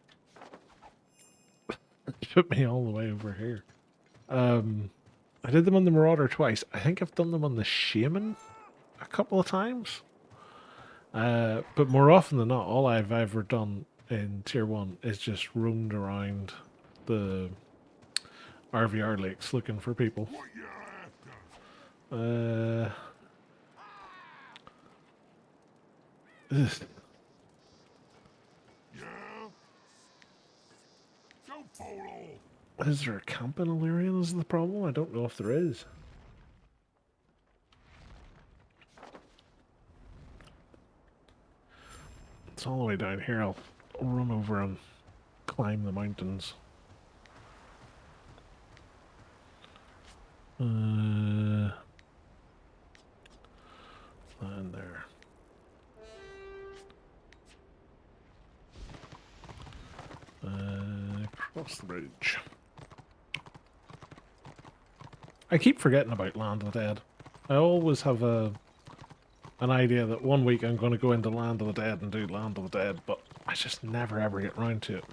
[SPEAKER 1] Put me all the way over here. I did them on the Marauder twice. I think I've done them on the Shaman a couple of times. But more often than not, all I've ever done in Tier 1 is just roamed around the RVR lakes looking for people.
[SPEAKER 3] What you after?
[SPEAKER 1] Ugh.
[SPEAKER 3] Yeah? Don't polo!
[SPEAKER 1] Is there a camp in Illyrian is the problem? I don't know if there is. It's all the way down here. I'll run over and climb the mountains. And there. Cross the bridge. I keep forgetting about Land of the Dead. I always have an idea that one week I'm going to go into Land of the Dead and do Land of the Dead, but I just never ever get round to it.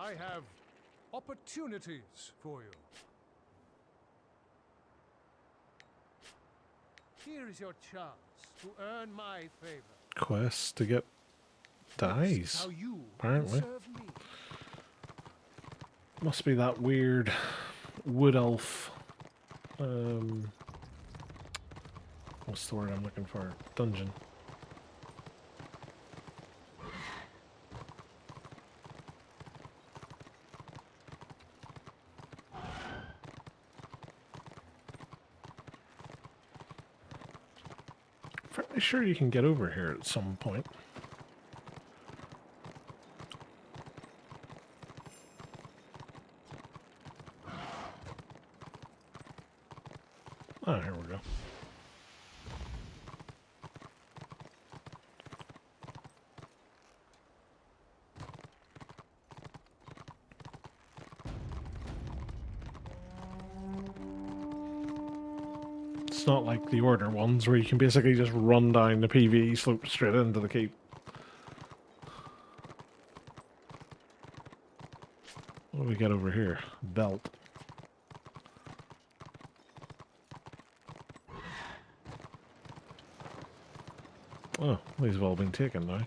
[SPEAKER 4] I have opportunities for you. Here is your chance to earn my favor.
[SPEAKER 1] Quests to get
[SPEAKER 4] This is
[SPEAKER 1] dies,
[SPEAKER 4] how you
[SPEAKER 1] apparently.
[SPEAKER 4] serve me.
[SPEAKER 1] Must be that weird wood elf. What's the word I'm looking for? Dungeon. Fairly sure you can get over here at some point. Oh, here we go. It's not like the Order ones where you can basically just run down the PvE slope straight into the keep. What do we get over here? Belt. Oh, these have all been taken now.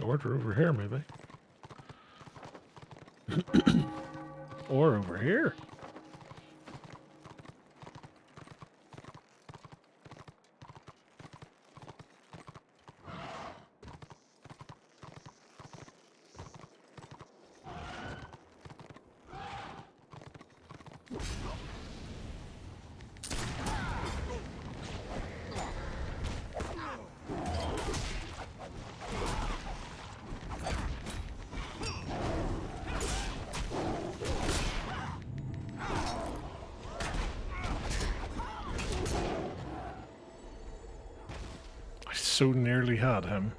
[SPEAKER 1] Order over here, maybe. Or over here. I so nearly had him.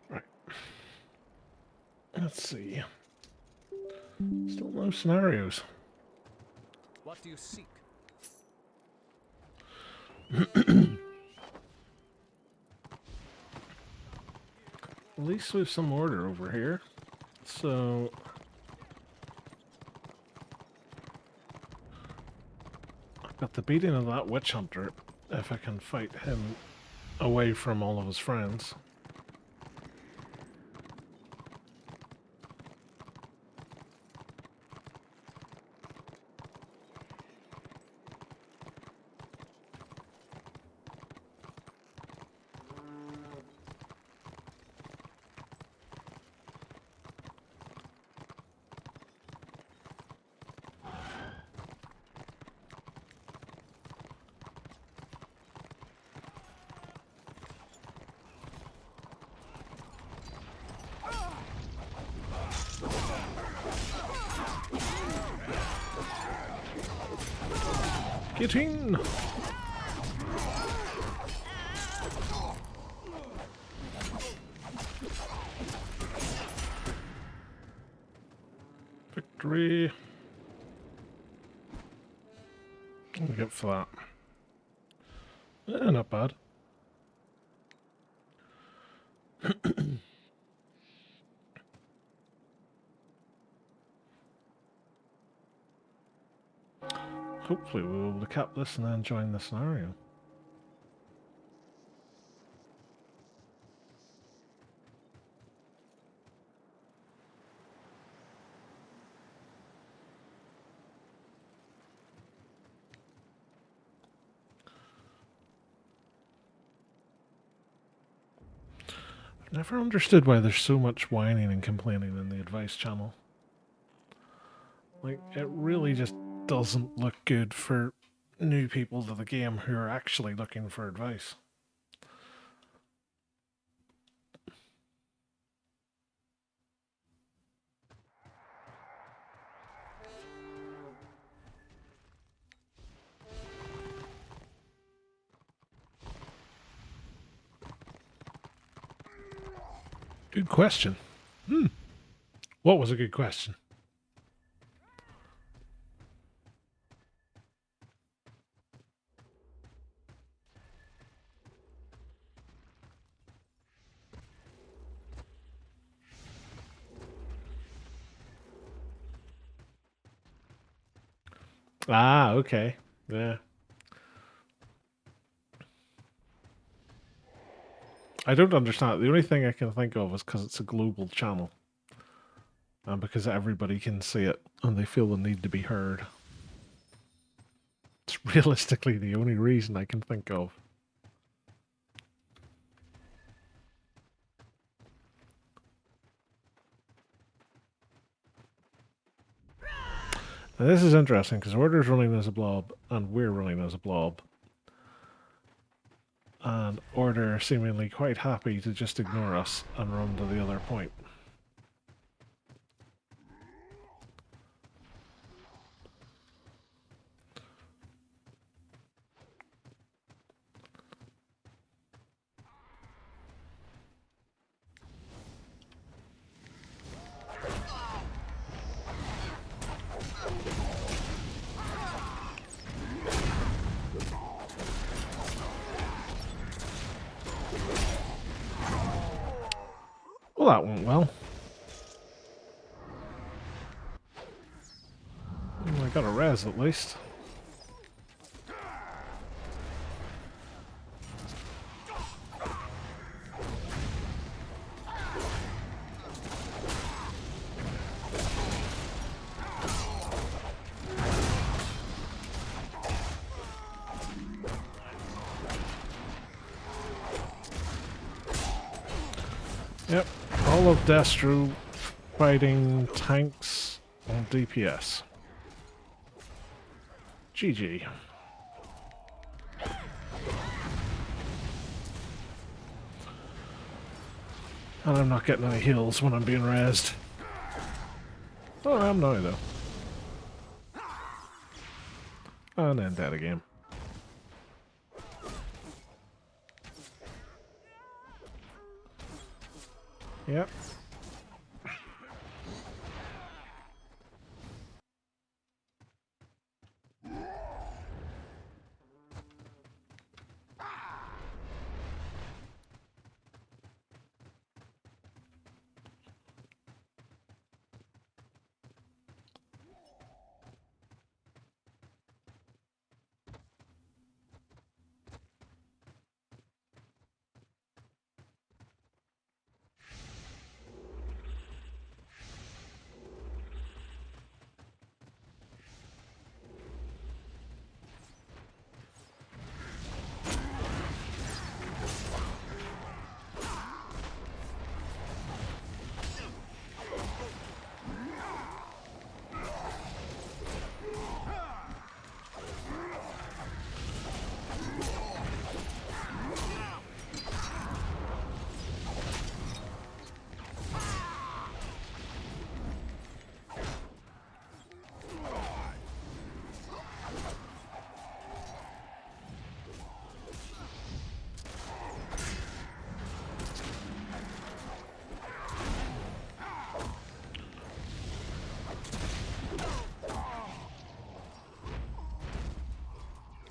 [SPEAKER 1] Right. Let's see. Still no scenarios.
[SPEAKER 4] What do you seek?
[SPEAKER 1] At least we have some order over here. So I've got the beating of that witch hunter if I can fight him away from all of his friends. Getting victory. What do we get for that? Not bad. Hopefully we'll be able to cap this and then join the scenario. I've never understood why there's so much whining and complaining in the advice channel. Like, it really just doesn't look good for new people to the game who are actually looking for advice. Good question. What was a good question? Ah, okay. Yeah. I don't understand. The only thing I can think of is because it's a global channel. And because everybody can see it and they feel the need to be heard. It's realistically the only reason I can think of. Now this is interesting because Order's running as a blob and we're running as a blob. And Order are seemingly quite happy to just ignore us and run to the other point. Well, that went well. Well, I got a res at least. Yep, all of Destro fighting tanks on DPS. GG. And I'm not getting any heals when I'm being rezzed. Oh, I am now though. And then dead again. Yep.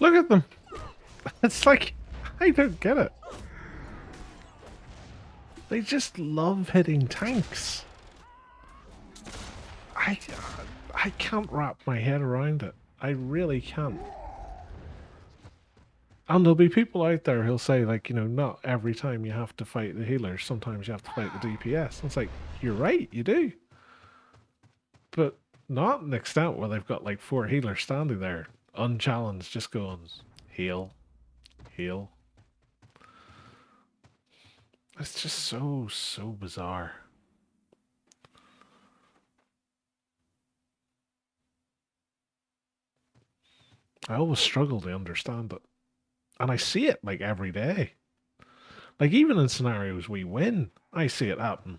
[SPEAKER 1] Look at them! It's like, I don't get it. They just love hitting tanks. I can't wrap my head around it. I really can't. And there'll be people out there who'll say, like, you know, not every time you have to fight the healers, sometimes you have to fight the DPS. And it's like, you're right, you do. But not an extent where they've got like 4 healers standing there, unchallenged, just going, heal, heal. It's just so bizarre. I always struggle to understand it. And I see it like every day. Like even in scenarios we win, I see it happen.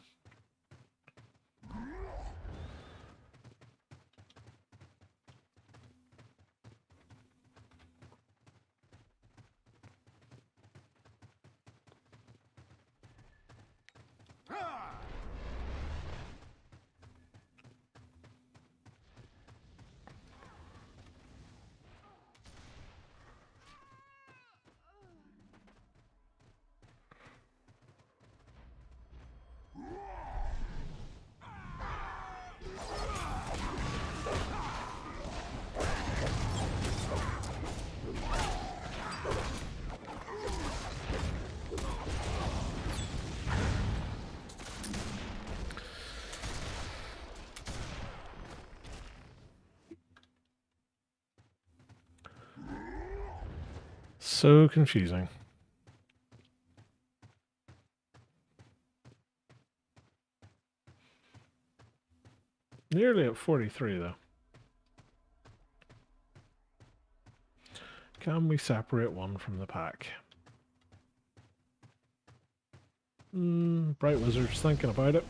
[SPEAKER 1] So confusing. Nearly at 43 though. Can we separate one from the pack? Bright Wizard's thinking about it.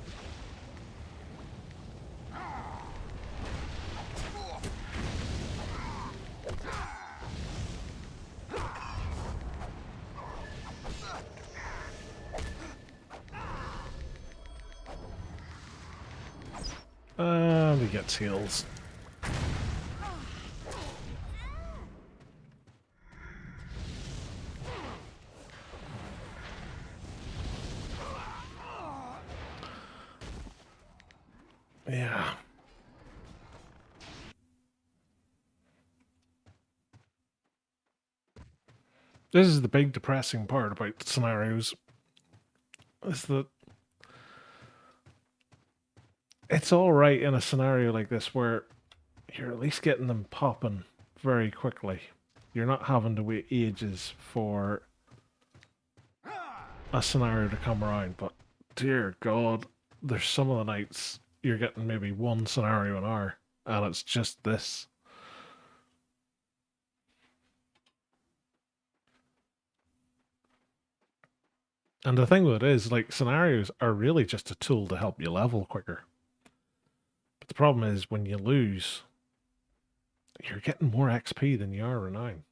[SPEAKER 1] And he gets heals. Yeah. This is the big depressing part about scenarios. Is that it's all right in a scenario like this where you're at least getting them popping very quickly. You're not having to wait ages for a scenario to come around, but dear God, there's some of the nights you're getting maybe one scenario an hour, and it's just this. And the thing with it is, like, scenarios are really just a tool to help you level quicker. But the problem is, when you lose, you're getting more XP than you are renown.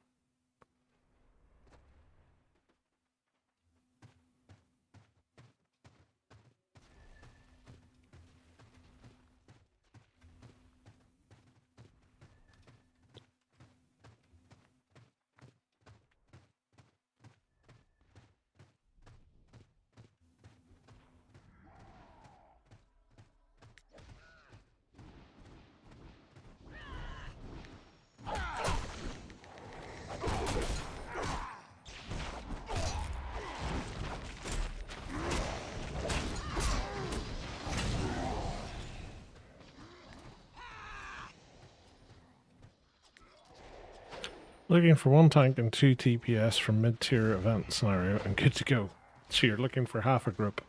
[SPEAKER 1] Looking for 1 tank and 2 TPS from mid-tier event scenario and good to go. So you're looking for half a group.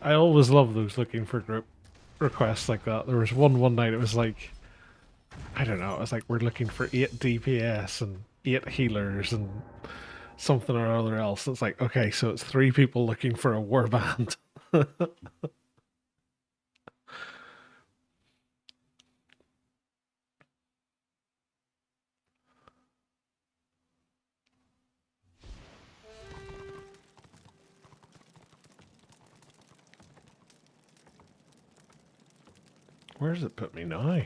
[SPEAKER 1] I always love those looking for group requests like that. There was one night, it was like, I don't know, it was like we're looking for 8 DPS and 8 healers and something or other else. It's like, okay, so it's 3 people looking for a warband. Where does it put me now?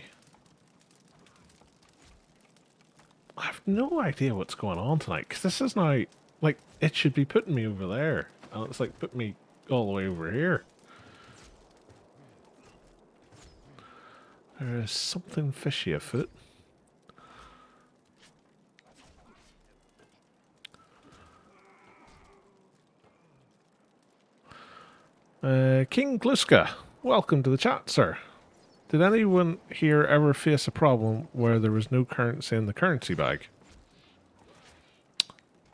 [SPEAKER 1] I have no idea what's going on tonight, because this is now, like, it should be putting me over there. And it's like, put me all the way over here. There is something fishy afoot. King Gluska, welcome to the chat, sir. Did anyone here ever face a problem where there was no currency in the currency bag?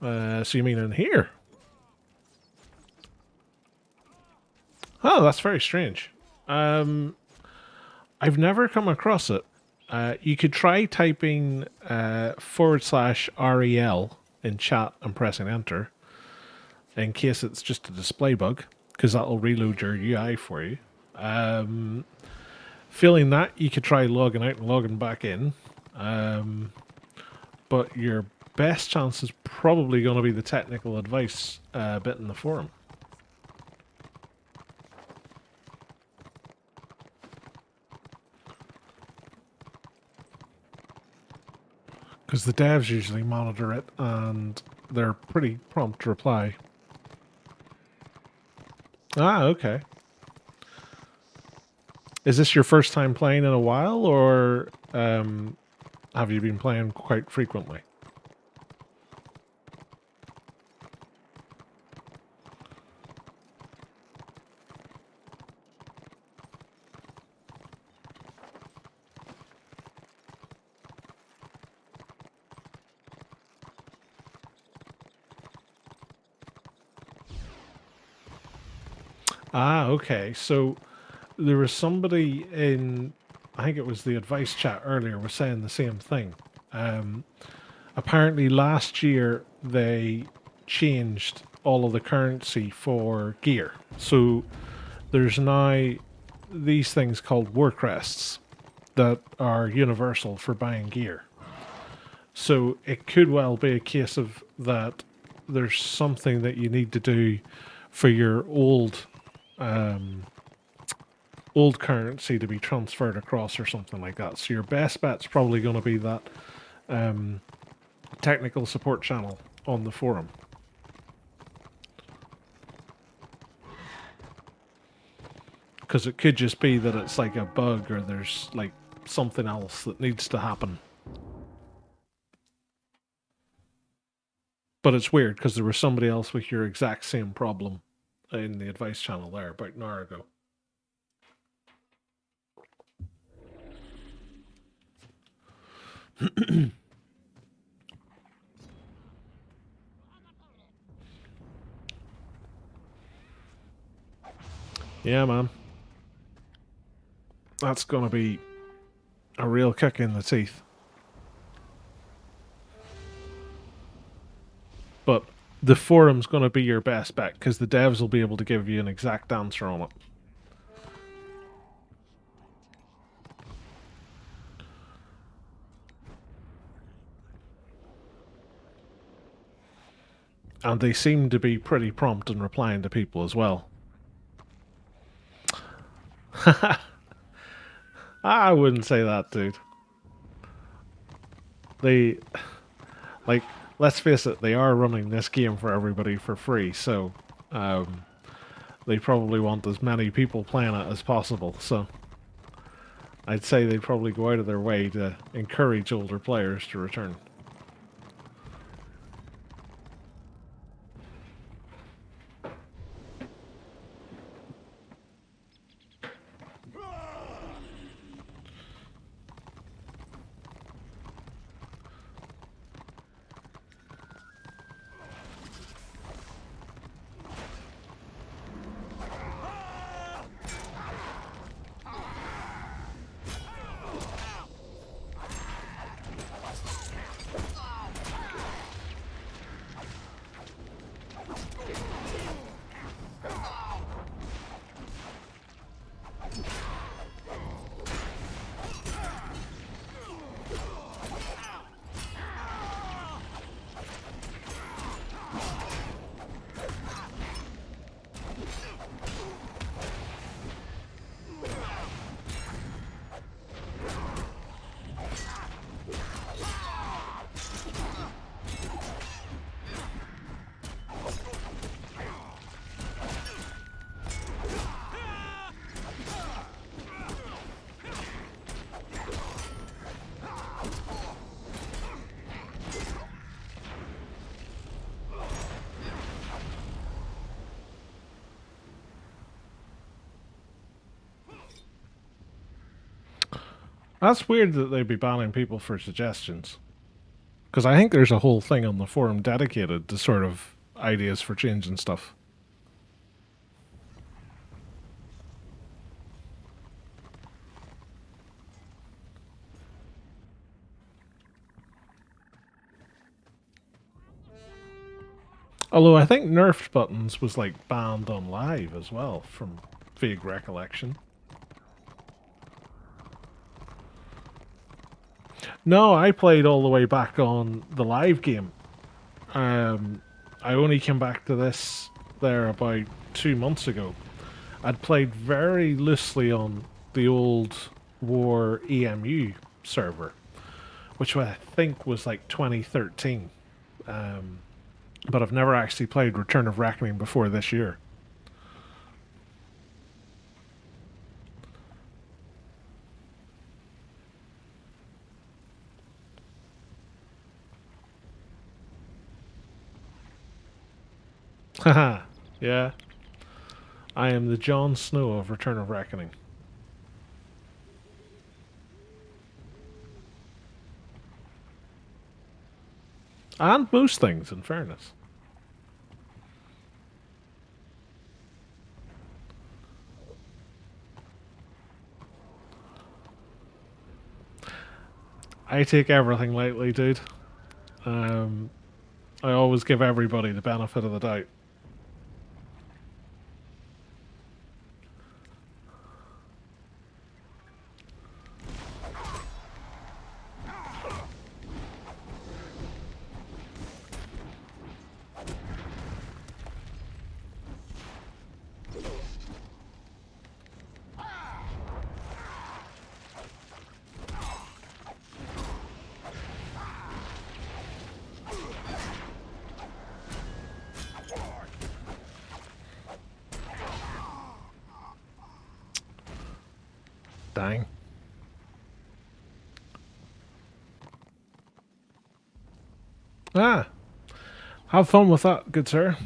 [SPEAKER 1] So you mean in here? Oh, that's very strange. I've never come across it. You could try typing /REL in chat and pressing enter in case it's just a display bug, because that'll reload your UI for you. Failing that, you could try logging out and logging back in. But your best chance is probably going to be the technical advice bit in the forum. Because the devs usually monitor it and they're pretty prompt to reply. Ah, okay. Is this your first time playing in a while, or have you been playing quite frequently? Ah, okay. So there was somebody in, I think it was the advice chat earlier, was saying the same thing. Um, Apparently last year they changed all of the currency for gear. So there's now these things called war crests that are universal for buying gear. So it could well be a case of that there's something that you need to do for your old currency to be transferred across or something like that. So your best bet's probably going to be that technical support channel on the forum. Because it could just be that it's like a bug or there's like something else that needs to happen. But it's weird because there was somebody else with your exact same problem in the advice channel there about an hour ago. Yeah, man. That's going to be a real kick in the teeth. But the forum's going to be your best bet because the devs will be able to give you an exact answer on it. And they seem to be pretty prompt in replying to people as well. I wouldn't say that, dude. They, like, let's face it, they are running this game for everybody for free, so they probably want as many people playing it as possible, so I'd say they'd probably go out of their way to encourage older players to return. That's weird that they'd be banning people for suggestions. Because I think there's a whole thing on the forum dedicated to sort of ideas for changing stuff. Although I think nerfed buttons was like banned on live as well, from vague recollection. No, I played all the way back on the live game. I only came back to this there about 2 months ago. I'd played very loosely on the old War EMU server, which I think was like 2013. But I've never actually played Return of Reckoning before this year. Haha, yeah. I am the Jon Snow of Return of Reckoning. And most things, in fairness. I take everything lightly, dude. I always give everybody the benefit of the doubt. Dang. Ah, have fun with that, good sir.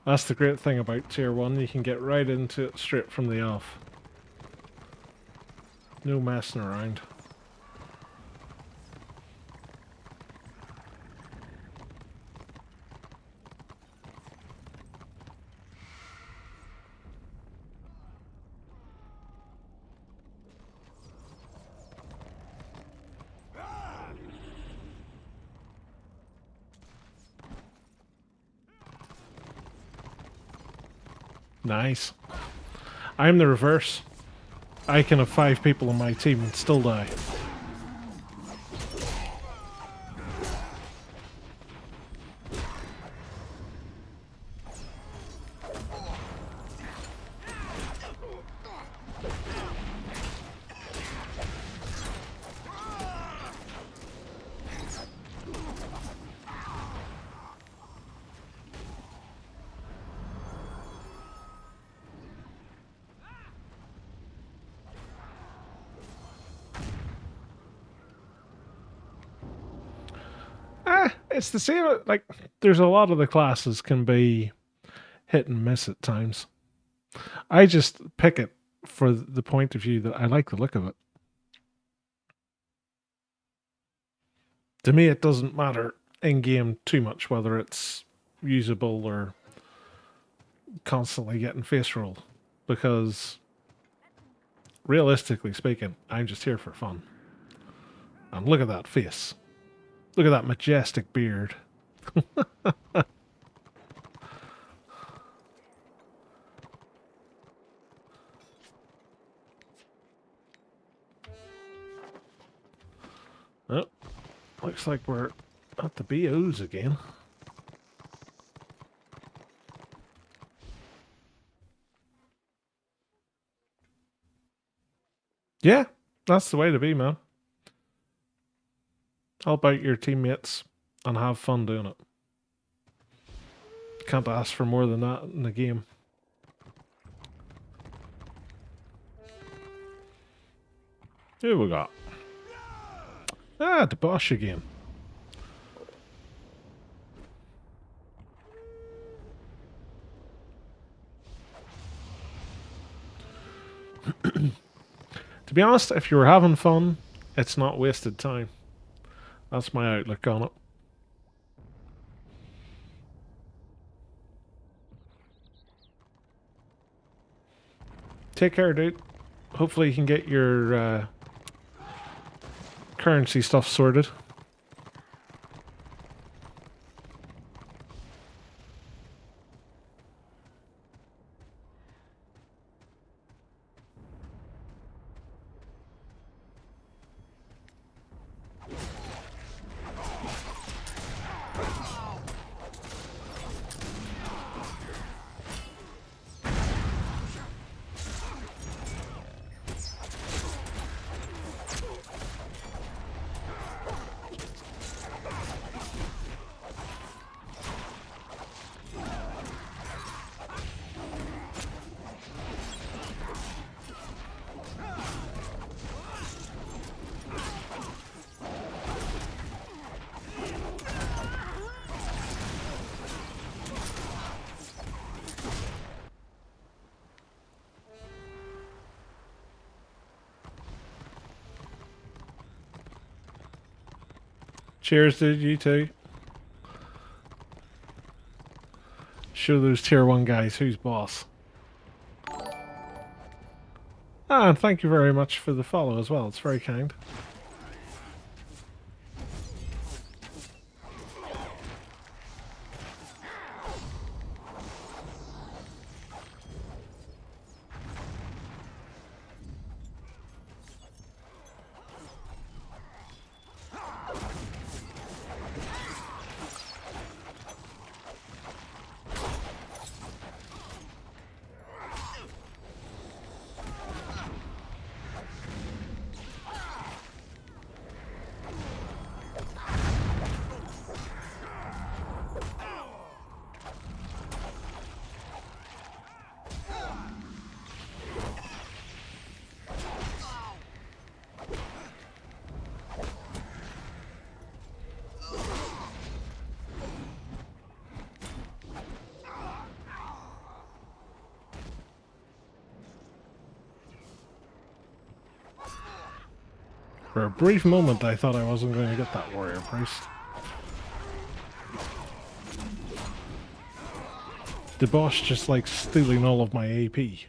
[SPEAKER 1] That's the great thing about Tier 1, you can get right into it straight from the off. No messing around. Nice. I'm the reverse. I can have 5 people on my team and still die. It's the same. Like, there's a lot of the classes can be hit and miss at times. I just pick it for the point of view that I like the look of it. To me, it doesn't matter in game too much whether it's usable or constantly getting face rolled, because realistically speaking, I'm just here for fun. And look at that face. Look at that majestic beard. Oh, looks like we're at the BOs again. Yeah, that's the way to be, man. Help out your teammates and have fun doing it. Can't ask for more than that in the game. Who we got? Ah, the Bosch again. To be honest, if you were having fun, it's not wasted time. That's my outlook on it. Take care, dude. Hopefully you can get your currency stuff sorted. Cheers, dude, you too. Show those tier 1 guys who's boss. Ah, and thank you very much for the follow as well. It's very kind. For a brief moment, I thought I wasn't going to get that warrior priest. The boss just like stealing all of my AP.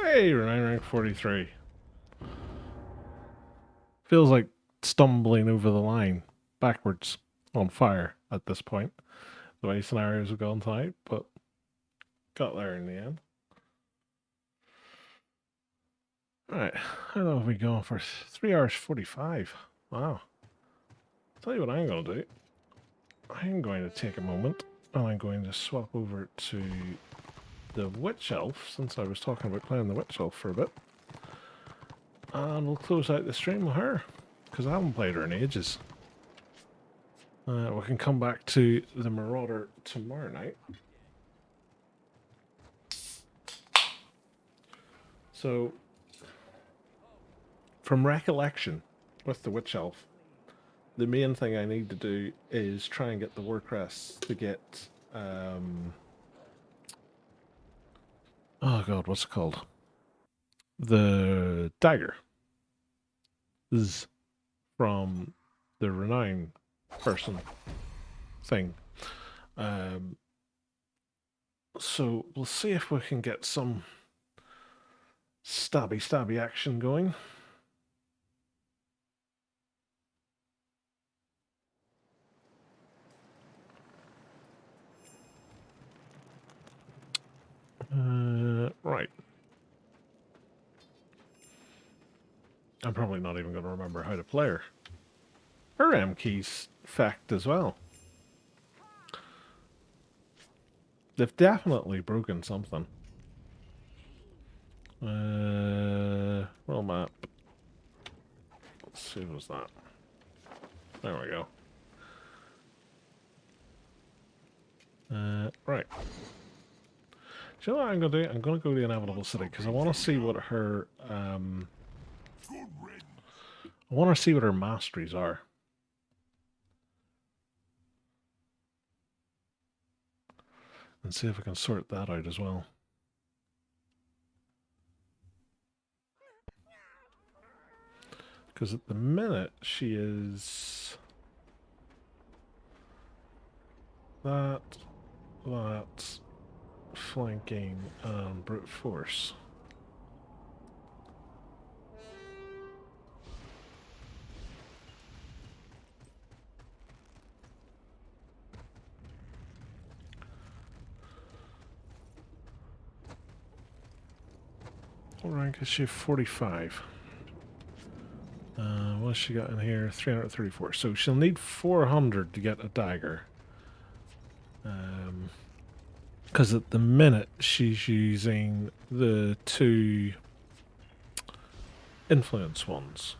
[SPEAKER 1] Hey, Renine rank 43. Feels like stumbling over the line backwards on fire at this point. The way scenarios have gone tonight, but got there in the end. Alright, how long have we gone for? 3 hours 45. Wow. Tell you what I'm going to do. I'm going to take a moment and I'm going to swap over to the Witch Elf, since I was talking about playing the Witch Elf for a bit. And we'll close out the stream with her, because I haven't played her in ages. We can come back to the Marauder tomorrow night. So, from recollection, with the Witch Elf, the main thing I need to do is try and get the war crest to get, oh god, what's it called? The dagger. Is from the renown person thing. So we'll see if we can get some stabby action going. Right. I'm probably not even going to remember how to play her. Her M key's fact as well. They've definitely broken something. World map. Let's see what was that. There we go. Right. Do you know what I'm going to do? I'm going to go to the Inevitable City because I want to see what her I want to see what her masteries are. And see if I can sort that out as well. Because at the minute she is that, flanking, and brute force. What rank is she? 45. What's she got in here? 334. So she'll need 400 to get a dagger. Because at the minute she's using the 2 influence ones.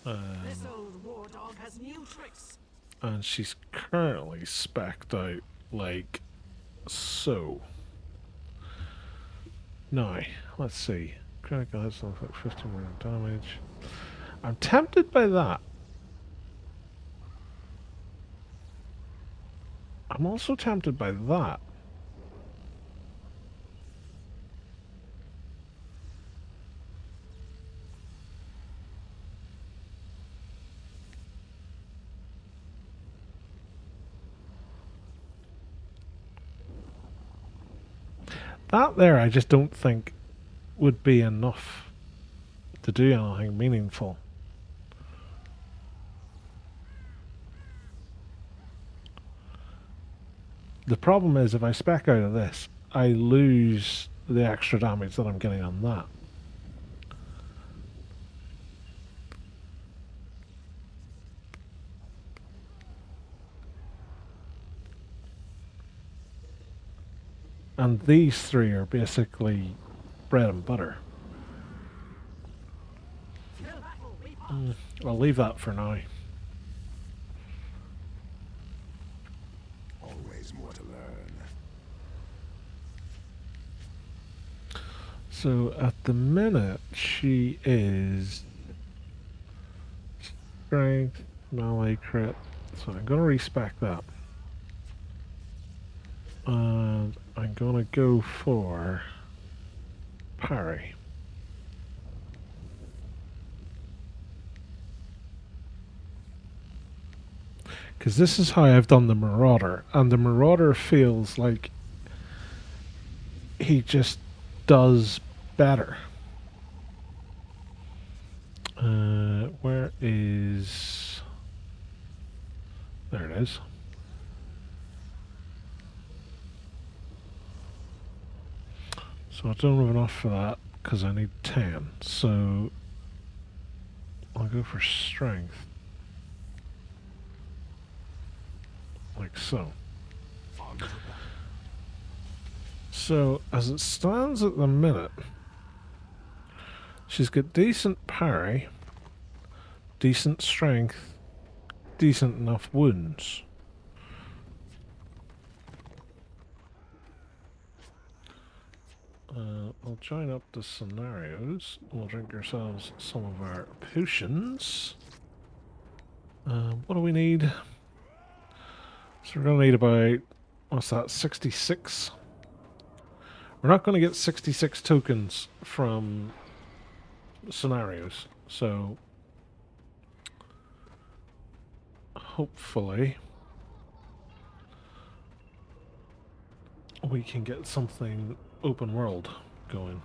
[SPEAKER 2] This old war dog has new tricks.
[SPEAKER 1] And she's currently spec'd out like so. Now, let's see. Critical hits on 50 more damage. I'm tempted by that. I'm also tempted by that. That there, I just don't think would be enough to do anything meaningful. The problem is if I spec out of this, I lose the extra damage that I'm getting on that. And these 3 are basically bread and butter. I'll leave that for now.
[SPEAKER 3] Always more to learn.
[SPEAKER 1] So at the minute she is strength, melee, crit. So I'm going to respec that. And I'm going to go for parry. Because this is how I've done the Marauder, and the Marauder feels like he just does better. Where is... There it is. So I don't have enough for that, because I need 10. So I'll go for strength. Like so. So, as it stands at the minute, she's got decent parry, decent strength, decent enough wounds. We'll join up the scenarios. We'll drink ourselves some of our potions. What do we need? So we're going to need about, what's that, 66? We're not going to get 66 tokens from scenarios, so hopefully we can get something open world going.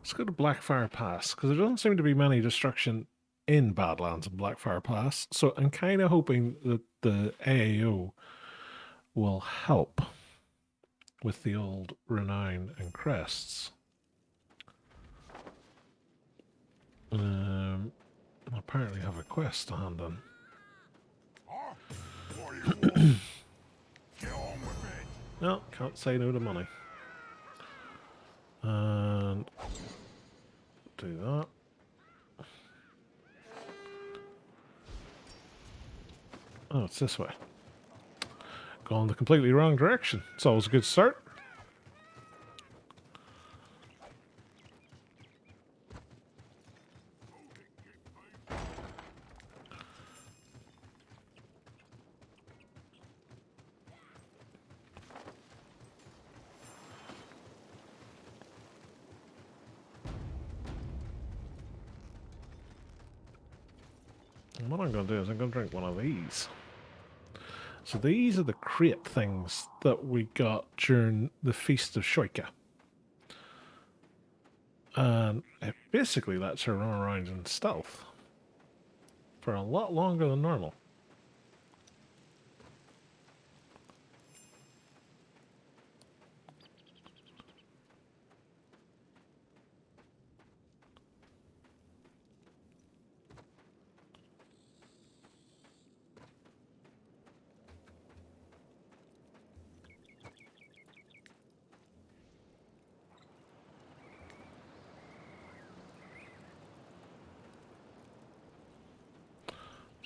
[SPEAKER 1] Let's go to Blackfire Pass, because there doesn't seem to be many destruction in Badlands and Blackfire Pass, so I'm kind of hoping that the AAO will help with the old renown and crests. Apparently have a quest to hand in. No, can't say no to money. And do that. Oh, it's this way. Going the completely wrong direction. It's always a good start. And what I'm going to do is I'm going to drink one of these. So these are the crate things that we got during the Feast of Shoika. And it basically lets her run around in stealth for a lot longer than normal.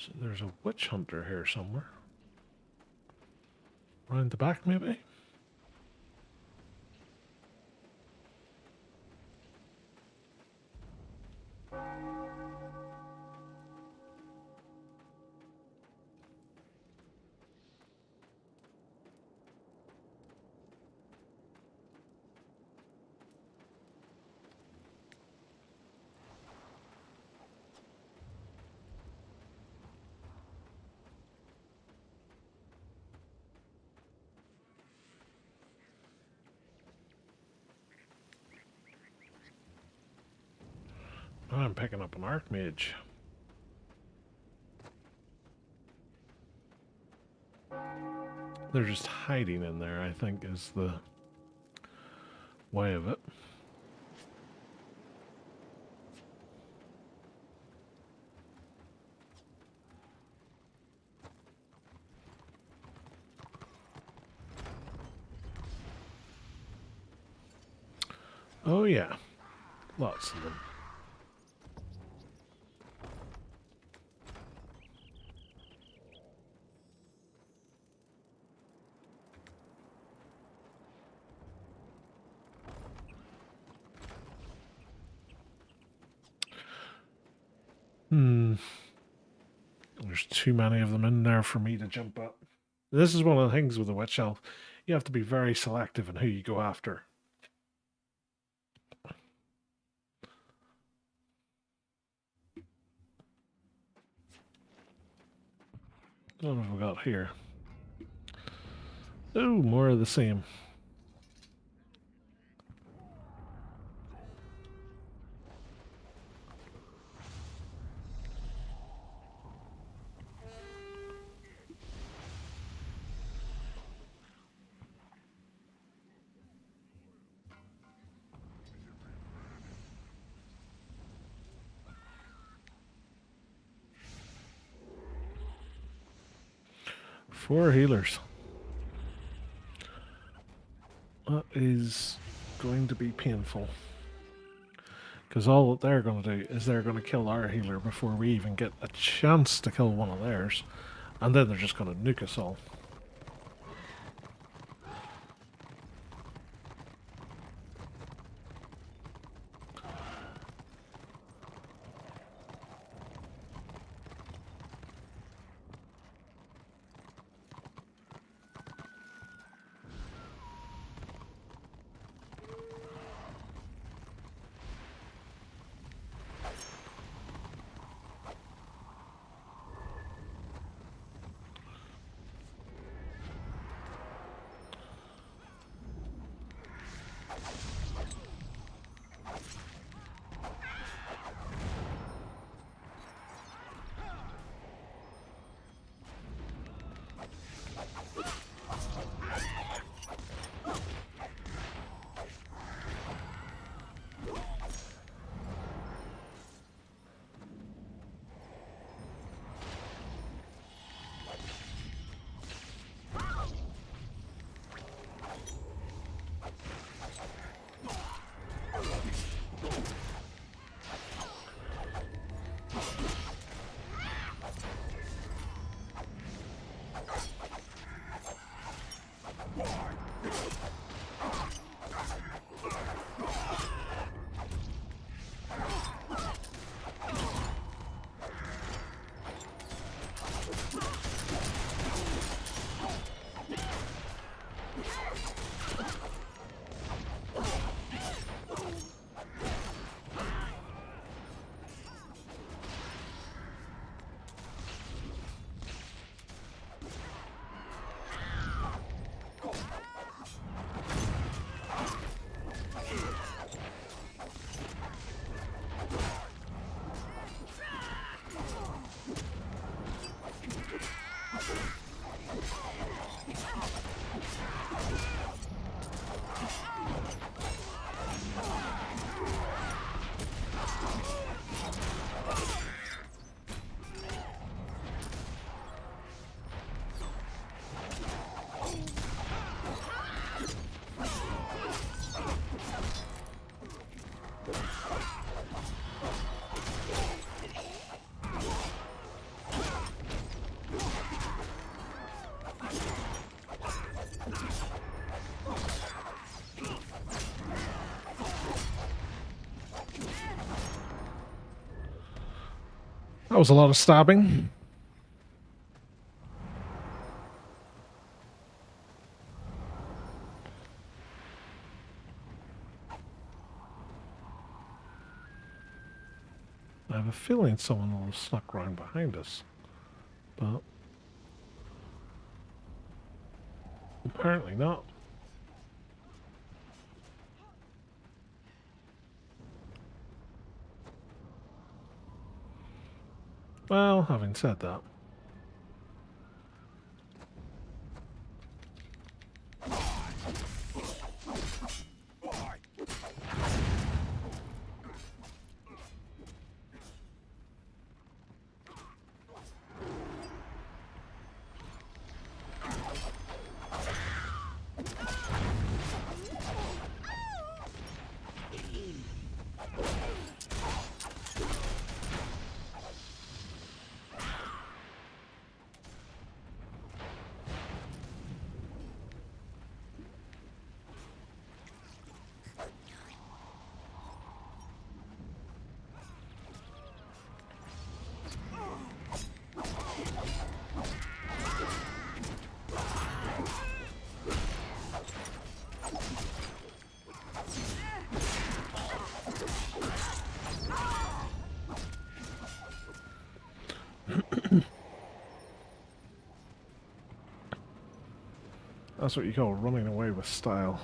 [SPEAKER 1] So there's a witch hunter here somewhere. Round the back, maybe? I'm picking up an archmage. They're just hiding in there, I think, is the way of it. Oh yeah, lots of them. There's too many of them in there for me to jump up. This is one of the things with the witch elf. You have to be very selective in who you go after. What have we got here? Oh, more of the same. Four healers. That is going to be painful. Because all that they're going to do is they're going to kill our healer before we even get a chance to kill one of theirs. And then they're just going to nuke us all. That was a lot of stabbing. I have a feeling someone will have snuck around behind us, but apparently not. Well, having said that, that's what you call running away with style.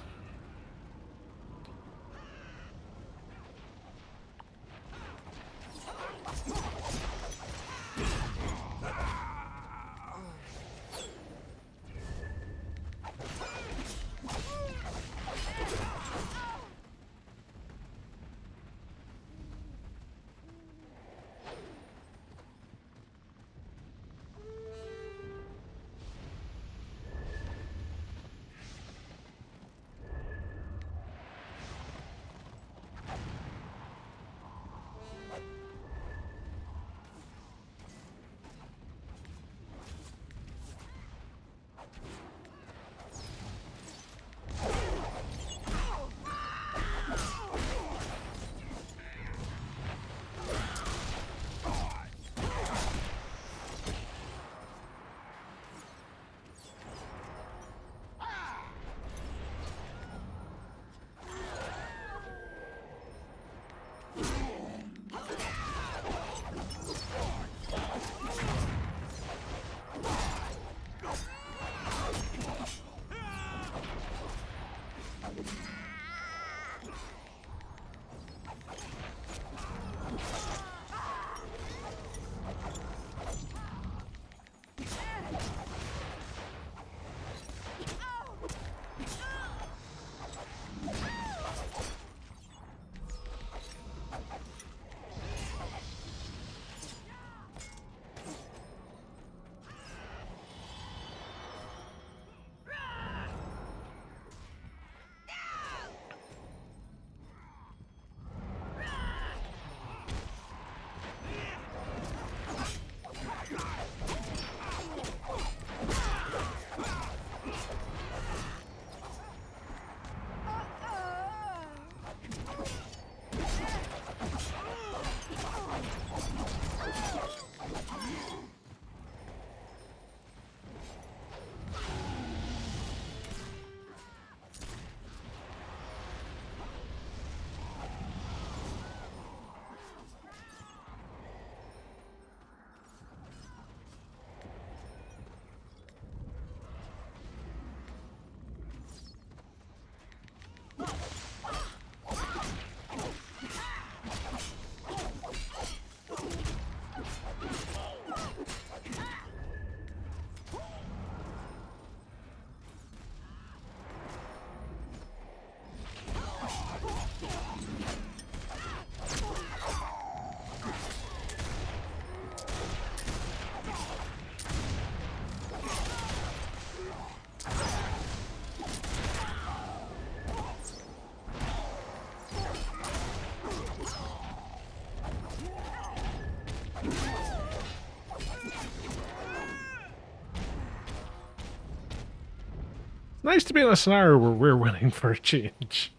[SPEAKER 1] Nice to be in a scenario where we're winning for a change.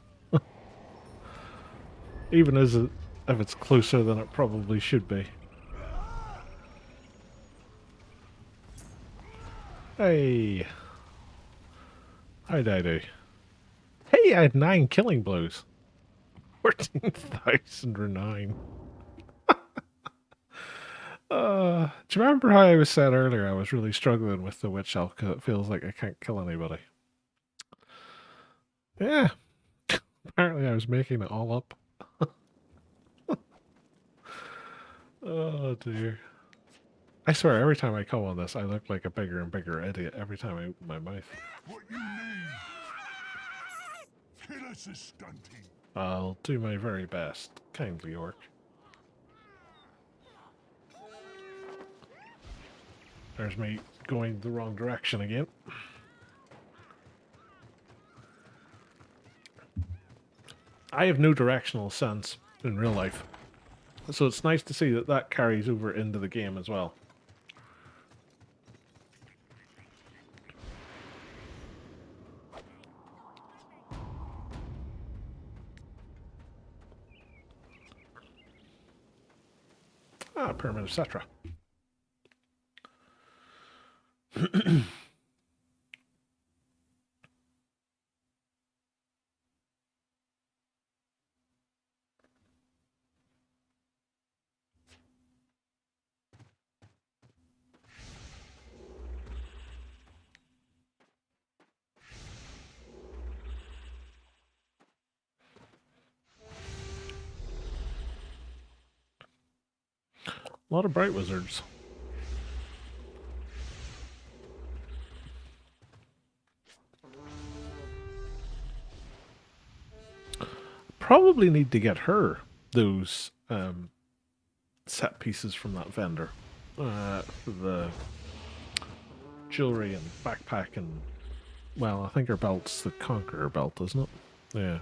[SPEAKER 1] Even if it's closer than it probably should be. Hey. How'd I do? Hey, I had 9 killing blows. 14,000 renown. Do you remember how I was said earlier I was really struggling with the witch elf because it feels like I can't kill anybody? Yeah. Apparently I was making it all up. Oh dear. I swear every time I come on this I look like a bigger and bigger idiot every time I open my mouth.
[SPEAKER 3] What you need? Kill us is stunting.
[SPEAKER 1] I'll do my very best. Kindly, orc. There's me going the wrong direction again. I have no directional sense in real life. So it's nice to see that that carries over into the game as well. Ah, Pyramid of Cetra. A lot of bright wizards. Probably need to get her those set pieces from that vendor. For the jewelry and backpack and, well, I think her belt's the Conqueror belt, isn't it? Yeah.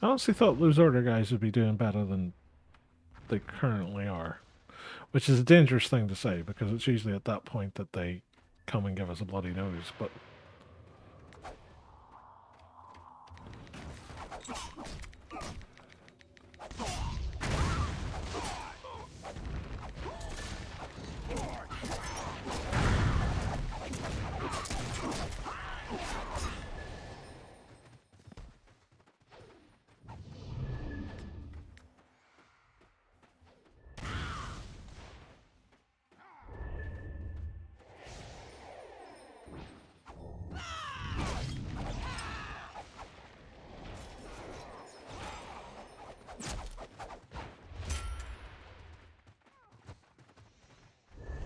[SPEAKER 1] I honestly thought those order guys would be doing better than they currently are. Which is a dangerous thing to say, because it's usually at that point that they come and give us a bloody nose, but...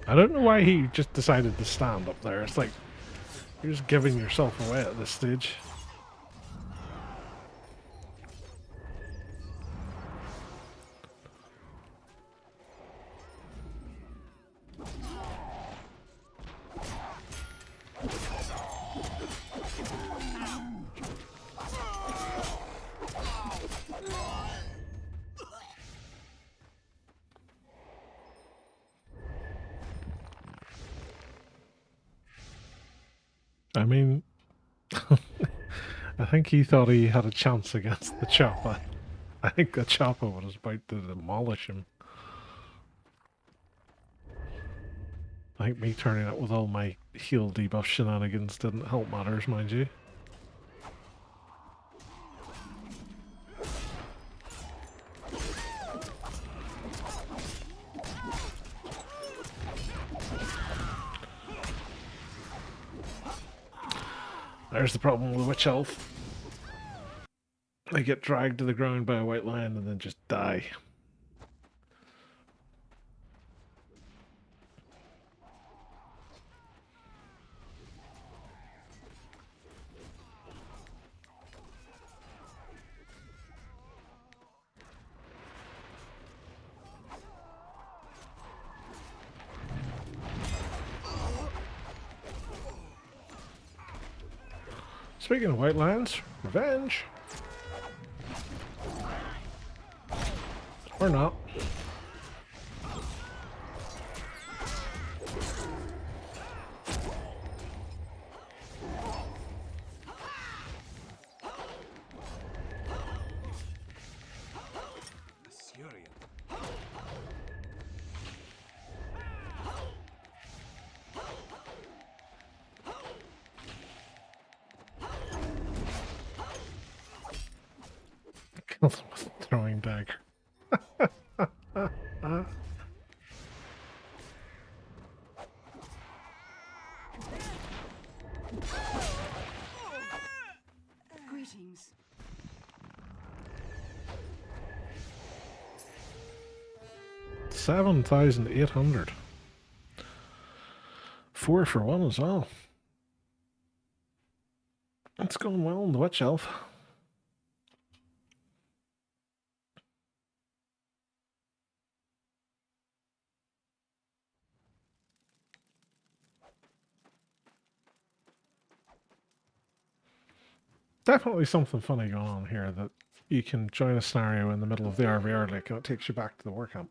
[SPEAKER 1] I don't know why he just decided to stand up there. It's like, you're just giving yourself away at this stage. I mean, I think he thought he had a chance against the chopper. I think the chopper was about to demolish him. I think me turning up with all my heal debuff shenanigans didn't help matters, mind you. There's the problem with Witch Elf. They get dragged to the ground by a white lion and then just die. Speaking of white lions, revenge! Or not. Kill them with a throwing dagger.
[SPEAKER 2] Greetings.
[SPEAKER 1] 7,800. 4 for 1 as well. It's going well in the Witch Elf. Definitely something funny going on here, that you can join a scenario in the middle of the ORVR lake and it takes you back to the war camp.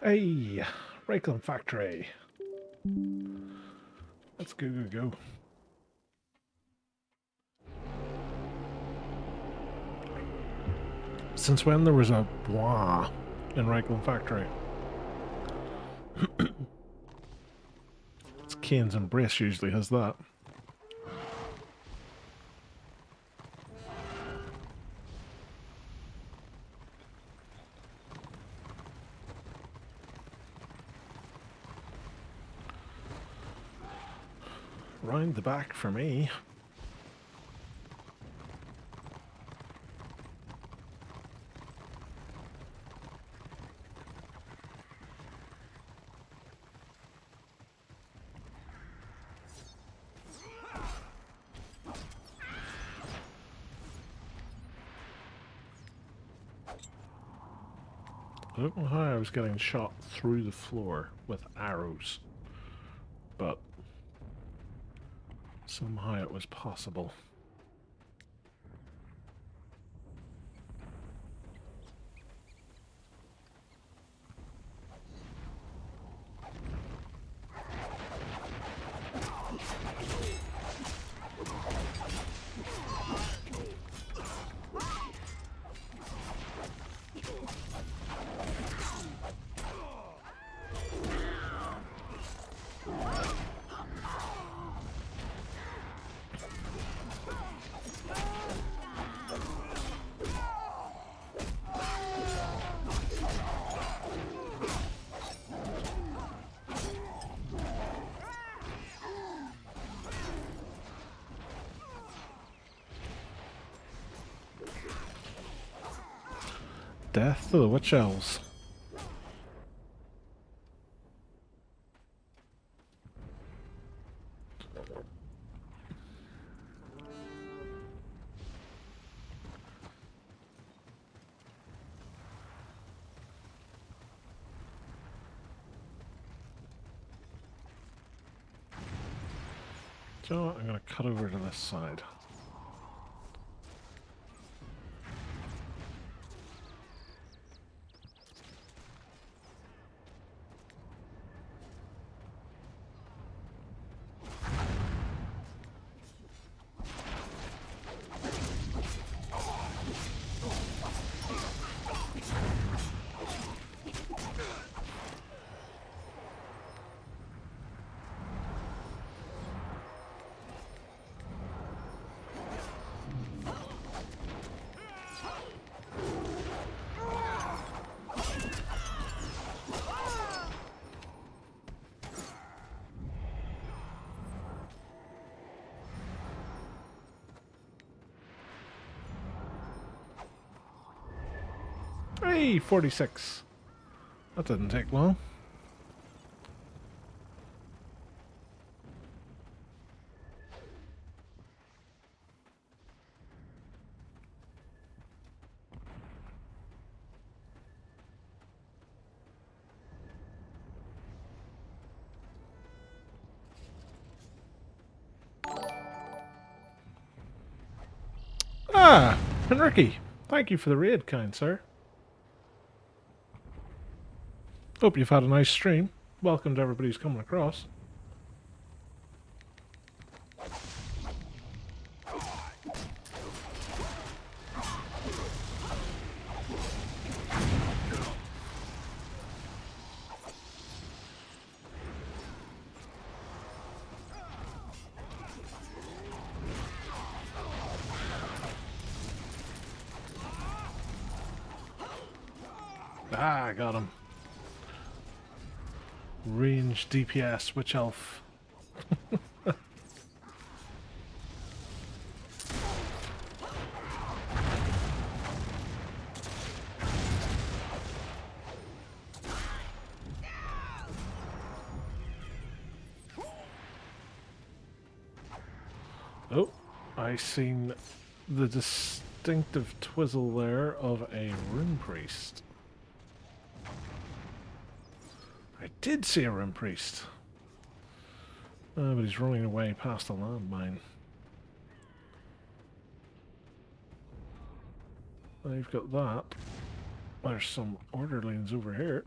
[SPEAKER 1] Hey, Reichland Factory. Let's go, go, go. Since when there was a bois in Reichland Factory? It's Kane's Embrace usually has that. Round the back for me. I don't know how I was getting shot through the floor with arrows, but somehow it was possible. Death to the witch elves. So I'm going to cut over to this side. Hey, 46. That didn't take long. Ah, Henrique, thank you for the raid, kind sir. Hope you've had a nice stream. Welcome to everybody who's coming across. Ah, I got him. Range DPS, witch elf. Oh, I seen the distinctive twizzle there of a rune priest. I did see a rune priest. But he's running away past the landmine. I've got that. There's some orderlings over here.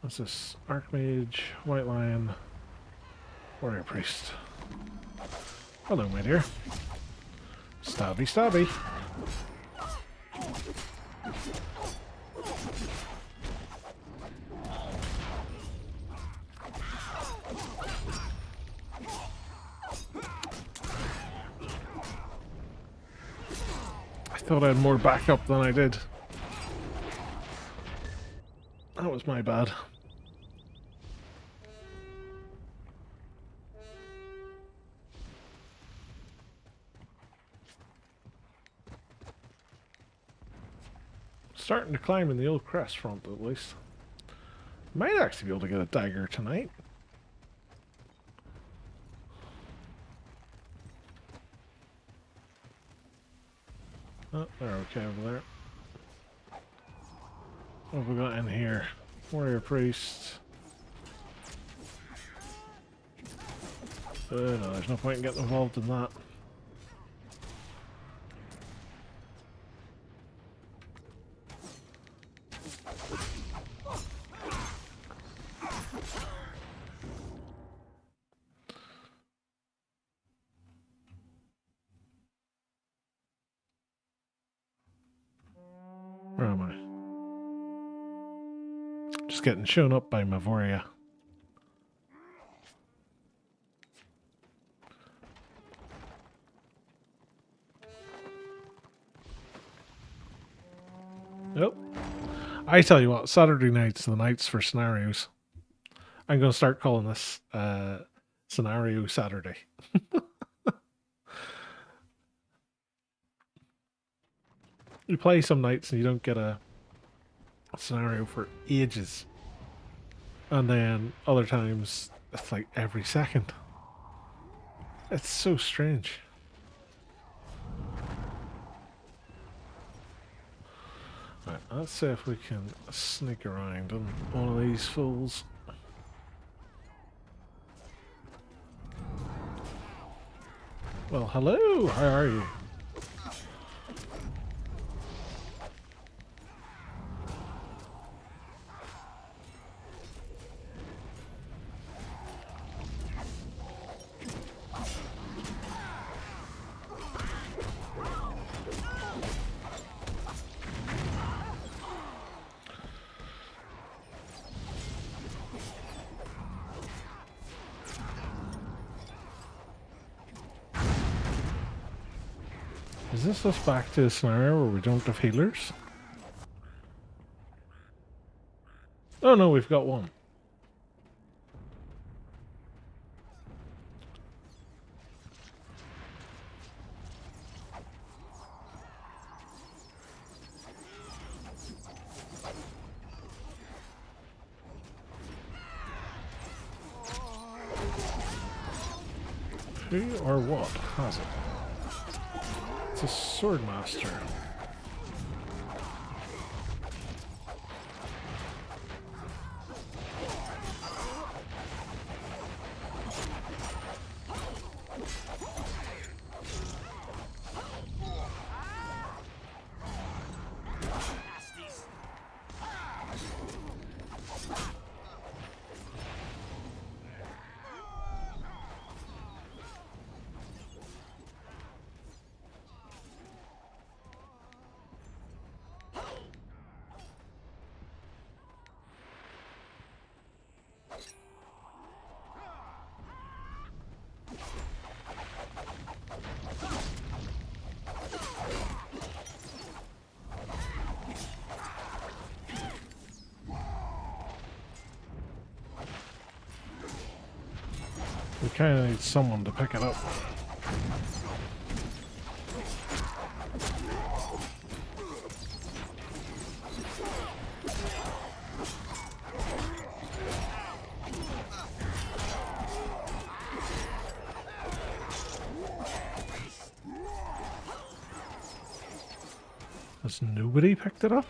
[SPEAKER 1] What's this? Archmage, White Lion, Warrior Priest. Hello, my dear. Stabby, stabby. I thought I had more backup than I did. That was my bad. Starting to climb in the old crest front, at least. Might actually be able to get a dagger tonight. Oh, they're okay over there. What have we got in here? Warrior Priest. No, there's no point in getting involved in that. Where am I? Just getting shown up by Mavoria. Nope. I tell you what, Saturday nights are the nights for scenarios. I'm going to start calling this Scenario Saturday. You play some nights and you don't get a scenario for ages. And then other times, it's like every second. It's so strange. Right, let's see if we can sneak around on one of these fools. Well, hello, how are you? Is this us back to a scenario where we don't have healers? Oh no, we've got one. Who or what has it? It's a swordmaster. We kind of need someone to pick it up. Has nobody picked it up?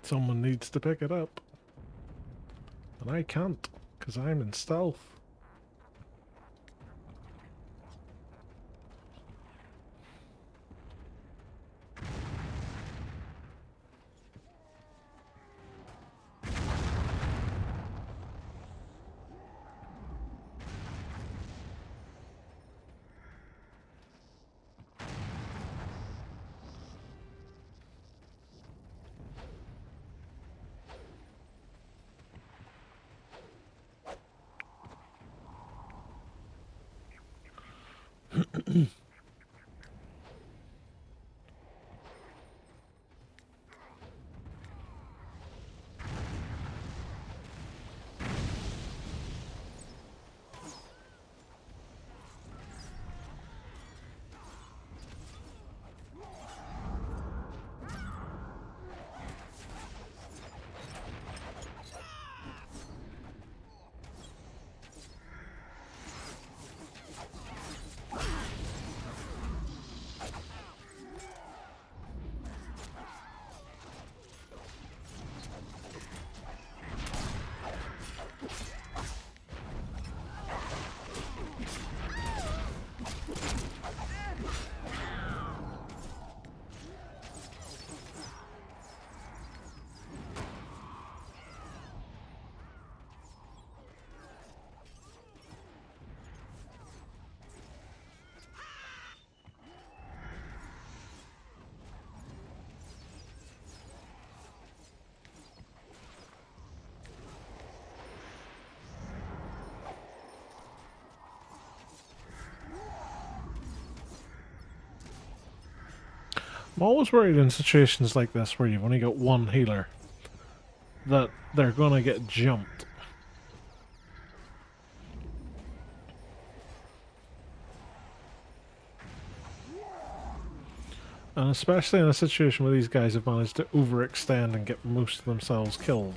[SPEAKER 1] Someone needs to pick it up. And I can't, because I'm in stealth. I'm always worried in situations like this where you've only got one healer that they're gonna get jumped. And especially in a situation where these guys have managed to overextend and get most of themselves killed.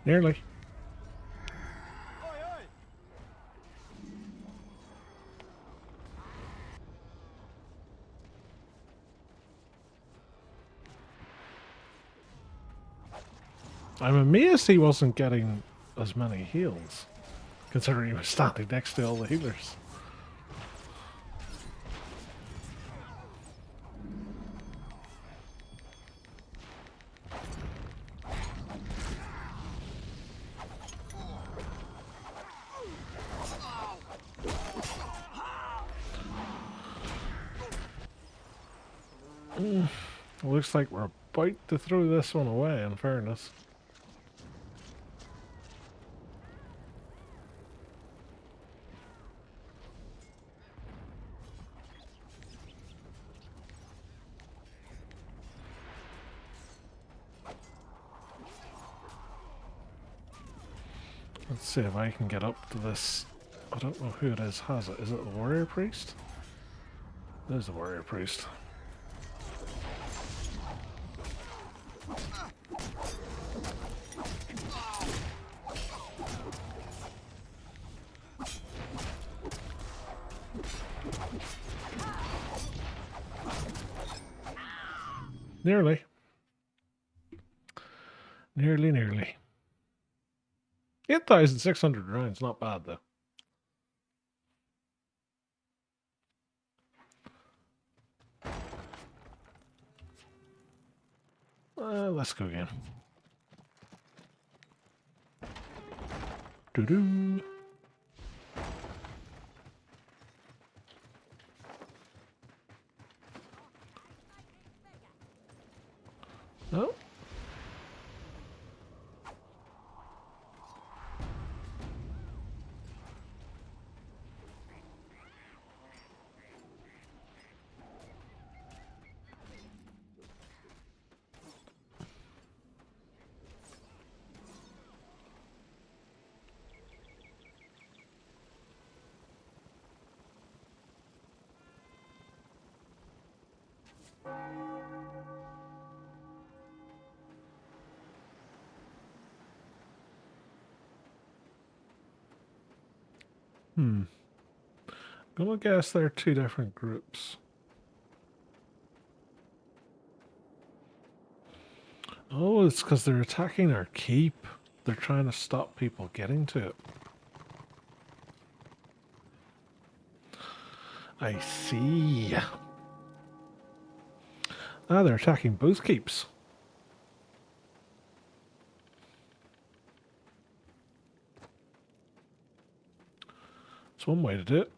[SPEAKER 1] Nearly. I'm amazed he wasn't getting as many heals, considering he was standing next to all the healers. Looks like we're about to throw this one away, in fairness. Let's see if I can get up to this. I don't know who it is has it. Is it the warrior priest? It is the warrior priest. Nearly. Nearly. 8,600 rounds, not bad though. Let's go again. Doo-doo. Oh. Gonna guess they're two different groups. Oh, it's because they're attacking our keep. They're trying to stop people getting to it. I see. Ah, they're attacking both keeps. It's one way to do it.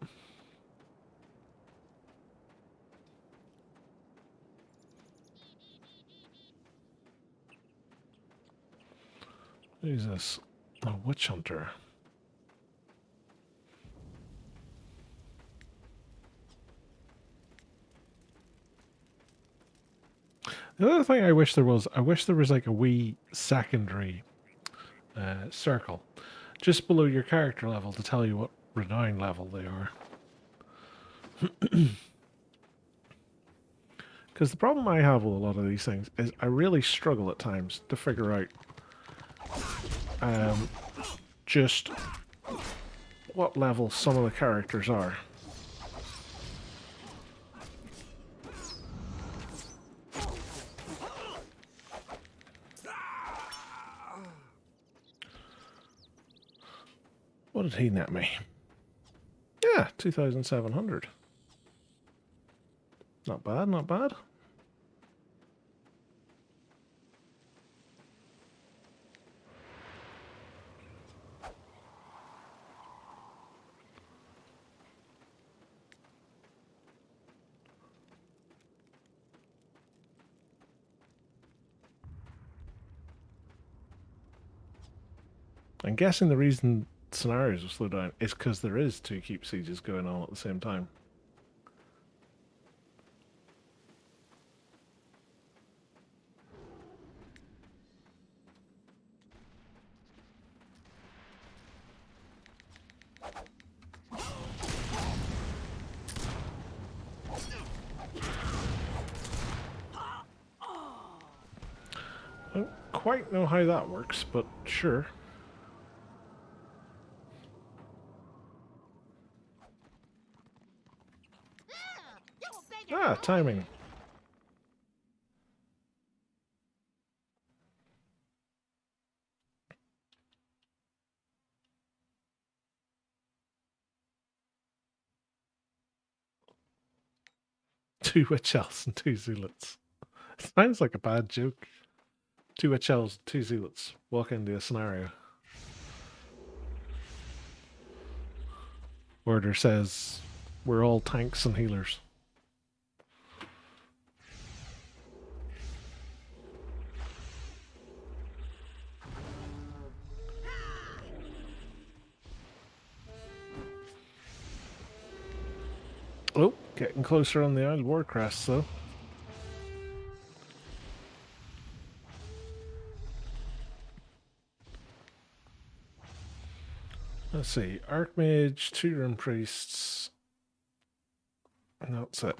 [SPEAKER 1] Who's this? A witch hunter. The other thing I wish there was like a wee secondary circle. just below your character level to tell you what renown level they are. Because the problem I have with a lot of these things is I really struggle at times to figure out just what level some of the characters are. What did he net me? Yeah, 2,700. Not bad, not bad. I'm guessing the reason scenarios will slow down is because there is two keep sieges going on at the same time. I don't quite know how that works, but sure. Ah, timing. Two witch elves and two zealots. Sounds like a bad joke. Two witch elves, two zealots walk into a scenario. Order says we're all tanks and healers. Oh, getting closer on the Isle of Warcrest though. Let's see, Archmage, two Rune Priests, and that's it.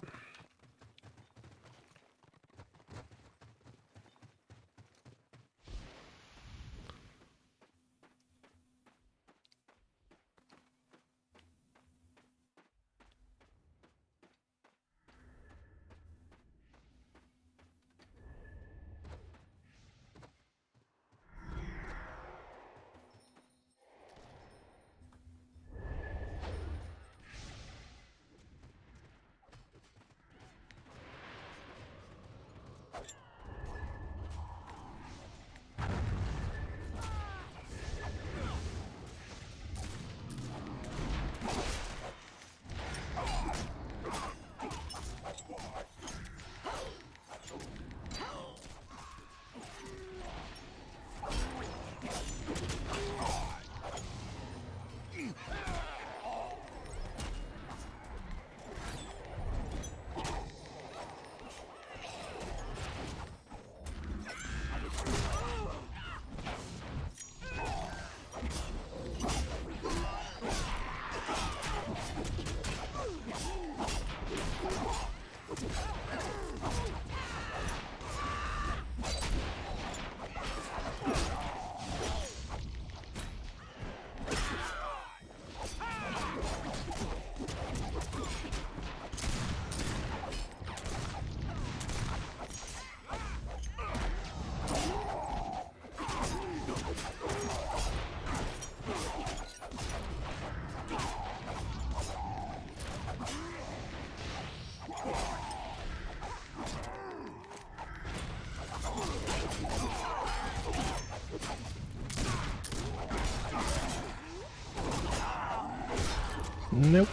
[SPEAKER 1] Nope.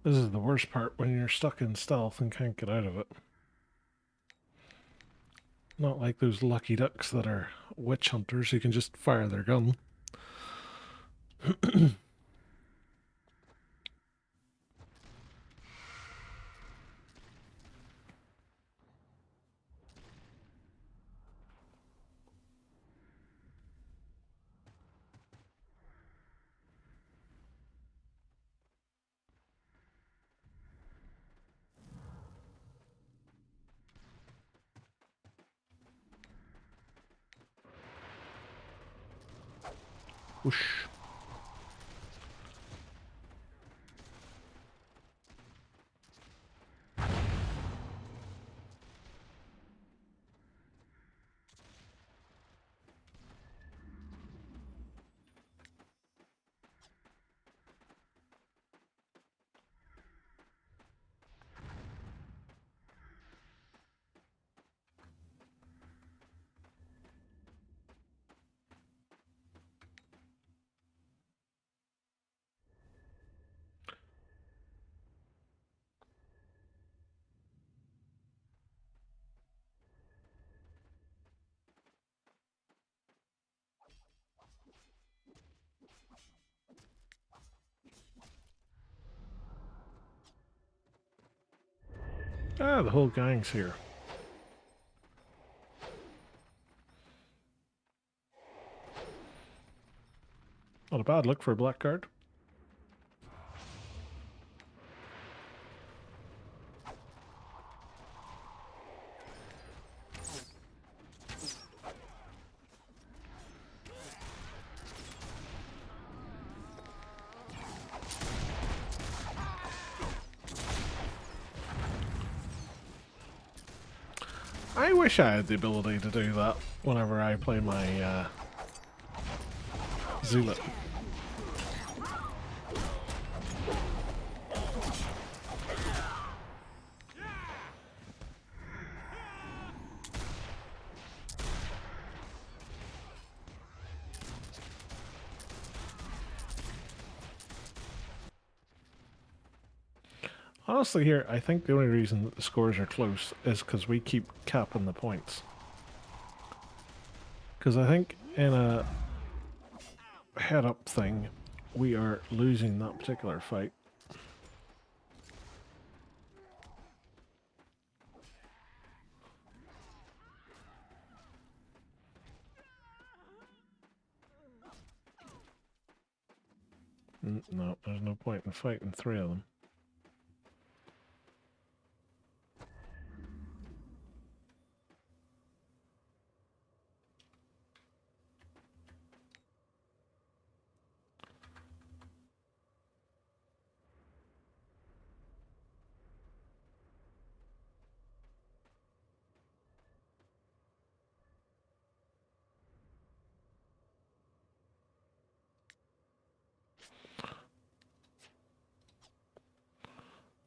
[SPEAKER 1] This is the worst part when you're stuck in stealth and can't get out of it. Not like those lucky ducks that are witch hunters who can just fire their gun. Whoosh. Ah, the whole gang's here. Not a bad look for a black card. I wish I had the ability to do that whenever I play my Zealot. Honestly here, I think the only reason that the scores are close is because we keep capping the points. Because I think in a head-up thing, we are losing that particular fight. No, there's no point in fighting three of them.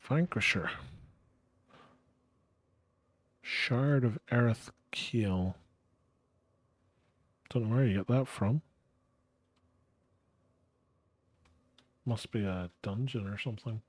[SPEAKER 1] Vanquisher. Shard of Aerith Keel. Don't know where you get that from. Must be a dungeon or something.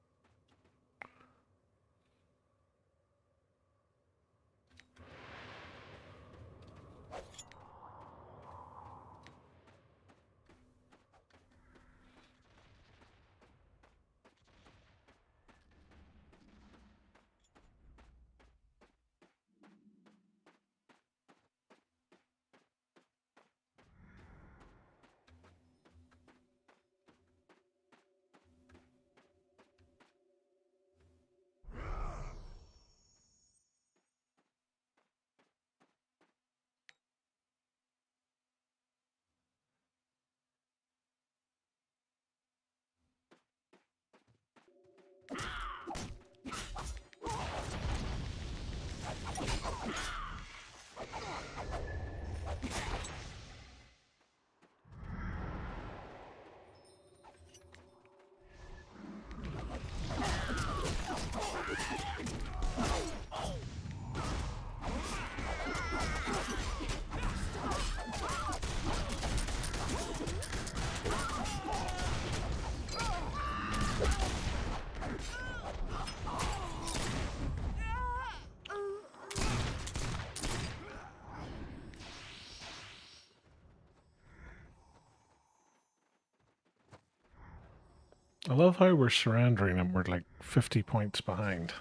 [SPEAKER 1] I love how we're surrendering and we're like 50 points behind.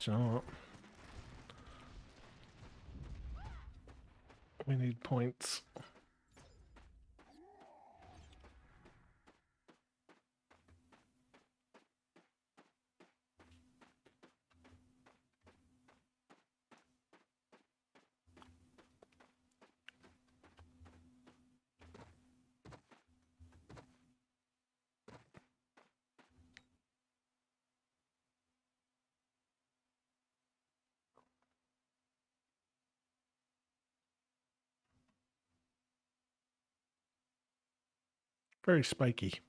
[SPEAKER 1] Do you know what? We need points. Very spiky.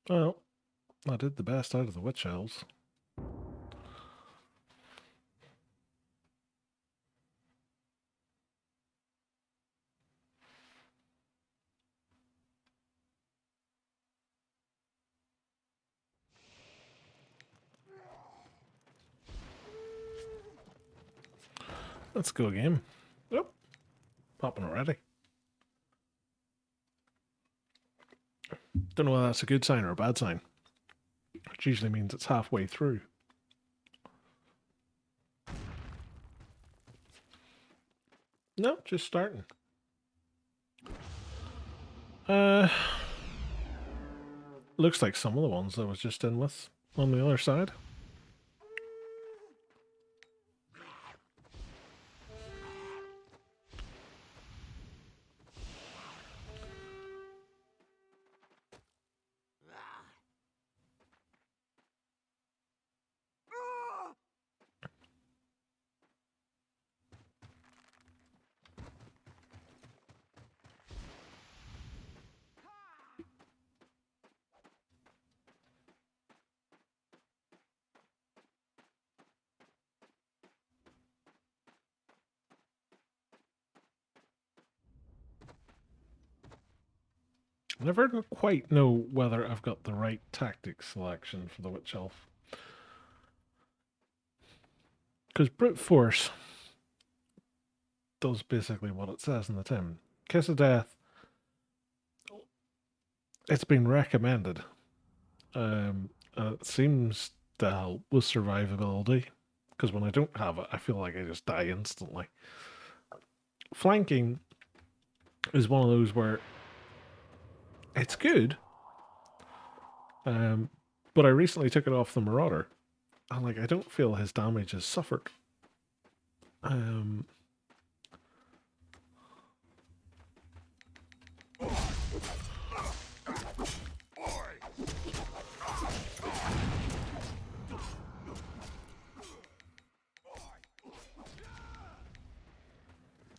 [SPEAKER 1] Well, I did the best out of the witch elves. Let's go again. Oh, popping already. Don't know whether that's a good sign or a bad sign. Which usually means it's halfway through. No, just starting. Looks like some of the ones I was just in with on the other side. I never quite know whether I've got the right tactic selection for the Witch Elf. Because brute force does basically what it says in the tin. Kiss of Death, it's been recommended. It seems to help with survivability. Because when I don't have it, I feel like I just die instantly. Flanking is one of those where it's good, but I recently took it off the Marauder, and like I don't feel his damage has suffered.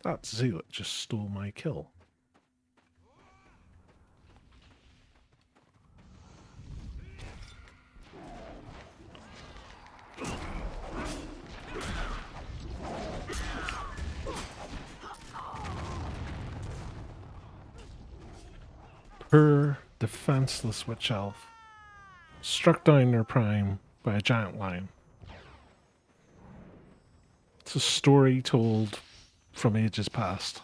[SPEAKER 1] That zealot just stole my kill. Poor, defenseless witch elf, struck down their prime by a giant lion. It's a story told from ages past.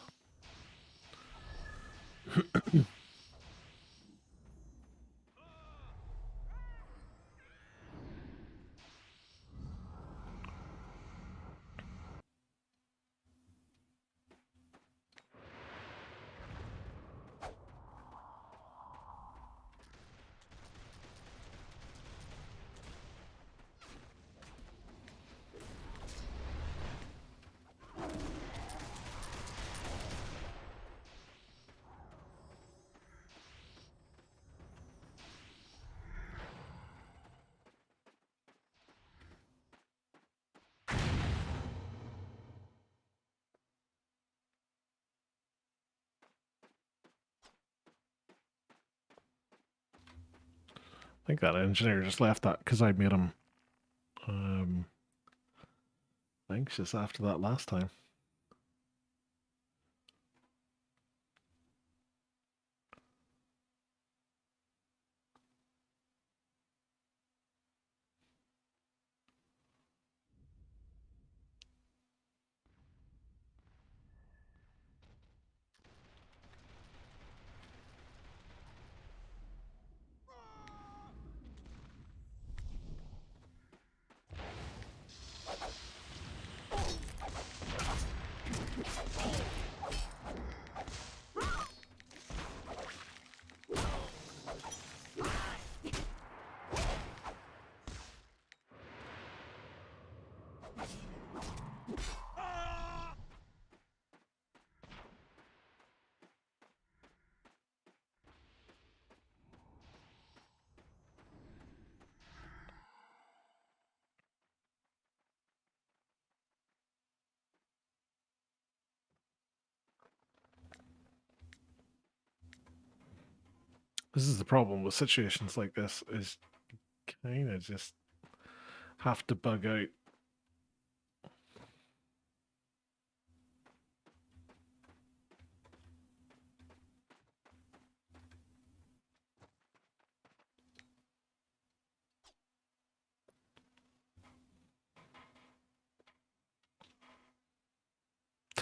[SPEAKER 1] I think that engineer just left that because I made him anxious after that last time. This is the problem with situations like this, is kind of just have to bug out.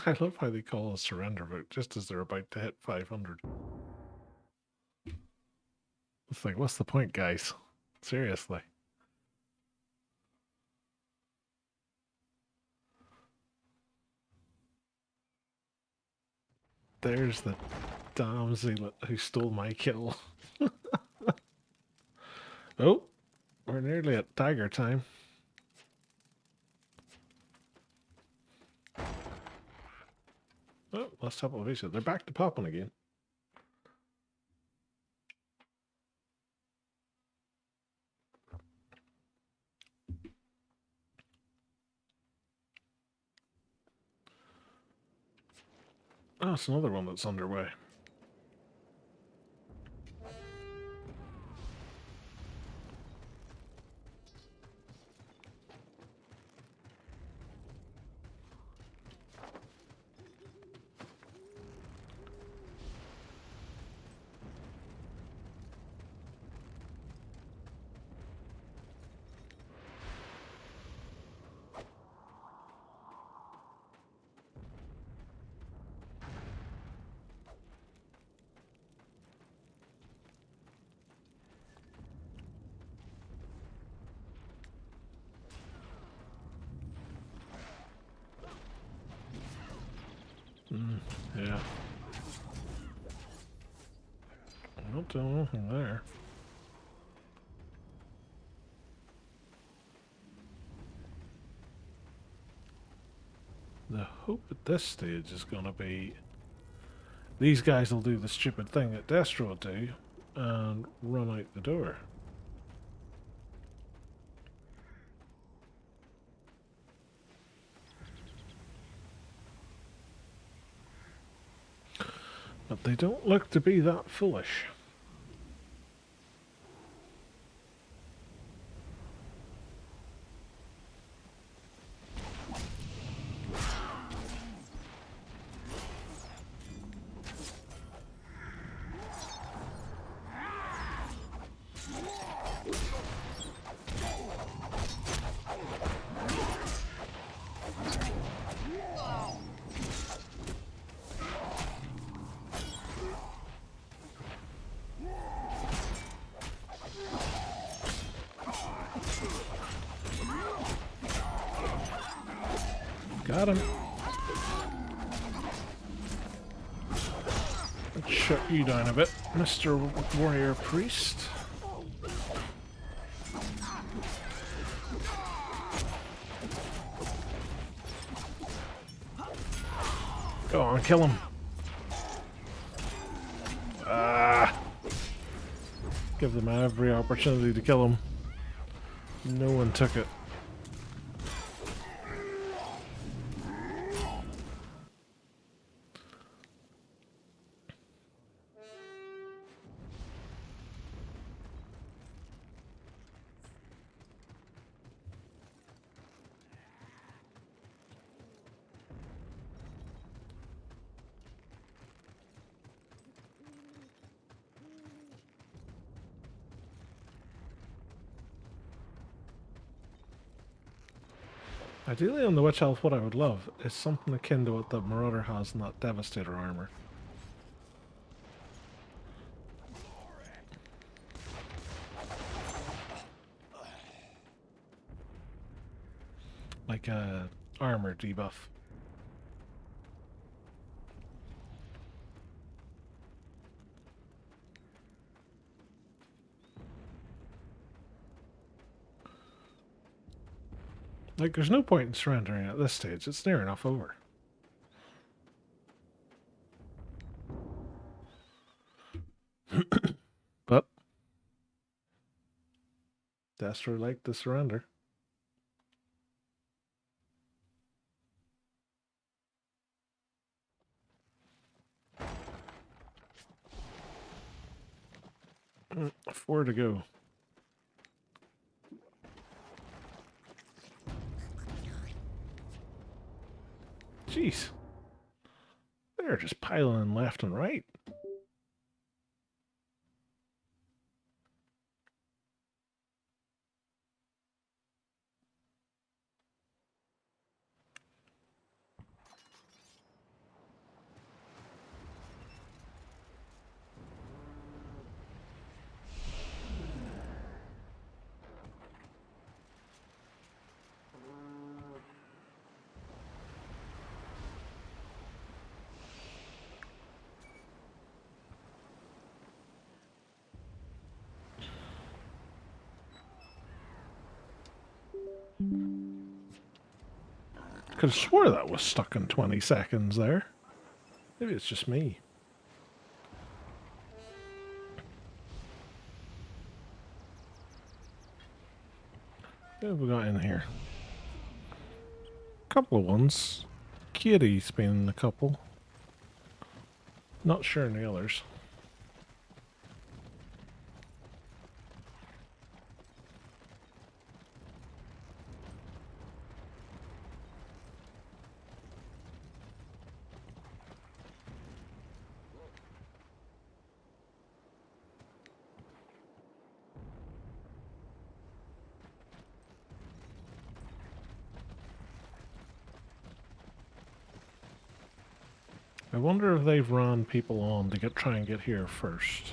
[SPEAKER 1] I love how they call a surrender vote just as they're about to hit 500. It's like, what's the point, guys? Seriously. There's the damn zealot who stole my kill. Oh, we're nearly at dagger time. Oh, last couple of issues. They're back to popping again. Oh, it's another one that's underway. Yeah. Not doing anything there. The hope at this stage is going to be these guys will do the stupid thing that Destro will do and run out the door. But they don't look to be that foolish. Got him. Let's shut you down a bit, Mr. Warrior Priest. Go on, kill him. Ah! Give them every opportunity to kill him. No one took it. Ideally on the Witch Elf, what I would love is something akin to what the Marauder has in that Devastator armor. Like a armor debuff. Like, there's no point in surrendering at this stage. It's near enough over. But Destro liked the surrender. Four to go. Jeez. They're just piling left and right. Could have swore that was stuck in 20 seconds there. Maybe it's just me. What have we got in here? Couple of ones. Kitty's been in a couple. Not sure in the others. I wonder if they've run people on to try and get here first.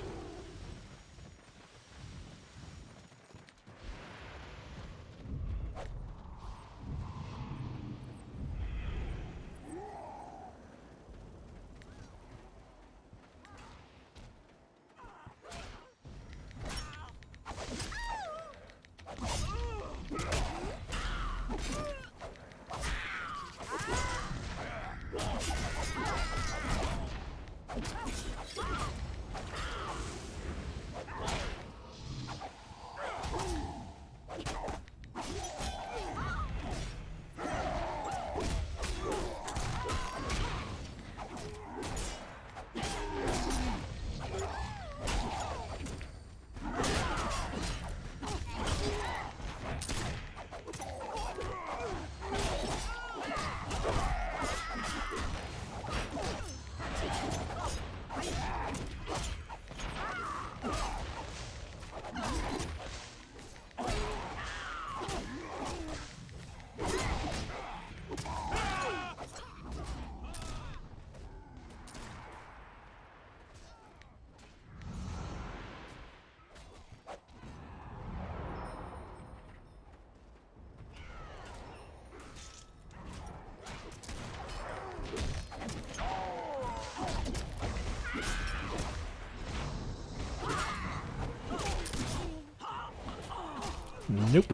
[SPEAKER 1] Nope.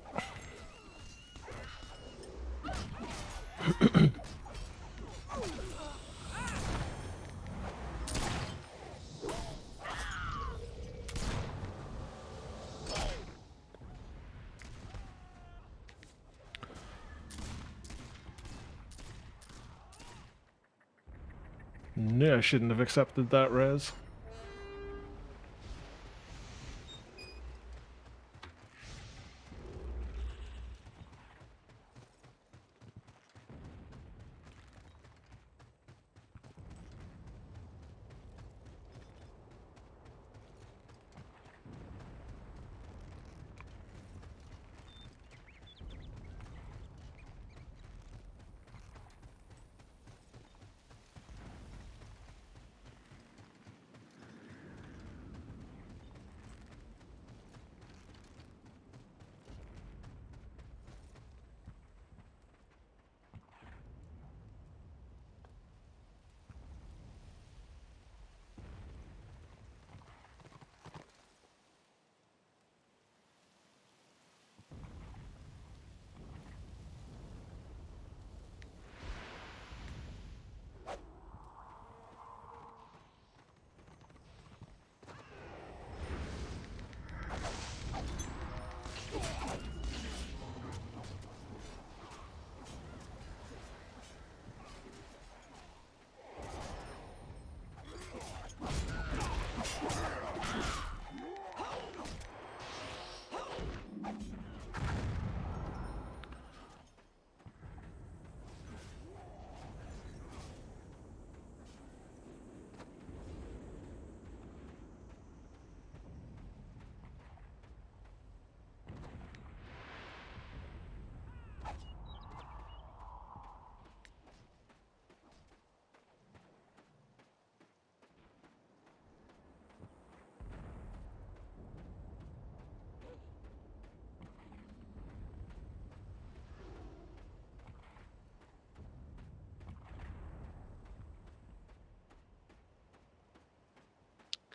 [SPEAKER 1] No, I shouldn't have accepted that res.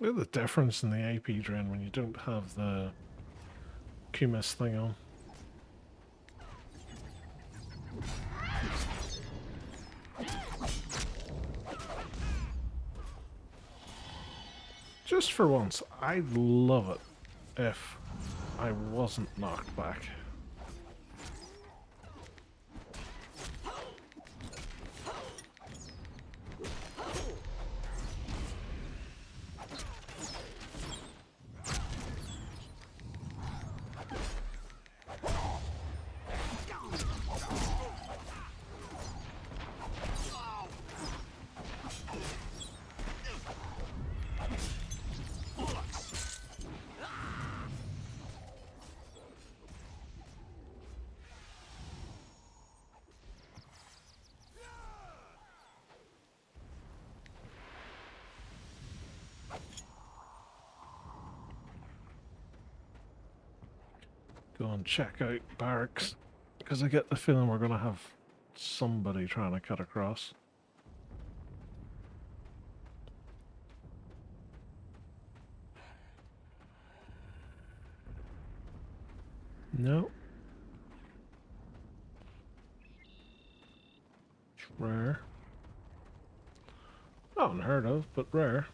[SPEAKER 1] Look at the difference in the AP drain when you don't have the Kumis thing on. Just for once, I'd love it if I wasn't knocked back. Go and check out barracks, because I get the feeling we're going to have somebody trying to cut across. No. It's rare. Not unheard of, but rare.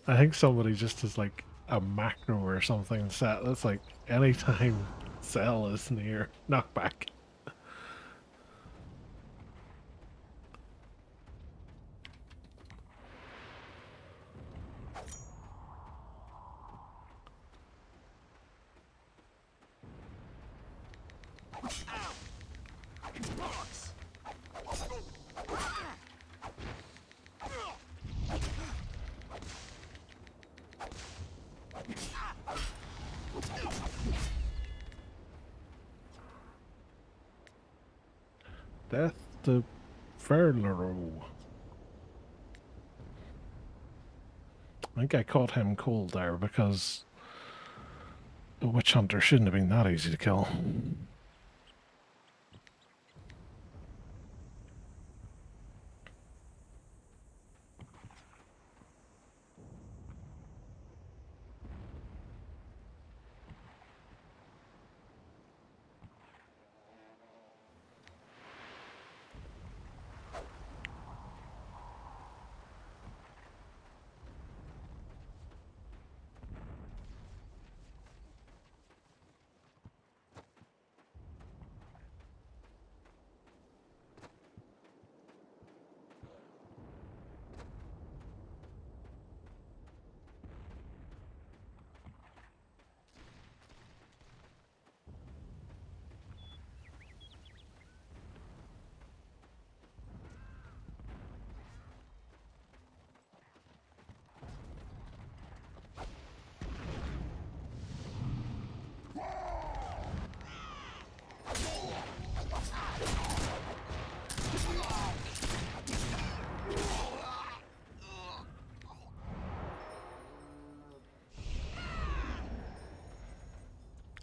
[SPEAKER 1] I think somebody just has like a macro or something set that's like anytime cell is near knockback. Death the Verlero. I think I caught him cold there because the witch hunter shouldn't have been that easy to kill.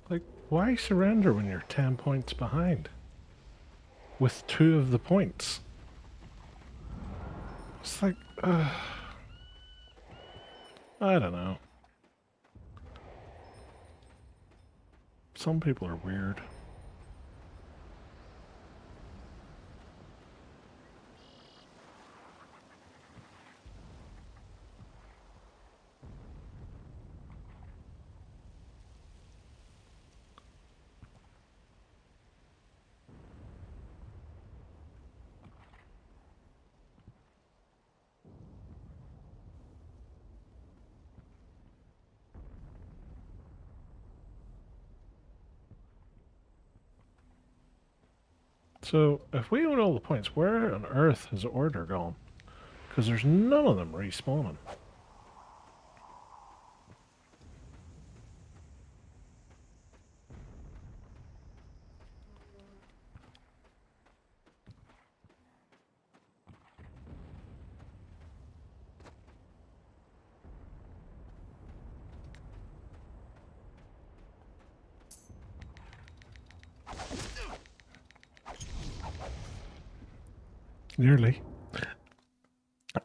[SPEAKER 1] Like, why surrender when you're 10 points behind? With 2 of the points. It's like, I don't know. Some people are weird. So, if we own all the points, where on earth has Order gone? Because there's none of them respawning. Nearly.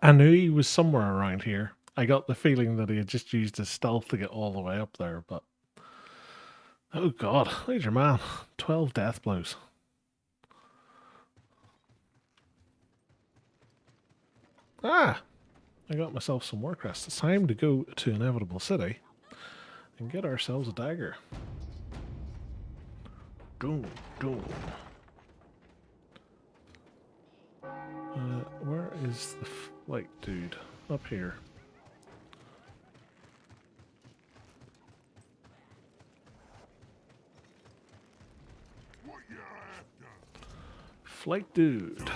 [SPEAKER 1] I knew he was somewhere around here. I got the feeling that he had just used his stealth to get all the way up there, but... Oh god, look at your man. 12 death blows. Ah! I got myself some war crests. It's time to go to Inevitable City and get ourselves a dagger. Doom, doom. Where is the flight dude? Up here. Flight dude.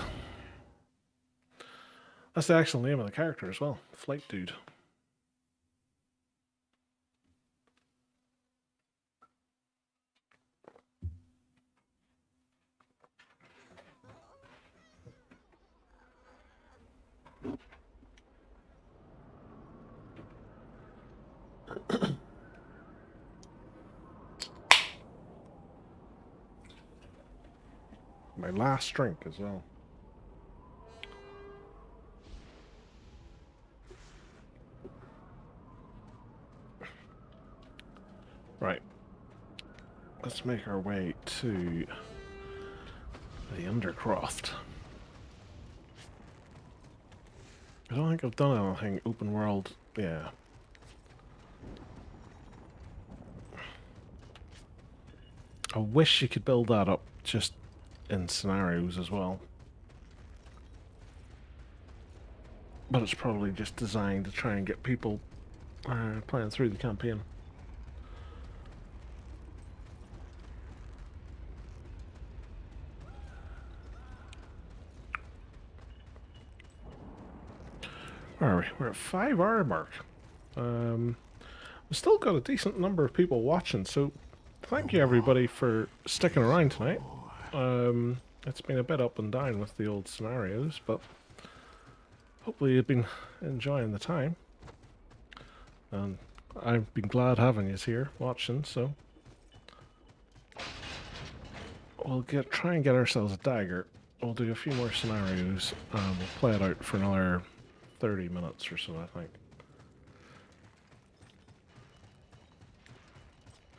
[SPEAKER 1] That's the actual name of the character as well. Flight dude. My last drink as well. Right. Let's make our way to the Undercroft. I don't think I've done anything open world. Yeah. I wish you could build that up just in scenarios as well. But it's probably just designed to try and get people playing through the campaign. Where are we? We're at 5-hour mark. We've still got a decent number of people watching, so thank you everybody for sticking around tonight. It's been a bit up and down with the old scenarios, but hopefully you've been enjoying the time. And I've been glad having you here watching, so we'll try and get ourselves a dagger. We'll do a few more scenarios and we'll play it out for another 30 minutes or so, I think.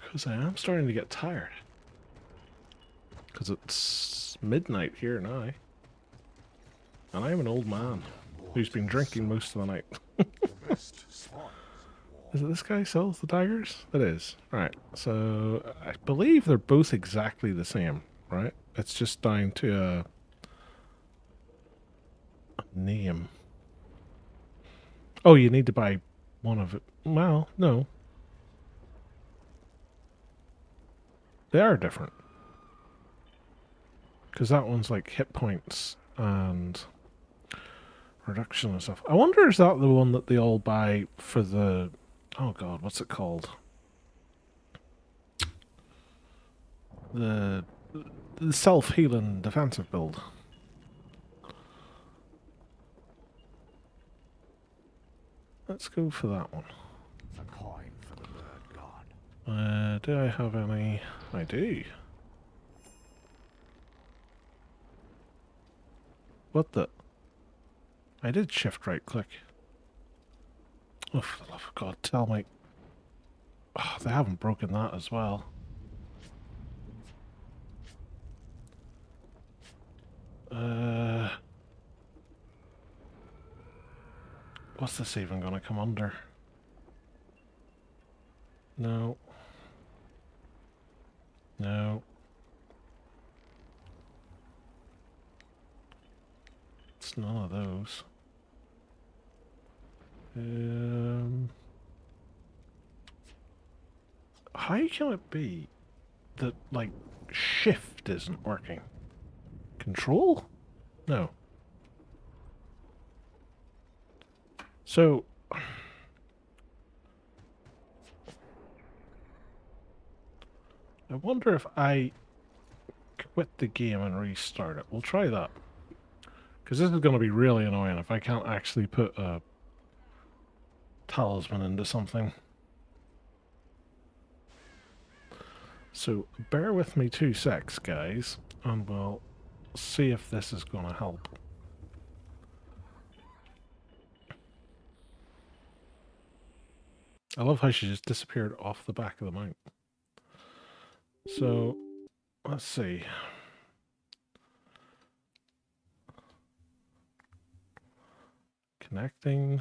[SPEAKER 1] Because I am starting to get tired. Because it's midnight here now. And I'm an old man who's been drinking most of the night. Is it this guy sells the daggers? It is. Right, so I believe they're both exactly the same, right? It's just down to a name. Oh, you need to buy one of it. Well, no. They are different. Because that one's like hit points and reduction and stuff. I wonder, is that the one that they all buy for the... Oh god, what's it called? The self-healing defensive build. Let's go for that one.
[SPEAKER 3] A coin for the bird god.
[SPEAKER 1] Do I have any? I do. What the? I did shift right click. Oh, for the love of God, tell me. Oh, they haven't broken that as well. What's this even gonna come under? No. No. It's none of those. How can it be that, like, shift isn't working? Control? No. So... I wonder if I quit the game and restart it. We'll try that. Because this is going to be really annoying if I can't actually put a talisman into something. So, bear with me 2 secs, guys, and we'll see if this is going to help. I love how she just disappeared off the back of the mount. So, let's see. Connecting.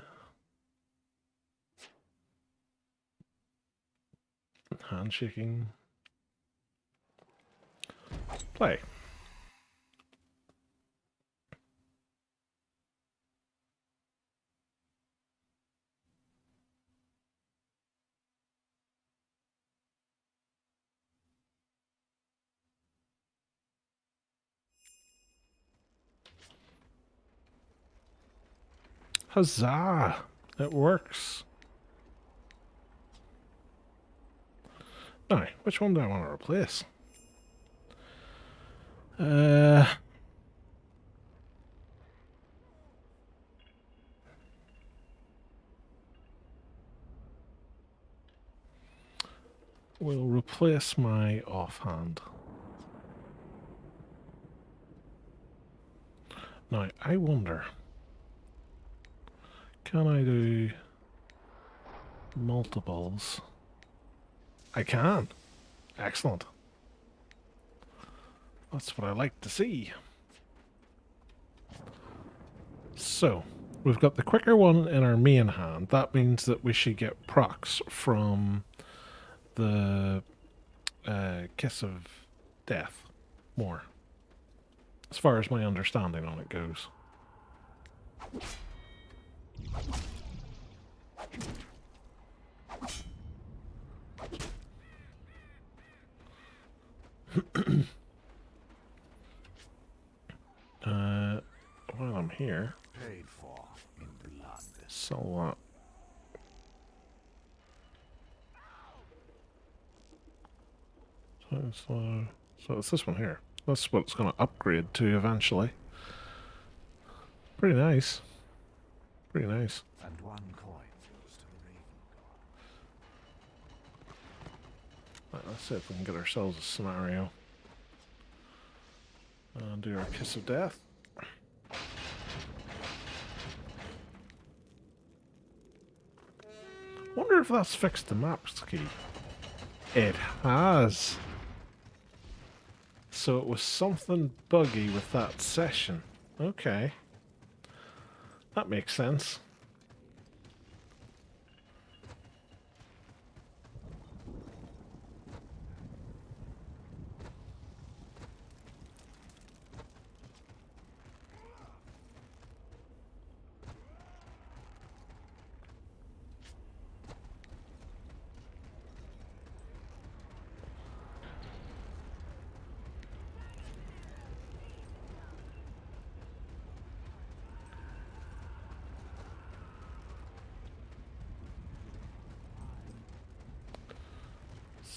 [SPEAKER 1] Handshaking. Play. Huzzah! It works. Now, which one do I want to replace? We'll replace my offhand. Now, I wonder, can I do multiples? I can. Excellent. That's what I like to see. So, we've got the quicker one in our main hand. That means that we should get procs from the Kiss of Death more. As far as my understanding on it goes. While I'm here,
[SPEAKER 3] Paid for in blood.
[SPEAKER 1] sell that. So it's this one here. That's what it's going to upgrade to eventually. Pretty nice. Pretty nice.
[SPEAKER 3] And one coin goes to the Raven God.
[SPEAKER 1] Right, let's see if we can get ourselves a scenario. And do our kiss of death. Wonder if that's fixed the maps key. It has. So it was something buggy with that session. Okay. That makes sense.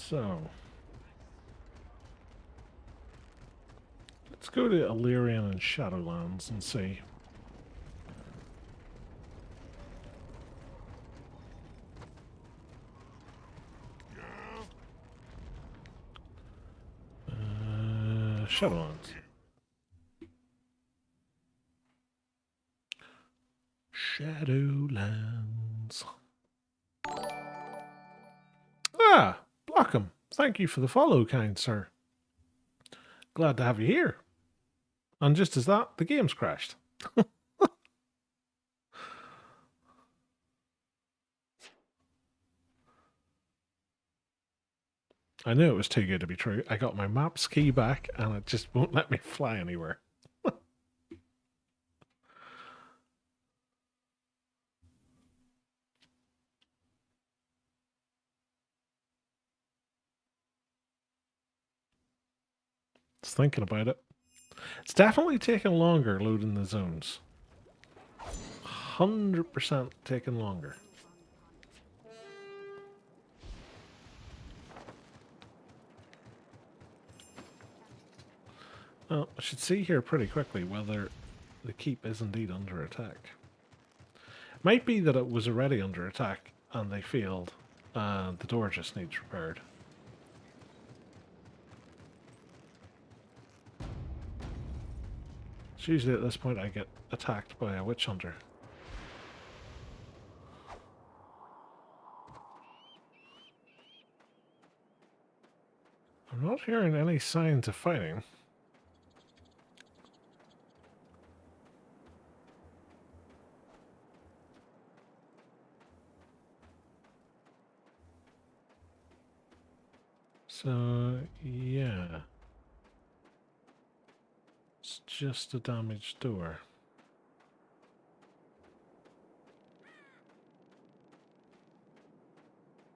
[SPEAKER 1] So, let's go to Illyrian and Shadowlands and see. Shadowlands. Shadowlands. Ah, Blockham. Thank you for the follow, kind sir. Glad to have you here. And just as that, the game's crashed. I knew it was too good to be true. I got my maps key back and it just won't let me fly anywhere. Just thinking about it. It's definitely taking longer loading the zones. 100% taking longer. Well, I should see here pretty quickly whether the keep is indeed under attack. Might be that it was already under attack and they failed and the door just needs repaired. It's usually at this point I get attacked by a witch hunter. I'm not hearing any signs of fighting. So, yeah. It's just a damaged door.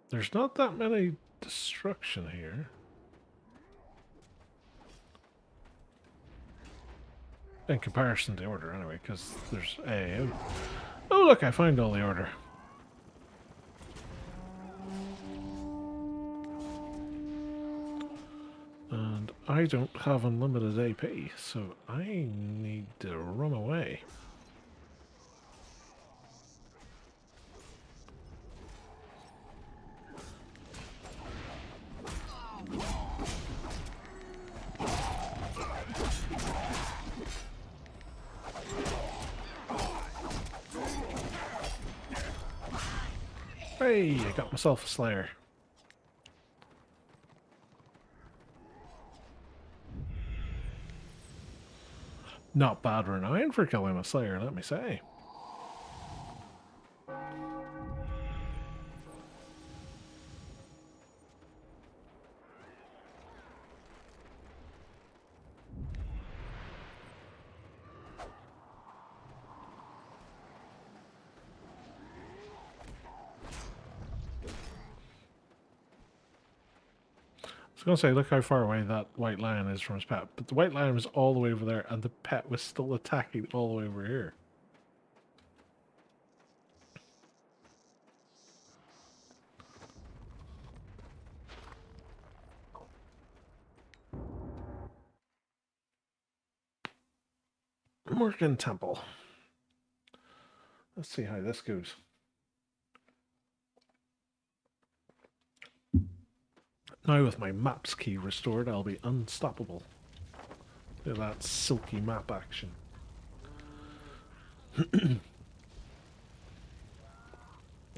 [SPEAKER 1] There's not that many destruction here. In comparison to the order, anyway, because there's a... Oh, look, I found all the order. And I don't have unlimited AP, so I need to run away. Hey, I got myself a Slayer. Not bad renown for killing a Slayer, let me say. I was going to say, look how far away that white lion is from his pet. But the white lion was all the way over there, and the pet was still attacking all the way over here. Morgan Temple. Let's see how this goes. Now with my maps key restored, I'll be unstoppable. Look at that silky map action.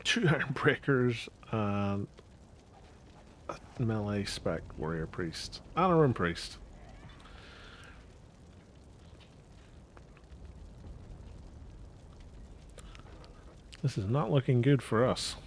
[SPEAKER 1] 2 iron breakers and a melee spec warrior priest. And a rune priest. This is not looking good for us.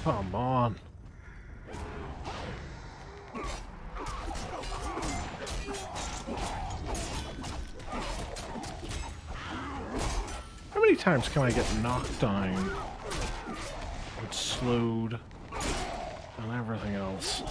[SPEAKER 1] Come on. How many times can I get knocked down and slowed and everything else?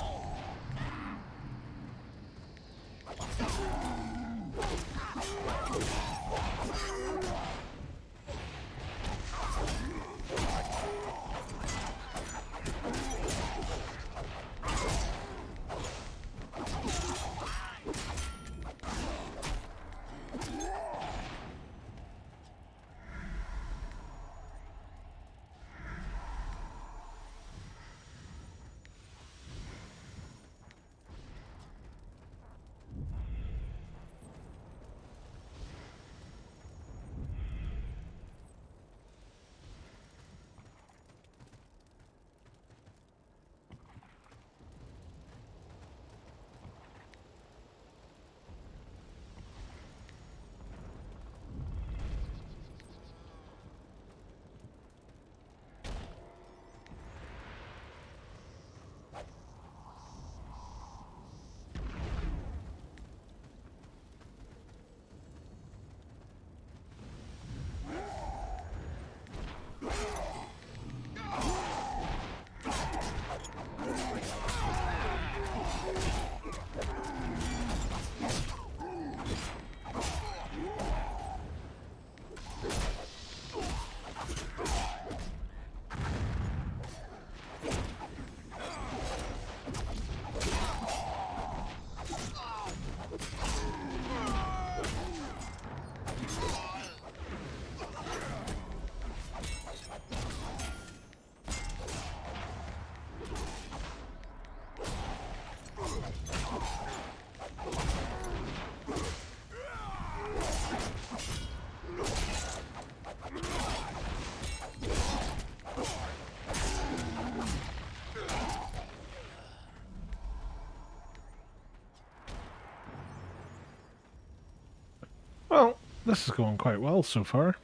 [SPEAKER 1] Well, this is going quite well so far.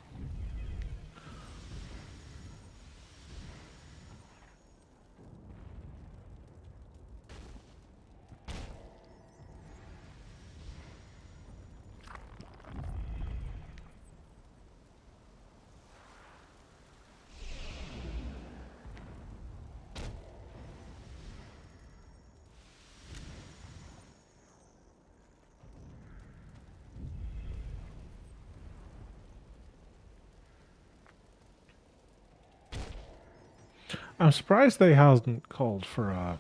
[SPEAKER 1] I'm surprised they hasn't called for a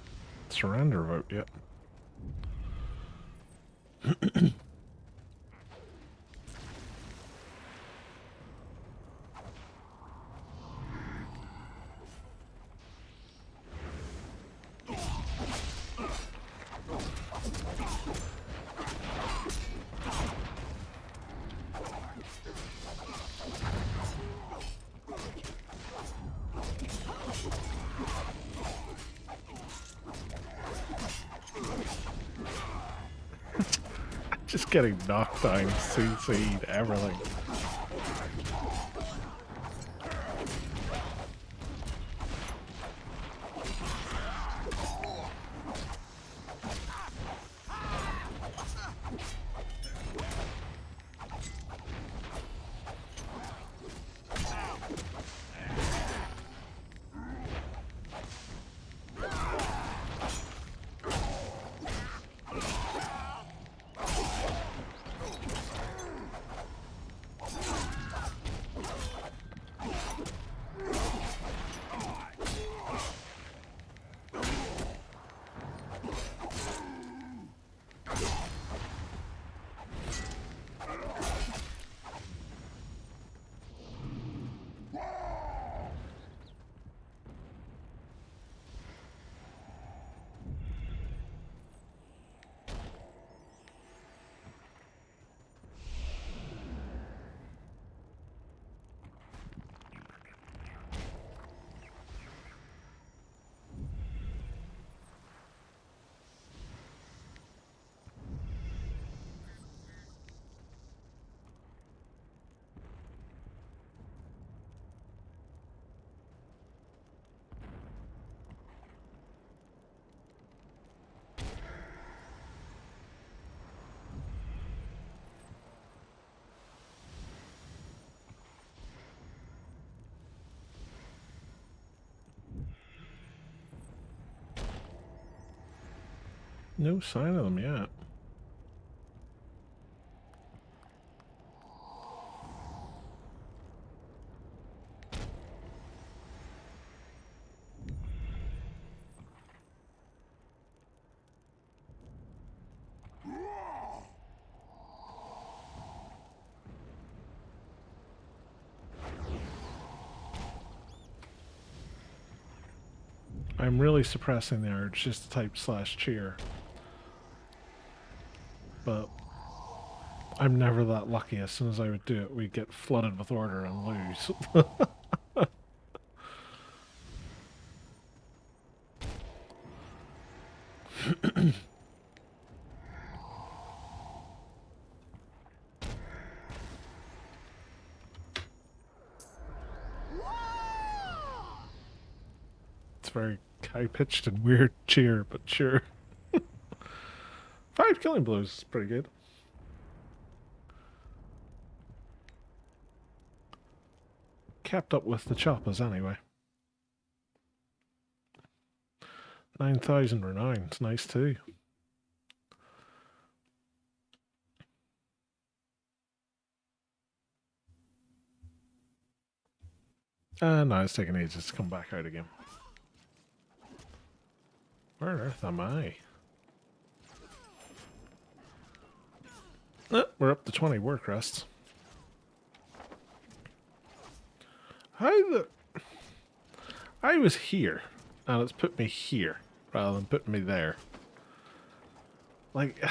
[SPEAKER 1] surrender vote yet. Just getting knocked down, CC'd, everything. No sign of them yet. I'm really suppressing the urge just to type /cheer. But I'm never that lucky. As soon as I would do it, we'd get flooded with order and lose. It's very high-pitched and weird cheer, but sure. 5 killing blows is pretty good. Kept up with the choppers anyway. 9,000 renown, it's nice too. No, it's taking ages to come back out again. Where on earth am I? We're up to 20 work rests. I was here, and it's put me here, rather than putting me there. Like,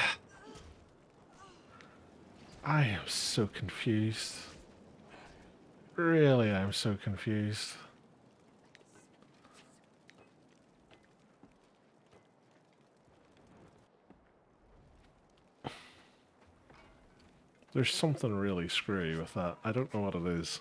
[SPEAKER 1] I am so confused. Really, I'm so confused. There's something really screwy with that. I don't know what it is.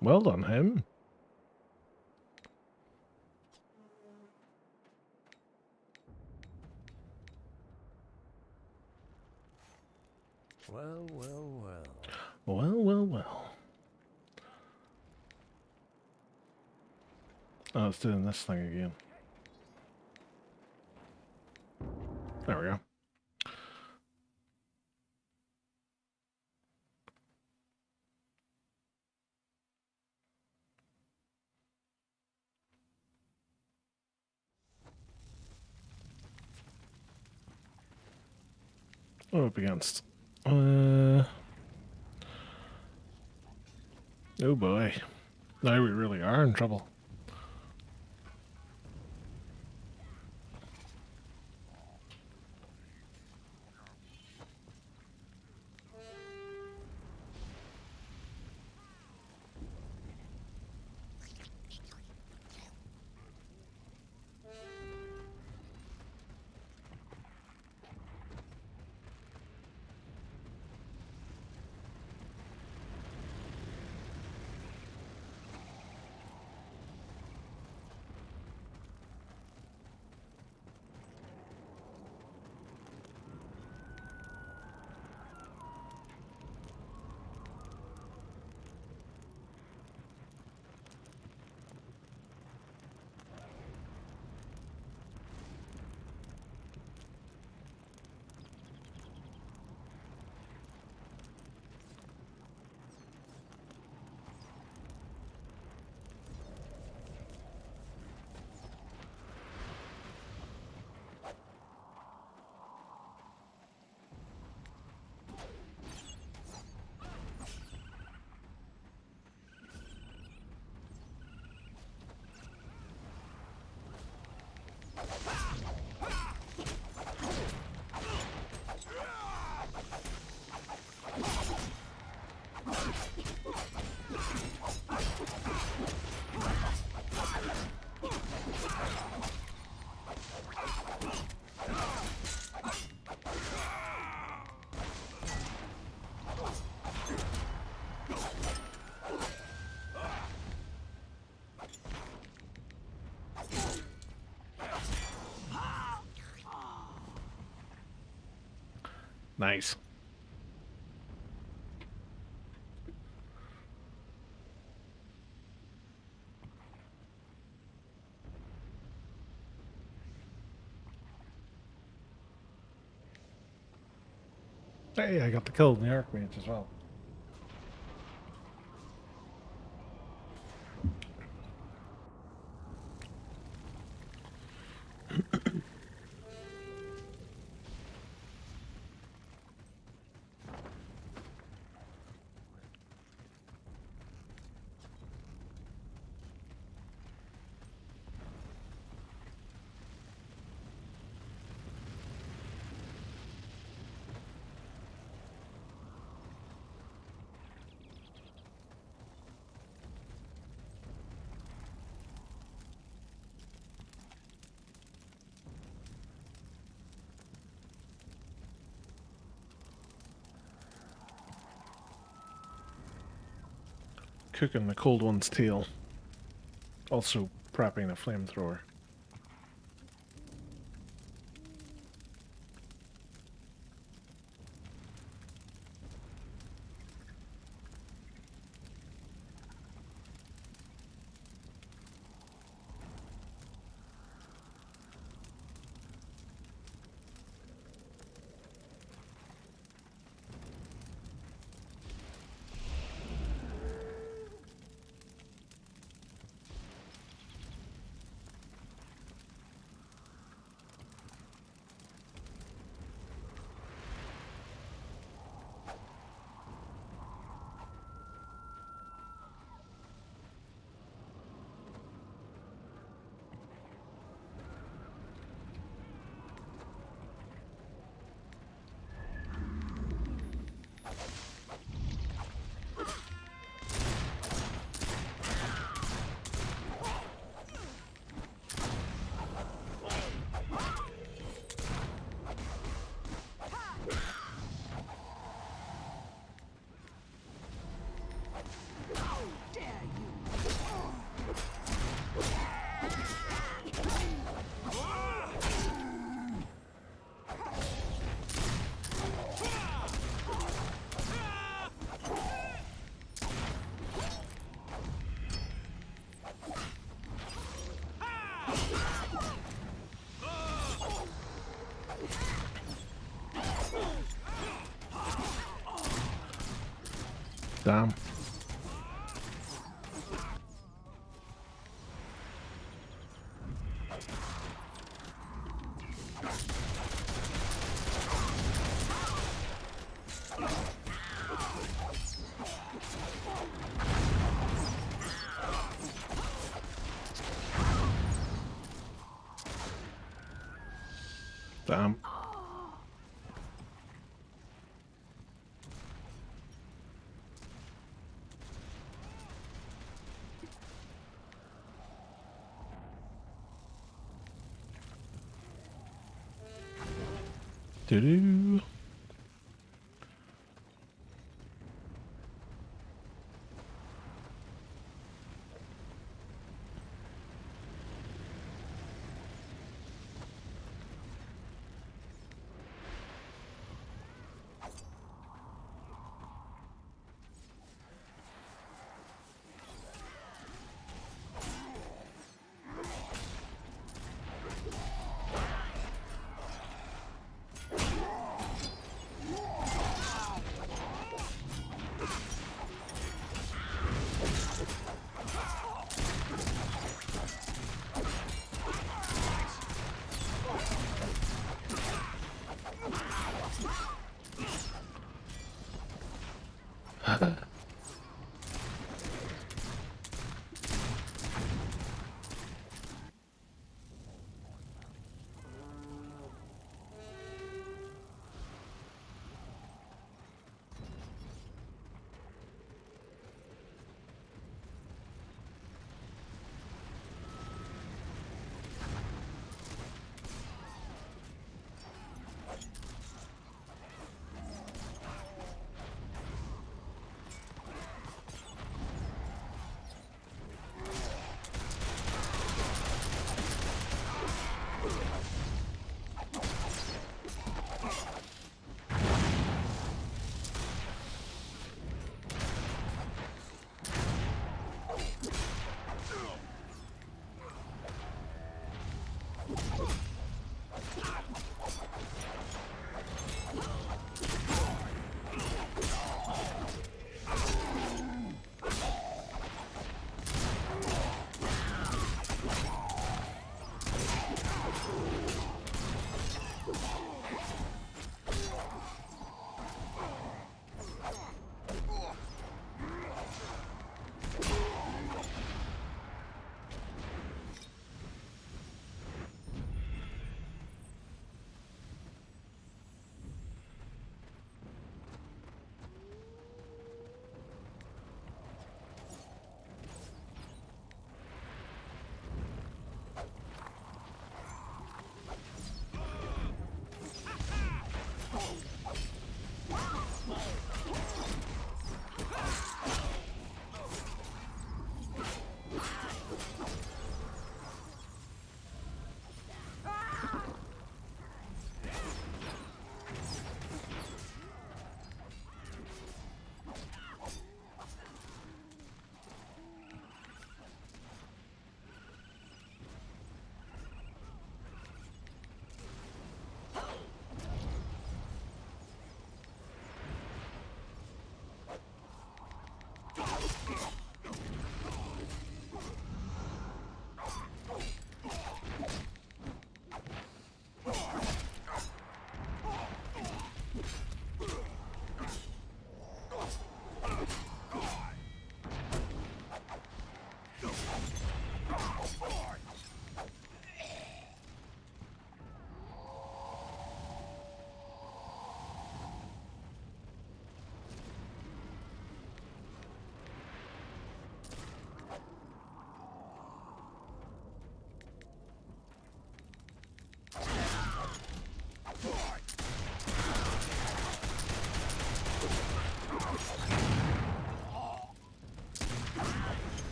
[SPEAKER 1] Well done, him.
[SPEAKER 4] Well, well, well.
[SPEAKER 1] Well, well, well. Oh, it's doing this thing again. There we go. What up against? Oh boy. Now we really are in trouble. Nice. Hey, I got the kill in the Archmage as well. Cooking the cold one's tail. Also prepping a flamethrower. Damn. Damn. Doo-doo.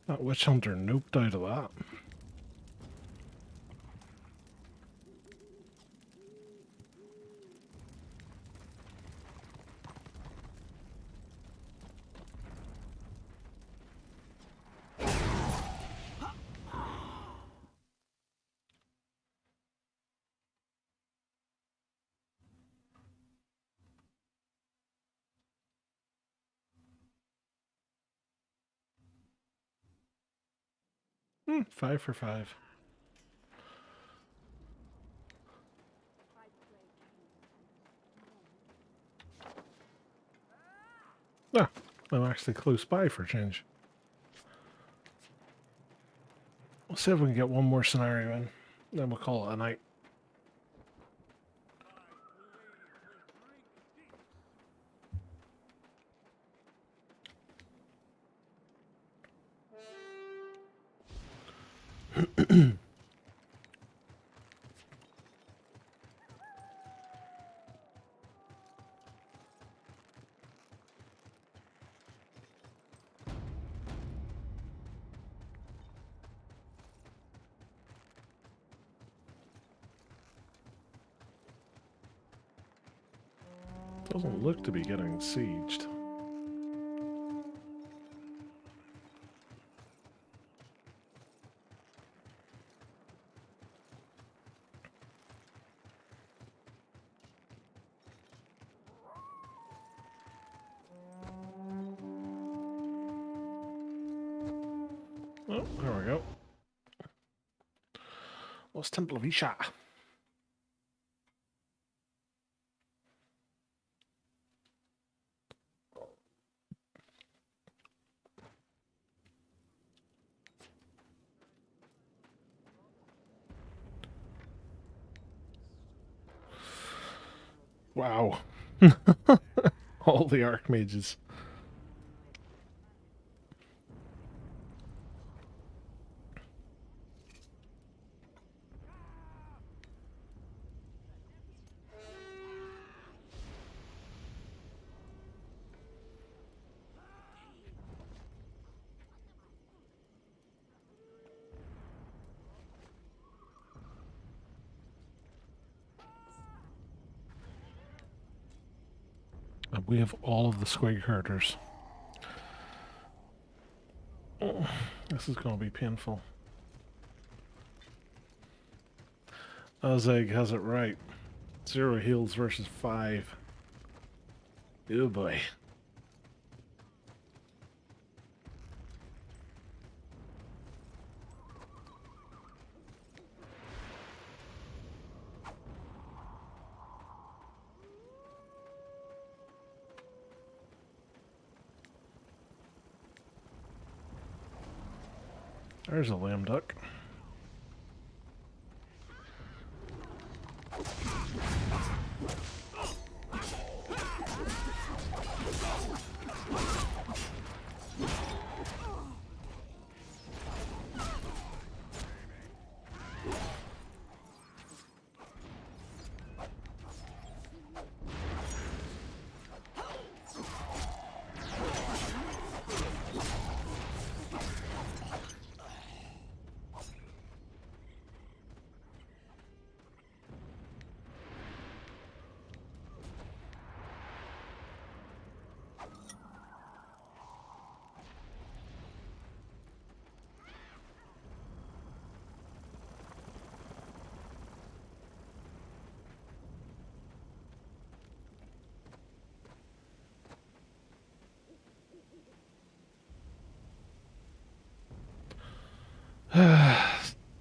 [SPEAKER 1] That witch hunter noped out of that. 5 for 5. Ah, I'm actually close by for a change. We'll see if we can get one more scenario in. Then we'll call it a night. Doesn't look to be getting sieged. Oh, there we go. Lost Temple of Isha. Wow. All the Archmages. And we have all of the squig herders. Oh, this is going to be painful. Azeg has it right. 0 heals versus 5. Oh boy. There's a lame duck.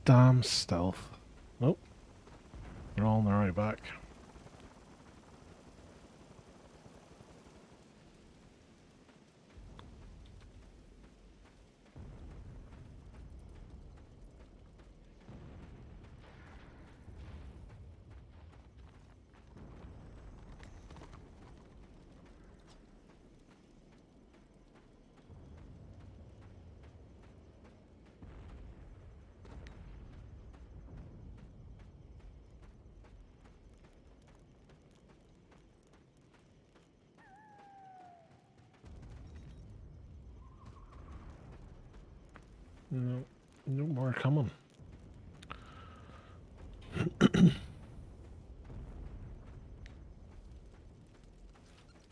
[SPEAKER 1] Damn stealth. Nope. They're all on their way back. No, no more coming.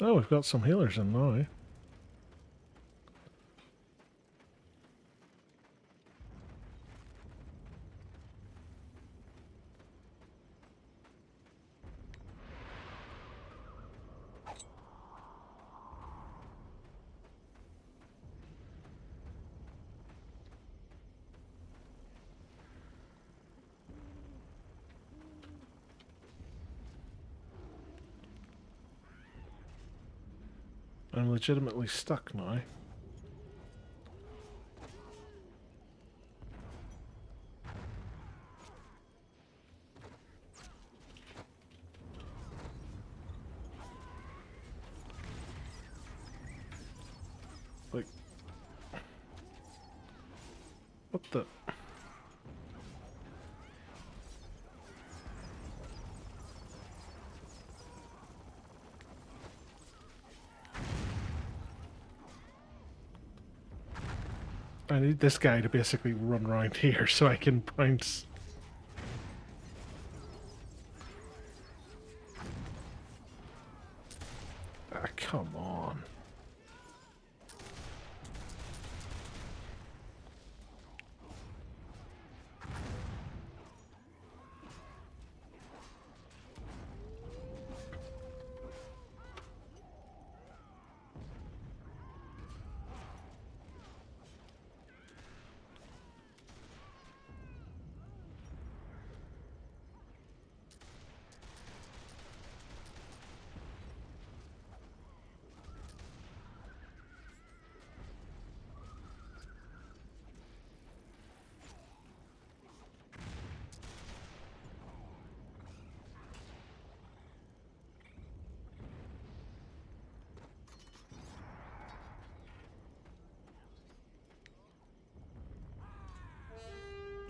[SPEAKER 1] Oh, we've got some healers in now. Eh? I'm legitimately stuck now. Like, what the? I need this guy to basically run around here so I can bounce. Ah, come on.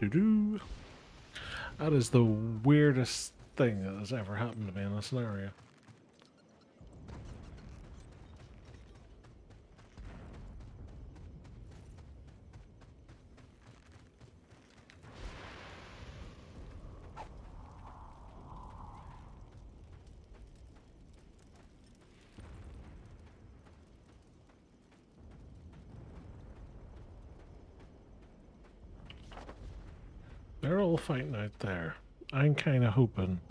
[SPEAKER 1] Doo-doo. That is the weirdest thing that has ever happened to me in this scenario. They're all fighting out there. I'm kind of hoping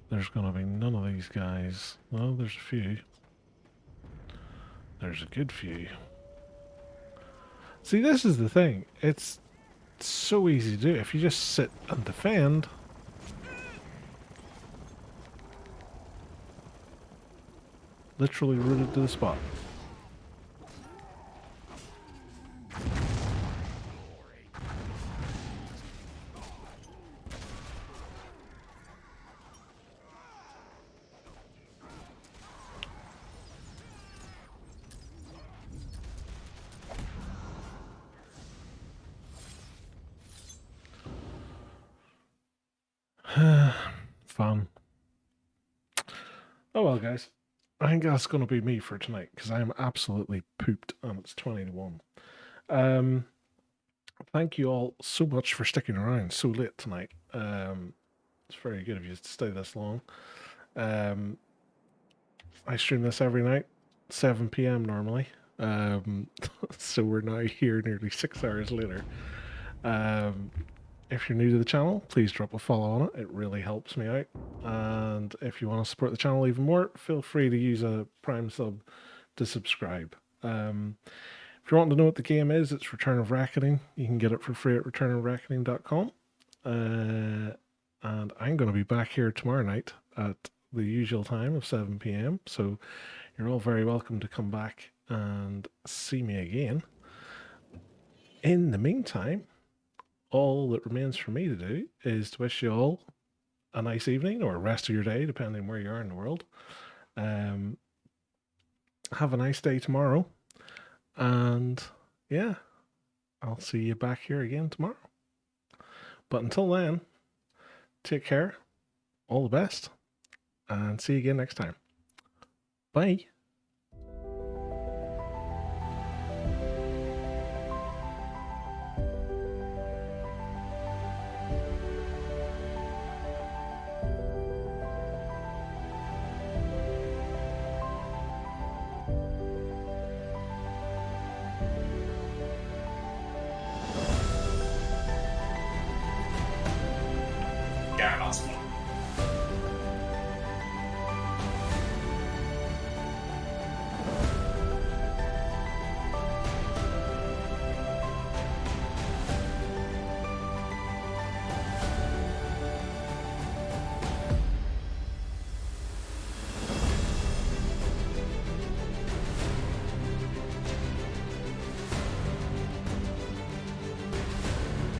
[SPEAKER 1] there's going to be none of these guys. Well, there's a few. There's a good few. See, this is the thing. It's so easy to do. If you just sit and defend, literally rooted to the spot. Fun. Oh well, guys. I think that's going to be me for tonight because I am absolutely pooped and it's 20 to 1. Thank you all so much for sticking around so late tonight. It's very good of you to stay this long. I stream this every night, 7 p.m. normally. So we're now here nearly 6 hours later. If you're new to the channel, please drop a follow on it. It really helps me out. And if you want to support the channel even more, feel free to use a Prime sub to subscribe. If you want to know what the game is, it's Return of Reckoning. You can get it for free at returnofreckoning.com. And I'm going to be back here tomorrow night at the usual time of 7 p.m. So you're all very welcome to come back and see me again. In the meantime, all that remains for me to do is to wish you all a nice evening or rest of your day, depending where you are in the world. Have a nice day tomorrow. And yeah, I'll see you back here again tomorrow. But until then, take care, all the best, and see you again next time. Bye.
[SPEAKER 5] Yeah, awesome.